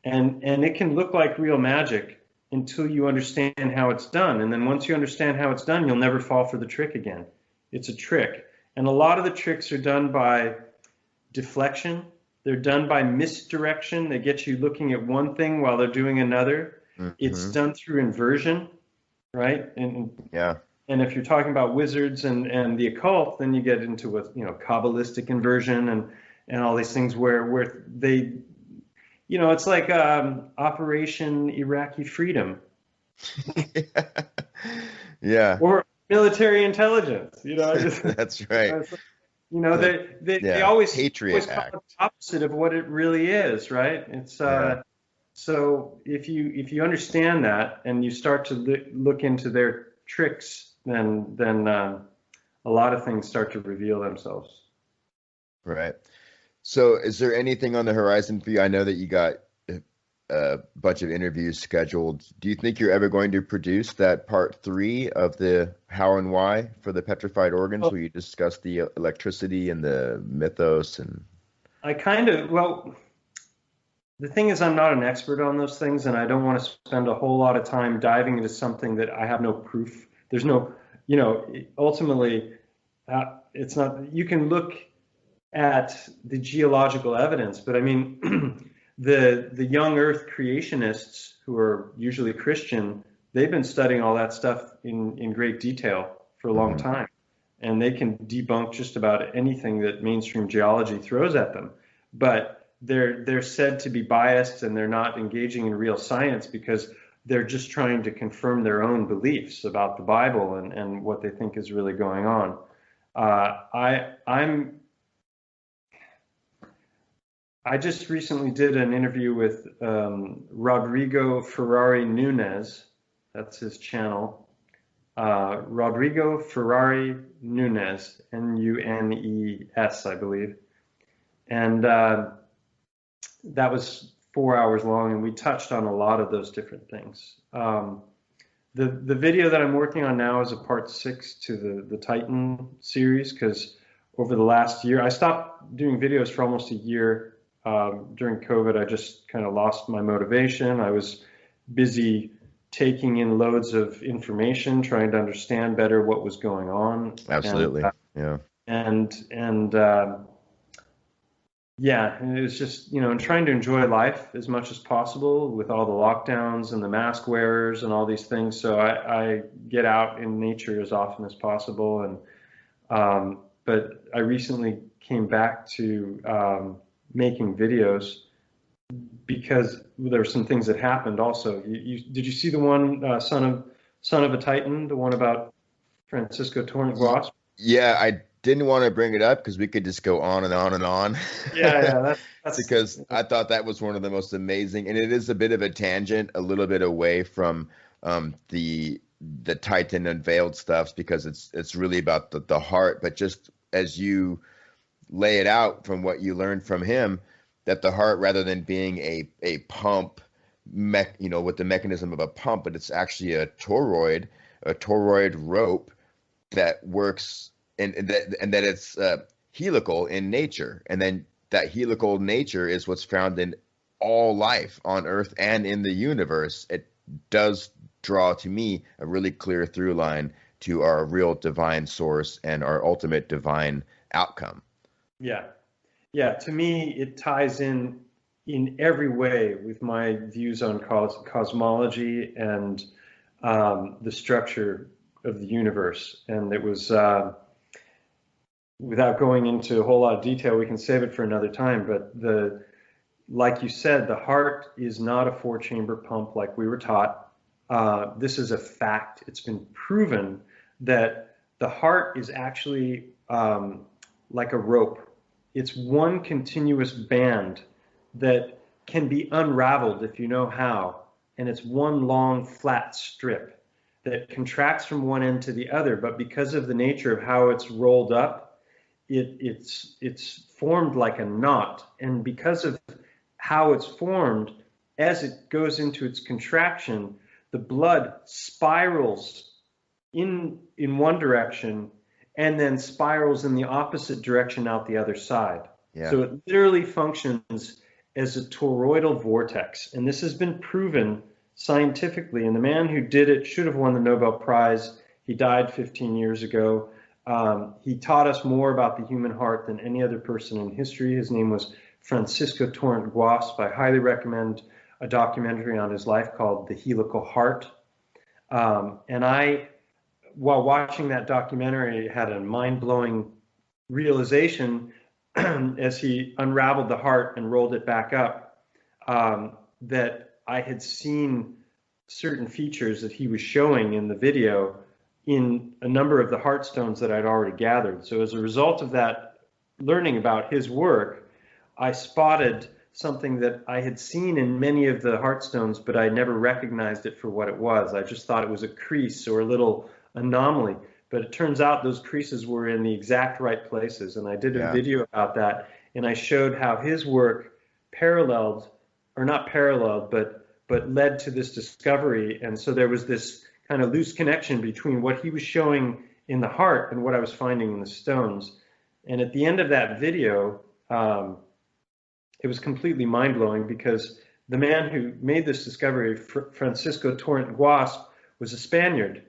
E: and it can look like real magic until you understand how it's done. And then once you understand how it's done, you'll never fall for the trick again. It's a trick. And a lot of the tricks are done by deflection. They're done by misdirection. They get you looking at one thing while they're doing another. It's done through inversion, right? And if you're talking about wizards and the occult, then you get into a Kabbalistic inversion and all these things where they, it's like Operation Iraqi Freedom.
D: Yeah.
E: Or military intelligence.
D: That's right.
E: They always call
D: Patriot
E: it the opposite of what it really is, right? It's so if you understand that and you start to look into their tricks, then a lot of things start to reveal themselves.
D: Right. So is there anything on the horizon for you? I know that you got a bunch of interviews scheduled. Do you think you're ever going to produce that part 3 of the how and why for the petrified organs, where you discuss the electricity and the mythos? And
E: the thing is, I'm not an expert on those things, and I don't want to spend a whole lot of time diving into something that I have no proof. There's no, ultimately, it's not, you can look at the geological evidence, but I mean, the young earth creationists, who are usually Christian, they've been studying all that stuff in great detail for a long time, and they can debunk just about anything that mainstream geology throws at them. But they're said to be biased, and they're not engaging in real science because they're just trying to confirm their own beliefs about the Bible and what they think is really going on. I just recently did an interview with Rodrigo Ferrari Nunez. That's his channel. Rodrigo Ferrari Nunez, Nunes, I believe. And that was 4 hours long, and we touched on a lot of those different things. The video that I'm working on now is a part 6 to the Titan series, because over the last year, I stopped doing videos for almost a year. During COVID, I just kind of lost my motivation. I was busy taking in loads of information, trying to understand better what was going on.
D: Absolutely.
E: And it was just, and trying to enjoy life as much as possible with all the lockdowns and the mask wearers and all these things. So I get out in nature as often as possible. And but I recently came back to making videos because there were some things that happened also. Did you see the one Son of a Titan, the one about Francisco Torrent?
D: Yeah, I didn't want to bring it up because we could just go on and on and on.
E: That's
D: because I thought that was one of the most amazing, and it is a bit of a tangent, a little bit away from the Titan unveiled stuff, because it's really about the heart. But just as you lay it out from what you learned from him, that the heart, rather than being a pump, with the mechanism of a pump, but it's actually a toroid rope that works, and that it's helical in nature, and then that helical nature is what's found in all life on Earth and in the universe. It does draw, to me, a really clear through line to our real divine source and our ultimate divine outcome.
E: Yeah. To me, it ties in every way with my views on cosmology and the structure of the universe. And it was, without going into a whole lot of detail, we can save it for another time. But like you said, the heart is not a 4-chamber pump like we were taught. This is a fact. It's been proven that the heart is actually like a rope. It's one continuous band that can be unraveled if you know how, and it's one long flat strip that contracts from one end to the other. But because of the nature of how it's rolled up, it's formed like a knot, and because of how it's formed, as it goes into its contraction, the blood spirals in one direction and then spirals in the opposite direction out the other side. Yeah. So it literally functions as a toroidal vortex. And this has been proven scientifically. And the man who did it should have won the Nobel Prize. He died 15 years ago. He taught us more about the human heart than any other person in history. His name was Francisco Torrent Guasp. I highly recommend a documentary on his life called The Helical Heart. And while watching that documentary, had a mind-blowing realization as he unraveled the heart and rolled it back up, that I had seen certain features that he was showing in the video in a number of the heart stones that I'd already gathered. So as a result of that learning about his work, I spotted something that I had seen in many of the heart stones, but I never recognized it for what it was. I just thought it was a crease or a little anomaly. But it turns out those creases were in the exact right places. And I did a video about that, and I showed how his work paralleled, or not paralleled, but led to this discovery. And so there was this kind of loose connection between what he was showing in the heart and what I was finding in the stones. And at the end of that video, it was completely mind-blowing, because the man who made this discovery, Francisco Torrent Guasp, was a Spaniard.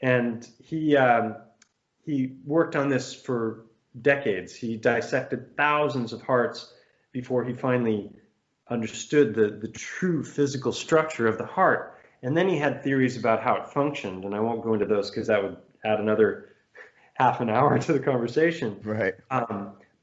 E: And he worked on this for decades. He dissected thousands of hearts before he finally understood the true physical structure of the heart. And then he had theories about how it functioned, and I won't go into those because that would add another half an hour to the conversation.
D: Right.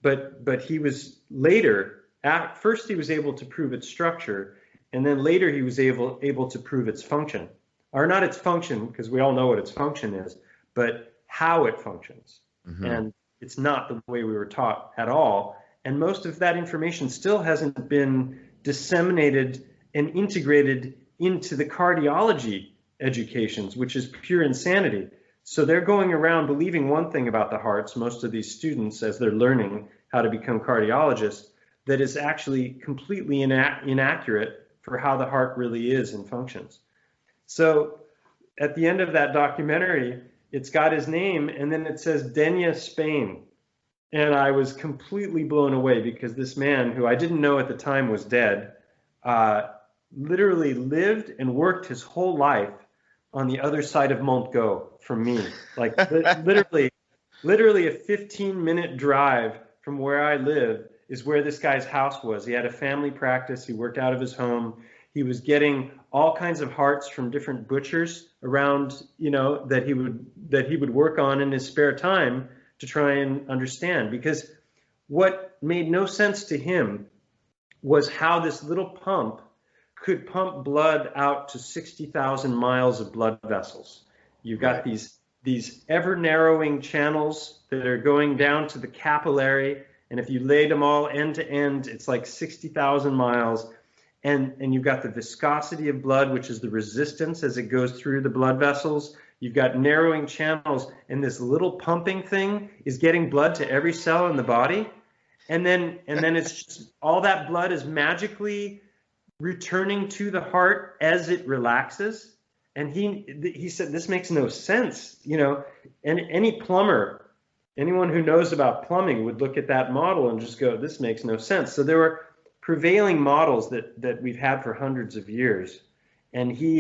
E: But he was later, at first he was able to prove its structure, and then later he was able to prove its function. Or not its function, because we all know what its function is, but how it functions. Mm-hmm. And it's not the way we were taught at all. And most of that information still hasn't been disseminated and integrated into the cardiology educations, which is pure insanity. So they're going around believing one thing about the hearts, most of these students, as they're learning how to become cardiologists, that is actually completely inaccurate for how the heart really is and functions. So at the end of that documentary, it's got his name, and then it says Denia, Spain. And I was completely blown away, because this man, who I didn't know at the time was dead, literally lived and worked his whole life on the other side of Montgo from me. Like literally a 15-minute drive from where I live is where this guy's house was. He had a family practice. He worked out of his home. He was getting all kinds of hearts from different butchers around, that he would work on in his spare time to try and understand. Because what made no sense to him was how this little pump could pump blood out to 60,000 miles of blood vessels. You've got these ever narrowing channels that are going down to the capillary, and if you laid them all end to end, it's like 60,000 miles. And you've got the viscosity of blood, which is the resistance as it goes through the blood vessels. You've got narrowing channels, and this little pumping thing is getting blood to every cell in the body. And then it's just, all that blood is magically returning to the heart as it relaxes. And he said, this makes no sense. And any plumber, anyone who knows about plumbing would look at that model and just go, this makes no sense. So there were prevailing models that we've had for hundreds of years, and he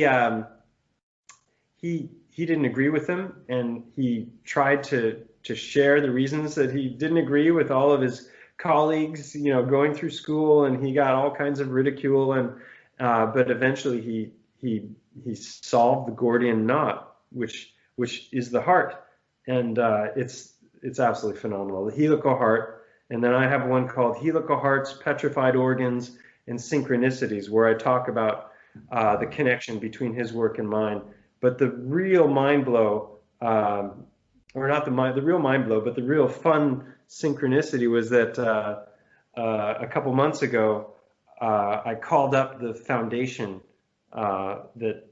E: didn't agree with them, and he tried to share the reasons that he didn't agree with all of his colleagues, going through school, and he got all kinds of ridicule, and but eventually he solved the Gordian knot, which is the heart, and it's absolutely phenomenal. The helical heart. And then I have one called Helical Hearts, Petrified Organs, and Synchronicities, where I talk about the connection between his work and mine. But the real mind blow, or not the real mind blow, but the real fun synchronicity was that a couple months ago, I called up the foundation the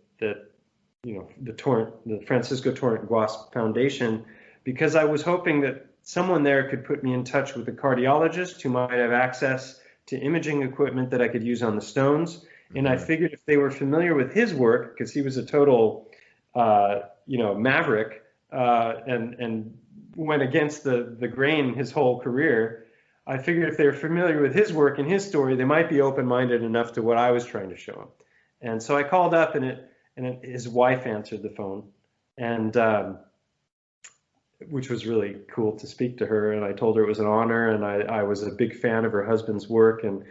E: Francisco Torrent Guasp Foundation, because I was hoping that someone there could put me in touch with a cardiologist who might have access to imaging equipment that I could use on the stones. And I figured if they were familiar with his work, because he was a total, maverick, and went against the grain his whole career, I figured if they were familiar with his work and his story, they might be open-minded enough to what I was trying to show him. And so I called up, and his wife answered the phone, and which was really cool to speak to her. And I told her it was an honor, and I was a big fan of her husband's work, and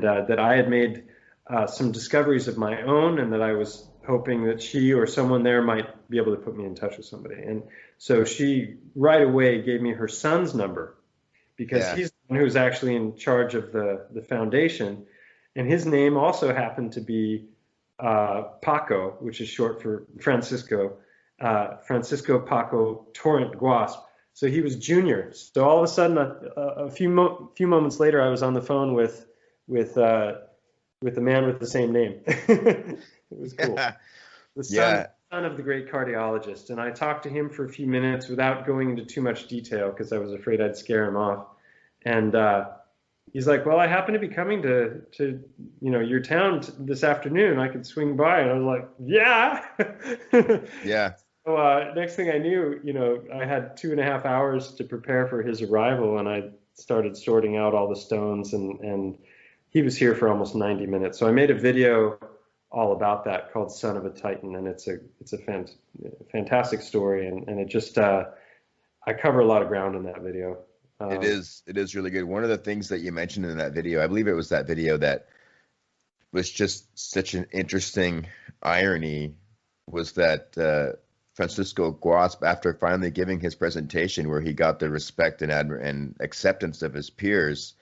E: that I had made some discoveries of my own, and that I was hoping that she or someone there might be able to put me in touch with somebody. And so she right away gave me her son's number, because he's the one who's actually in charge of the foundation. And his name also happened to be Paco, which is short for Francisco Paco Torrent Guasp. So he was junior. So all of a sudden, a few moments later, I was on the phone with the man with the same name. It was cool. The son of the great cardiologist. And I talked to him for a few minutes without going into too much detail, because I was afraid I'd scare him off. And he's like, well, I happen to be coming to your town this afternoon. I could swing by. And I was like, yeah.
D: Yeah.
E: So next thing I knew, I had 2.5 hours to prepare for his arrival, and I started sorting out all the stones, and he was here for almost 90 minutes. So I made a video all about that called Son of a Titan, and it's a fantastic story, and it just I cover a lot of ground in that video.
D: It is really good. One of the things that you mentioned in that video, I believe it was that video that was just such an interesting irony, was that Francisco Guasp, after finally giving his presentation where he got the respect and acceptance of his peers,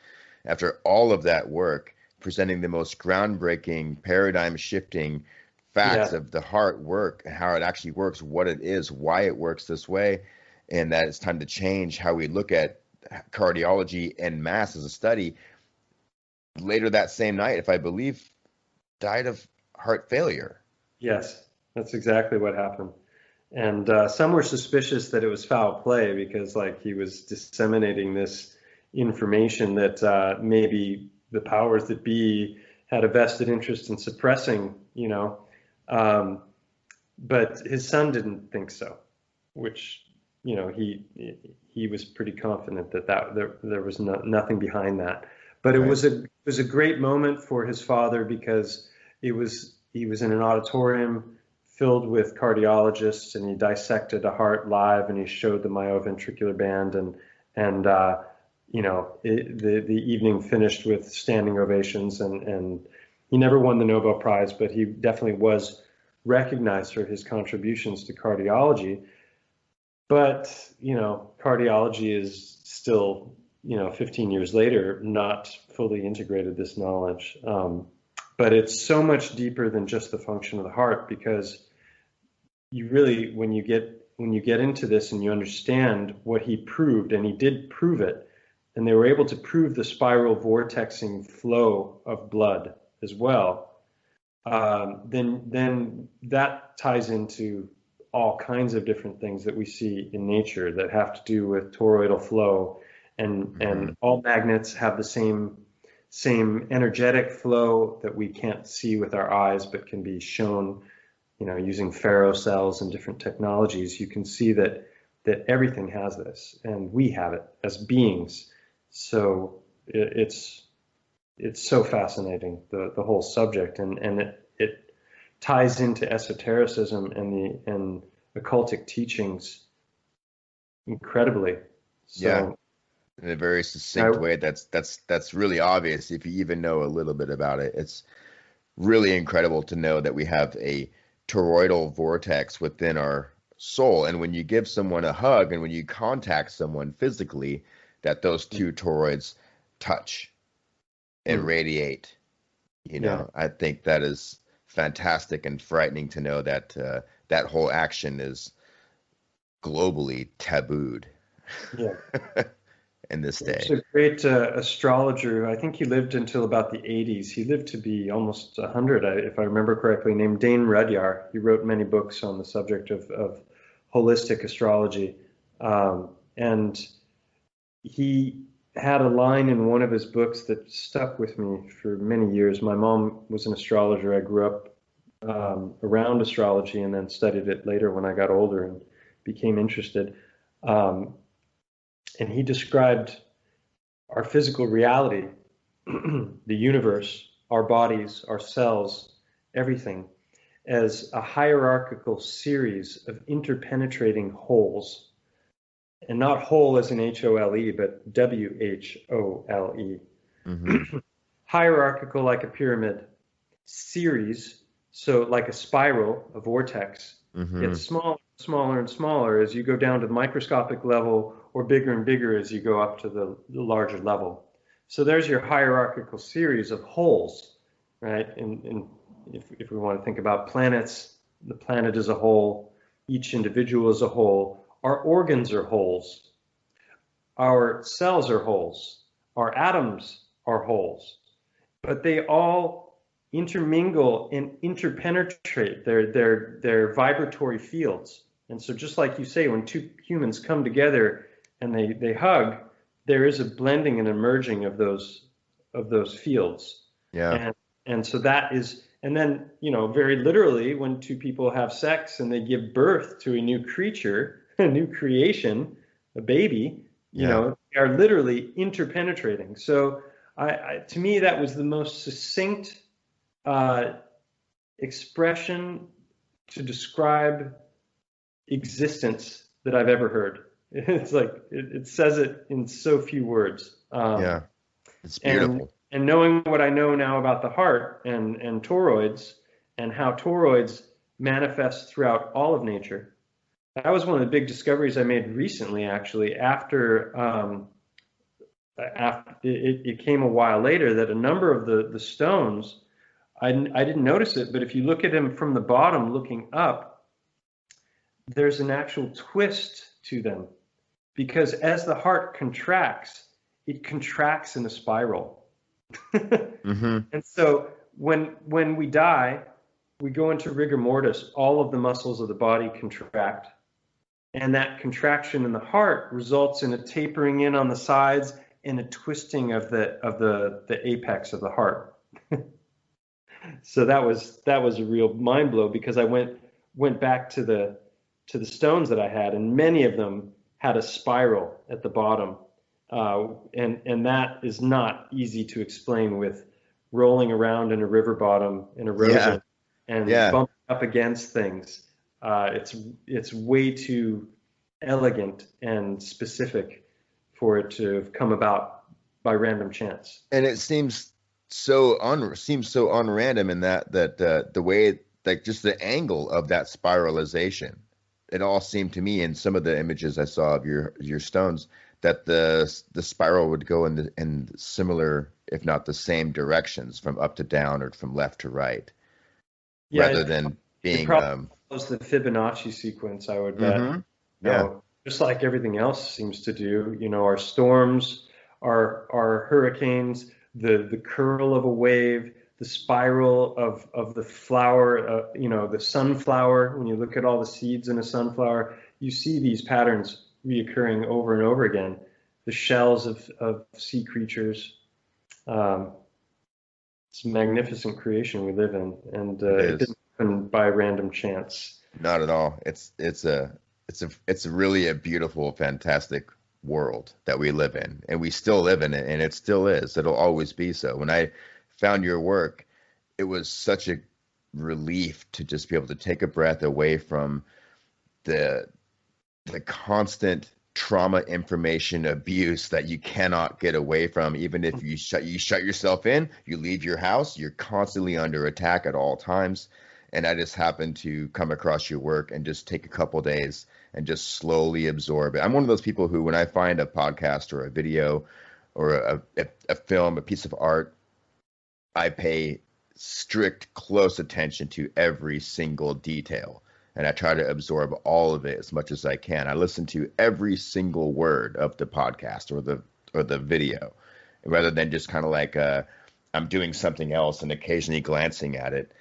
D: after all of that work, presenting the most groundbreaking, paradigm-shifting facts of the heart work, how it actually works, what it is, why it works this way, and that it's time to change how we look at cardiology en masse as a study. Later that same night, if I believe, died of heart failure.
E: Yes, that's exactly what happened. And some were suspicious that it was foul play, because he was disseminating this information that maybe the powers that be had a vested interest in suppressing, but his son didn't think so, which, he was pretty confident that there was nothing behind that. But it was a great moment for his father, because he was in an auditorium filled with cardiologists, and he dissected a heart live, and he showed the myoventricular band, and the evening finished with standing ovations, and he never won the Nobel Prize, but he definitely was recognized for his contributions to cardiology. But, cardiology is still, 15 years later, not fully integrated this knowledge. But it's so much deeper than just the function of the heart, because you really, when you get into this and you understand what he proved, and he did prove it, and they were able to prove the spiral vortexing flow of blood as well, then that ties into all kinds of different things that we see in nature that have to do with toroidal flow, and all magnets have the same energetic flow that we can't see with our eyes, but can be shown, using ferrocells and different technologies. You can see that everything has this, and we have it as beings. So it's so fascinating, the whole subject, and it ties into esotericism and occultic teachings incredibly. So,
D: in a very succinct way. That's really obvious if you even know a little bit about it. It's really incredible to know that we have a toroidal vortex within our soul, and when you give someone a hug and when you contact someone physically, that those two toroids touch and radiate. I think that is fantastic and frightening to know that that whole action is globally tabooed. In this day.
E: There's a great astrologer, I think he lived until about the 80s. He lived to be almost 100, if I remember correctly, named Dane Rudyard. He wrote many books on the subject of holistic astrology. And he had a line in one of his books that stuck with me for many years. My mom was an astrologer. I grew up around astrology, and then studied it later when I got older and became interested. And he described our physical reality, the universe, our bodies, our cells, everything, as a hierarchical series of interpenetrating holes and not whole as in HOLE, but WHOLE.
D: Mm-hmm.
E: Hierarchical like a pyramid, series, so like a spiral, a vortex,
D: Mm-hmm.
E: gets smaller, smaller, and smaller as you go down to the microscopic level, or bigger and bigger as you go up to the larger level. So there's your hierarchical series of wholes, right? And if we want to think about planets, the planet is a whole, each individual is a whole, our organs are wholes, our cells are wholes, our atoms are wholes, but they all intermingle and interpenetrate their vibratory fields. And so just like you say, when two humans come together and they hug, there is a blending and a merging of those fields.
D: Yeah.
E: And so that is, and then, very literally, when two people have sex and they give birth to a new creature, a new creation, a baby, they are literally interpenetrating. So to me, that was the most succinct expression to describe existence that I've ever heard. It's like it says it in so few words.
D: It's beautiful.
E: And knowing what I know now about the heart and toroids, and how toroids manifest throughout all of nature, that was one of the big discoveries I made recently, actually, after it came a while later, that a number of the stones, I didn't notice it, but if you look at them from the bottom looking up, there's an actual twist to them, because as the heart contracts, it contracts in a spiral.
D: Mm-hmm.
E: And so when we die, we go into rigor mortis, all of the muscles of the body contract, and that contraction in the heart results in a tapering in on the sides and a twisting of the apex of the heart. So that was a real mind blow, because I went back to the stones that I had, and many of them had a spiral at the bottom, and that is not easy to explain with rolling around in a river bottom in erosion and bumping up against things. It's way too elegant and specific for it to have come about by random chance.
D: And it seems so unrandom in that the way, like, just the angle of that spiralization, it all seemed to me in some of the images I saw of your stones that the spiral would go in similar, if not the same directions, from up to down or from left to right, rather than being
E: it probably follows the Fibonacci sequence, I would bet.
D: Mm-hmm.
E: Just like everything else seems to do. Our storms, our hurricanes, the curl of a wave, the spiral of the flower, the sunflower. When you look at all the seeds in a sunflower, you see these patterns reoccurring over and over again. The shells of sea creatures. It's a magnificent creation we live in, and it didn't happen by random chance.
D: Not at all. It's really a beautiful, fantastic world that we live in, and we still live in it, and it still is. It'll always be so. When I found your work, it was such a relief to just be able to take a breath away from the constant trauma information abuse that you cannot get away from. Even if you shut yourself in, you leave your house, you're constantly under attack at all times. And I just happened to come across your work and just take a couple days and just slowly absorb it. I'm one of those people who, when I find a podcast or a video or a film, a piece of art, I pay strict, close attention to every single detail. And I try to absorb all of it as much as I can. I listen to every single word of the podcast or the video, rather than just kind of like I'm doing something else and occasionally glancing at it.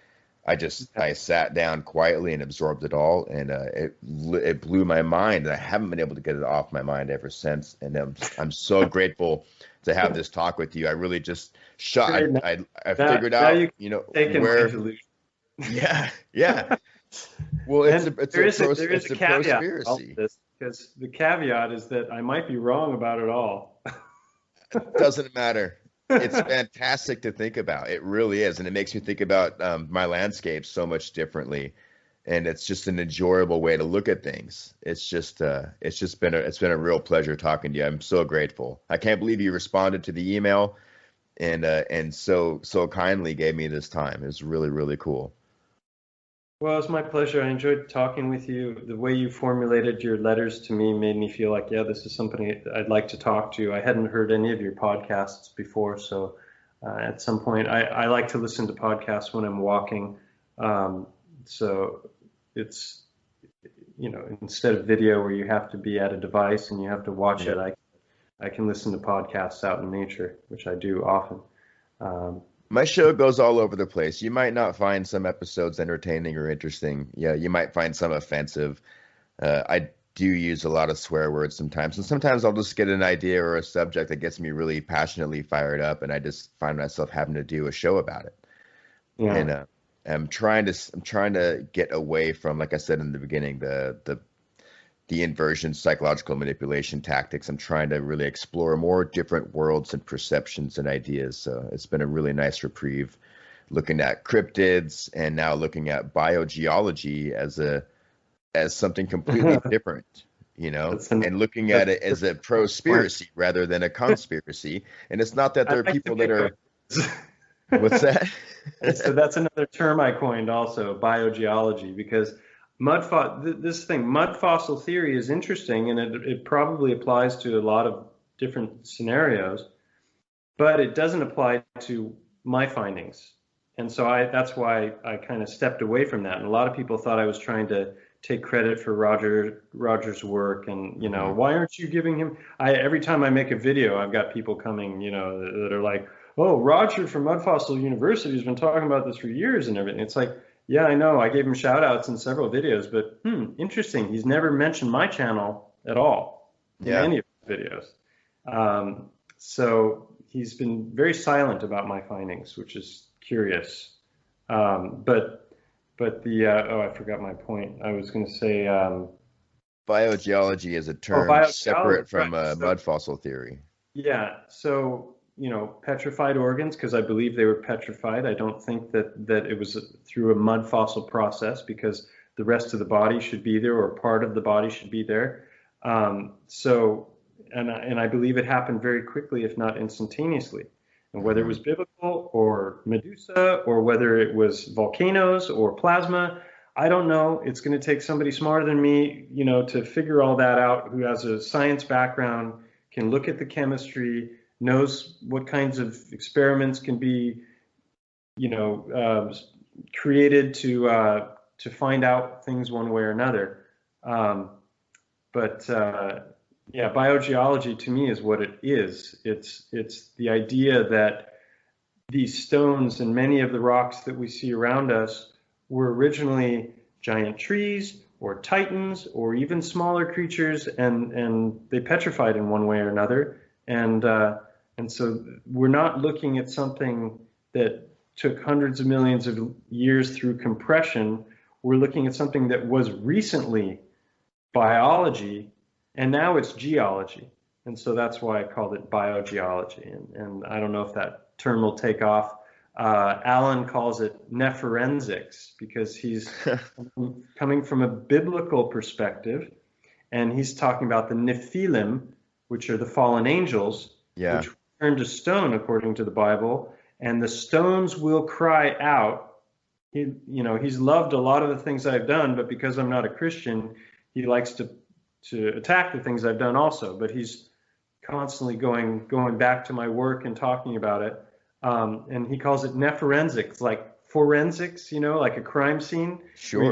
D: I sat down quietly and absorbed it all, and it blew my mind. And I haven't been able to get it off my mind ever since. And I'm so grateful to have this talk with you. I really just I figured out, where. Yeah. Well, it's a conspiracy.
E: Because the caveat is that I might be wrong about it all.
D: Doesn't matter. It's fantastic to think about. It really is. And it makes me think about my landscape so much differently. and it's just an enjoyable way to look at things. It's been a real pleasure talking to you. I'm so grateful. I can't believe you responded to the email and so kindly gave me this time. It's really, really cool.
E: Well, it's my pleasure. I enjoyed talking with you. The way you formulated your letters to me made me feel like, yeah, this is somebody I'd like to talk to. I hadn't heard any of your podcasts before, so at some point, I like to listen to podcasts when I'm walking. So it's, instead of video where you have to be at a device and you have to watch it, I can listen to podcasts out in nature, which I do often.
D: My show goes all over the place. You might not find some episodes entertaining or interesting. Yeah, you might find some offensive. I do use a lot of swear words sometimes, and sometimes I'll just get an idea or a subject that gets me really passionately fired up, and I just find myself having to do a show about it. Yeah. And I'm trying to get away from, like I said in the beginning, the inversion, psychological manipulation tactics. I'm trying to really explore more different worlds and perceptions and ideas. So it's been a really nice reprieve looking at cryptids and now looking at biogeology as something completely different, and looking at it as a prospiracy rather than a conspiracy. And it's not that there are people that are... What's that?
E: So that's another term I coined also, biogeology, because mud fossil theory is interesting, and it probably applies to a lot of different scenarios, but it doesn't apply to my findings. And so that's why I kind of stepped away from that. And a lot of people thought I was trying to take credit for Roger's work, and why aren't you giving him? Every time I make a video, I've got people coming, that are like, oh, Roger from Mud Fossil University has been talking about this for years and everything. It's like, yeah, I know. I gave him shout outs in several videos, but interesting. He's never mentioned my channel at all in any of his videos. So he's been very silent about my findings, which is curious. But I forgot my point. I was going to say
D: biogeology is a term separate from mud fossil theory.
E: Yeah. So petrified organs, because I believe they were petrified. I don't think that it was through a mud fossil process, because the rest of the body should be there, or part of the body should be there. And I believe it happened very quickly, if not instantaneously. And whether it was biblical or Medusa, or whether it was volcanoes or plasma, I don't know. It's going to take somebody smarter than me, to figure all that out, who has a science background, can look at the chemistry, knows what kinds of experiments can be, created to find out things one way or another. Biogeology to me is what it is. It's the idea that these stones and many of the rocks that we see around us were originally giant trees or titans or even smaller creatures, and they petrified in one way or another. And so we're not looking at something that took hundreds of millions of years through compression. We're looking at something that was recently biology, and now it's geology. And so that's why I called it biogeology. And I don't know if that term will take off. Alan calls it nephorensics, because he's coming from a biblical perspective, and he's talking about the Nephilim, which are the fallen angels, which turned to stone according to the Bible, and the stones will cry out. He's loved a lot of the things I've done, but because I'm not a Christian, he likes to attack the things I've done also. But he's constantly going back to my work and talking about it. And he calls it nephorensics, like forensics, like a crime scene.
D: Sure.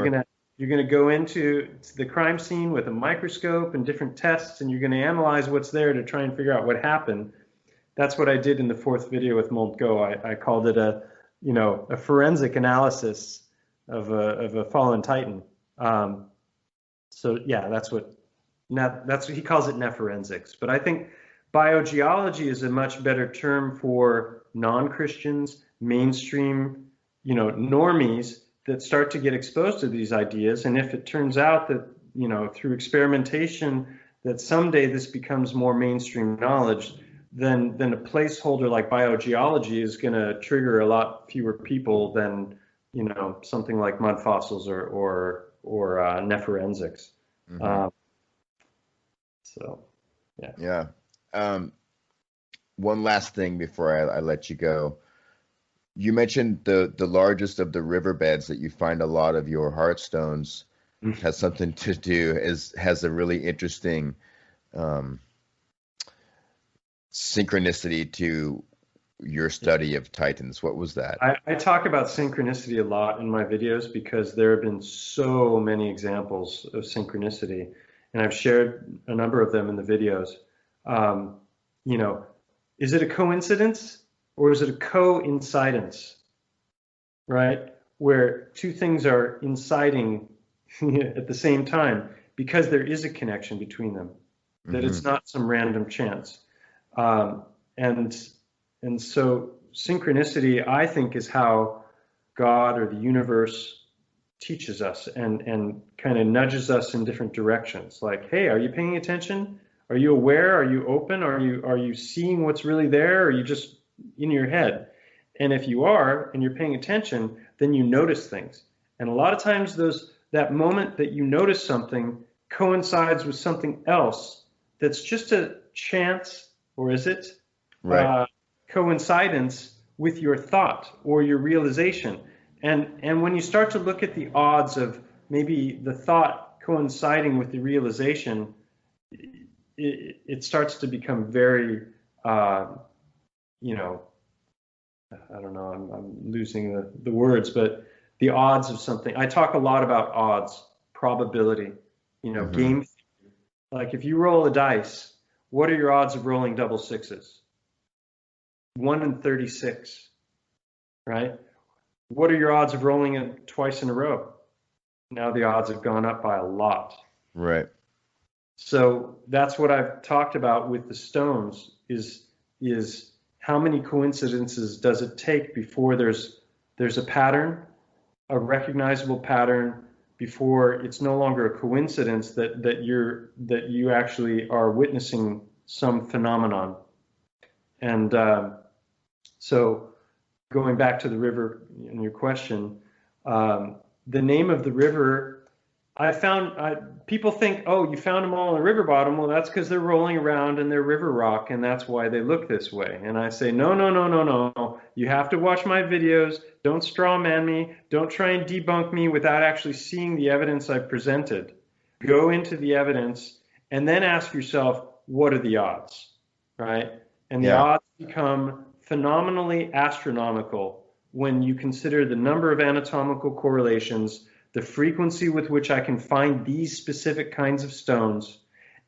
E: You're gonna go into the crime scene with a microscope and different tests, and you're gonna analyze what's there to try and figure out what happened. That's what I did in the fourth video with Montgo. I called it a forensic analysis of a fallen titan. That's what he calls it, nephorensics. But I think biogeology is a much better term for non-Christians, mainstream, normies that start to get exposed to these ideas. And if it turns out that, through experimentation, that someday this becomes more mainstream knowledge, then a placeholder like biogeology is going to trigger a lot fewer people than something like mud fossils or nephorensics.
D: Mm-hmm.
E: So, yeah.
D: Yeah. One last thing before I let you go. You mentioned the largest of the riverbeds that you find a lot of your heartstones has something to do, has a really interesting synchronicity to your study of Titans. What was that?
E: I talk about synchronicity a lot in my videos because there have been so many examples of synchronicity, and I've shared a number of them in the videos. Is it a coincidence or is it a coincidence, right? Where two things are inciting at the same time because there is a connection between them, that it's not some random chance. And so synchronicity, I think, is how God or the universe teaches us and kind of nudges us in different directions. Like, hey, are you paying attention? Are you aware? Are you open? Are you seeing what's really there? Or are you just in your head? And if you are, and you're paying attention, then you notice things. And a lot of times that moment that you notice something coincides with something else that's just a chance, or is it?
D: Right.
E: Coincidence with your thought or your realization. And when you start to look at the odds of maybe the thought coinciding with the realization, it starts to become very, I don't know, I'm losing the words, but the odds of something. I talk a lot about odds, probability, game theory. Like if you roll a dice, what are your odds of rolling double sixes? 1 in 36, right? What are your odds of rolling it twice in a row? Now the odds have gone up by a lot.
D: Right.
E: So that's what I've talked about with the stones is how many coincidences does it take before there's a pattern, a recognizable pattern, before it's no longer a coincidence that you actually are witnessing some phenomenon. And so going back to the river in your question, the name of the river, people think, oh, you found them all in the river bottom. Well, that's because they're rolling around in their river rock, and that's why they look this way. And I say, no. You have to watch my videos. Don't straw man me. Don't try and debunk me without actually seeing the evidence I've presented. Go into the evidence and then ask yourself, what are the odds, right? And the odds become phenomenally astronomical when you consider the number of anatomical correlations, the frequency with which I can find these specific kinds of stones,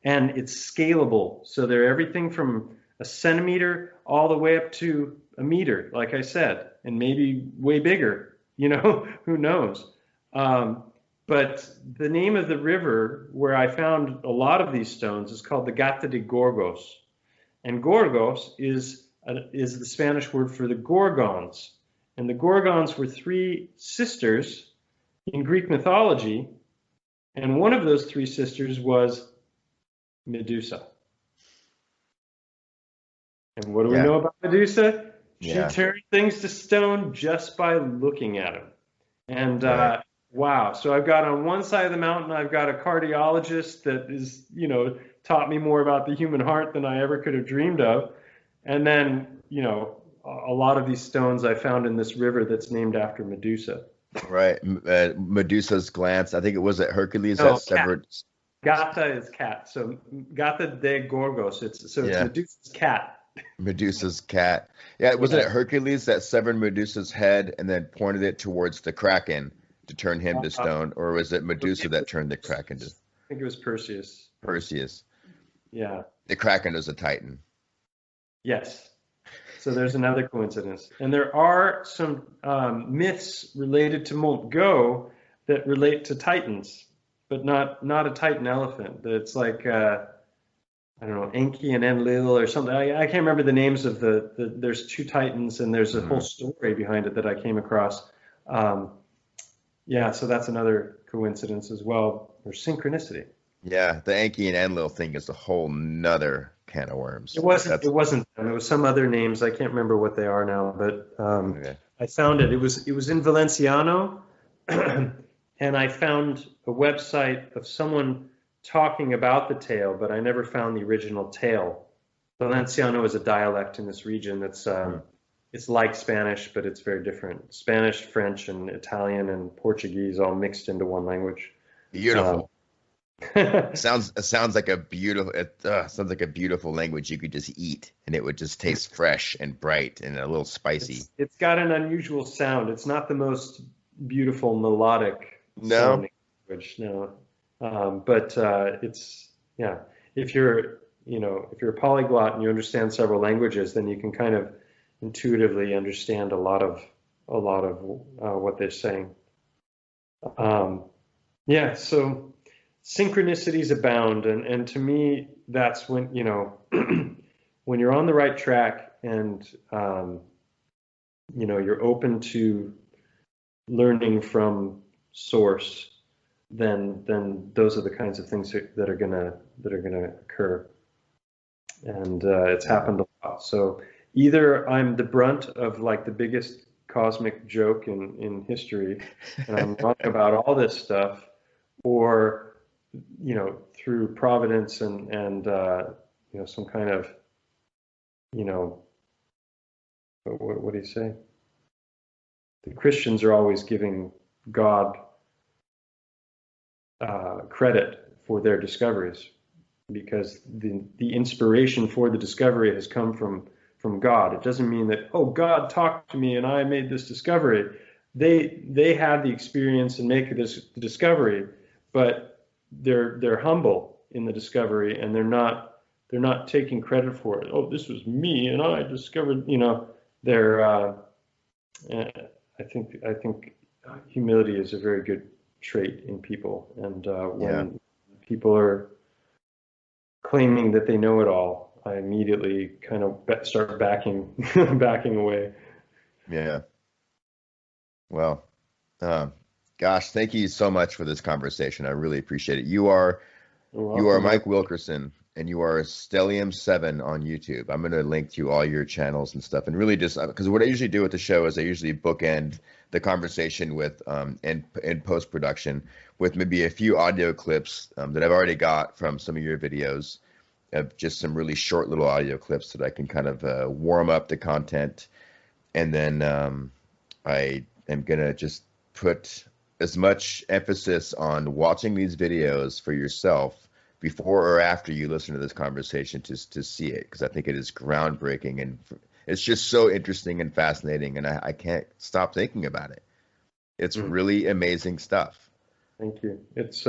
E: and it's scalable. So they're everything from a centimeter all the way up to a meter, like I said, and maybe way bigger, who knows? But the name of the river where I found a lot of these stones is called the Gata de Gorgos. And Gorgos is the Spanish word for the Gorgons. And the Gorgons were 3 sisters in Greek mythology, and one of those 3 sisters was Medusa. And what do we know about Medusa? She turned things to stone just by looking at them. And wow, so I've got on one side of the mountain, I've got a cardiologist that is, taught me more about the human heart than I ever could have dreamed of. And then, a lot of these stones I found in this river that's named after Medusa.
D: Right. Medusa's glance. I think it was at Hercules that severed.
E: Gata is cat. So Gata de Gorgos. It's Medusa's cat.
D: Medusa's cat. Yeah, wasn't it Hercules that severed Medusa's head and then pointed it towards the Kraken to turn him to stone? Or was it Medusa that turned the Kraken to?
E: I think it was Perseus.
D: Perseus.
E: Yeah.
D: The Kraken was a Titan.
E: Yes. So there's another coincidence. And there are some myths related to Montgo that relate to Titans, but not a Titan elephant. It's like, I don't know, Enki and Enlil or something. I can't remember the names of there's 2 Titans, and there's a whole story behind it that I came across. So that's another coincidence as well, or synchronicity.
D: Yeah, the Anki and Enlil thing is a whole nother can of worms.
E: It wasn't. It wasn't them. It was some other names. I can't remember what they are now. But
D: Okay.
E: I found it. It was in Valenciano, and I found a website of someone talking about the tale, but I never found the original tale. Valenciano is a dialect in this region that's it's like Spanish, but it's very different. Spanish, French, and Italian and Portuguese all mixed into one language.
D: Beautiful. Sounds like a beautiful. Sounds like a beautiful language you could just eat, and it would just taste fresh and bright and a little spicy.
E: It's got an unusual sound. It's not the most beautiful melodic
D: No.
E: language, no. But it's If you're a polyglot and you understand several languages, then you can kind of intuitively understand a lot of what they're saying. So synchronicities abound, and to me, that's when when you're on the right track and you're open to learning from source, then those are the kinds of things that are gonna occur, and it's happened a lot. So either I'm the brunt of like the biggest cosmic joke in history, and I'm wrong about all this stuff, or through providence and some kind of what do you say? The Christians are always giving God credit for their discoveries, because the inspiration for the discovery has come from God. It doesn't mean that, oh, God talked to me and I made this discovery. They had the experience and make the discovery, but they're humble in the discovery, and they're not taking credit for it. Oh, this was me and I discovered. They're I think humility is a very good trait in people, and when people are claiming that they know it all, I immediately kind of start backing away.
D: Yeah. Well, gosh, thank you so much for this conversation. I really appreciate it. You are Mike Wilkerson, and you are Stellium7 on YouTube. I'm going to link to all your channels and stuff, and really just because what I usually do with the show is I usually bookend the conversation with in post production with maybe a few audio clips that I've already got from some of your videos, of just some really short little audio clips that I can kind of warm up the content, and then I am going to just put as much emphasis on watching these videos for yourself before or after you listen to this conversation to see it, because I think it is groundbreaking, and it's just so interesting and fascinating, and I can't stop thinking about it. It's really amazing stuff.
E: Thank you. It's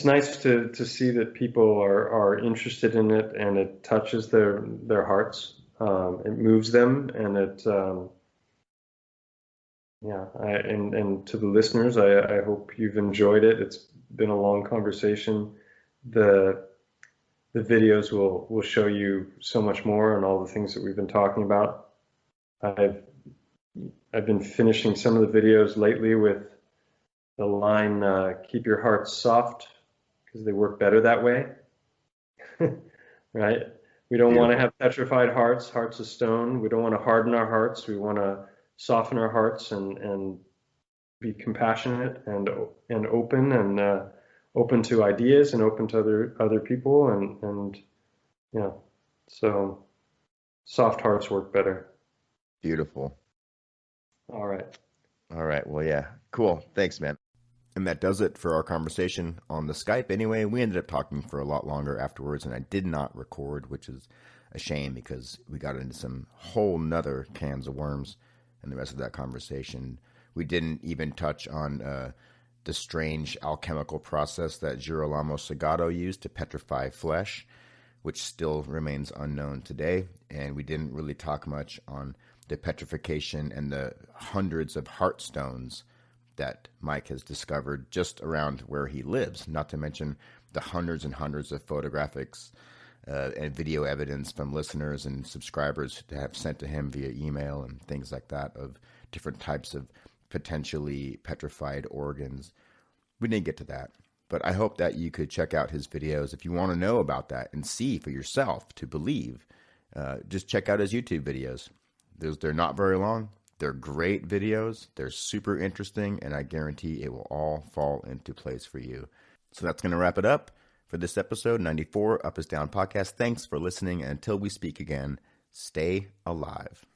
E: nice to see that people are interested in it, and it touches their hearts. It moves them, and it and to the listeners, I hope you've enjoyed it. It's been a long conversation. The videos will show you so much more on all the things that we've been talking about. I've been finishing some of the videos lately with the line, keep your hearts soft, because they work better that way. Right? We don't want to have petrified hearts of stone. We don't want to harden our hearts. We want to soften our hearts and be compassionate and open, and open to ideas, and open to other people, and so soft hearts work better.
D: Beautiful.
E: All right.
D: Well, yeah, cool. Thanks, man. And that does it for our conversation on the Skype. Anyway, we ended up talking for a lot longer afterwards, and I did not record, which is a shame, because we got into some whole nother cans of worms in the rest of that conversation. We didn't even touch on the strange alchemical process that Girolamo Sagado used to petrify flesh, which still remains unknown today. And we didn't really talk much on the petrification and the hundreds of heart stones that Mike has discovered just around where he lives, not to mention the hundreds and hundreds of photographics and video evidence from listeners and subscribers that have sent to him via email and things like that of different types of potentially petrified organs. We didn't get to that, But I hope that you could check out his videos if you want to know about that and see for yourself to believe. Just check out his YouTube videos. They're not very long. They're great videos. They're super interesting, and I guarantee it will all fall into place for you. So that's going to wrap it up for this episode 94 Up is Down podcast. Thanks for listening, and until we speak again, stay alive.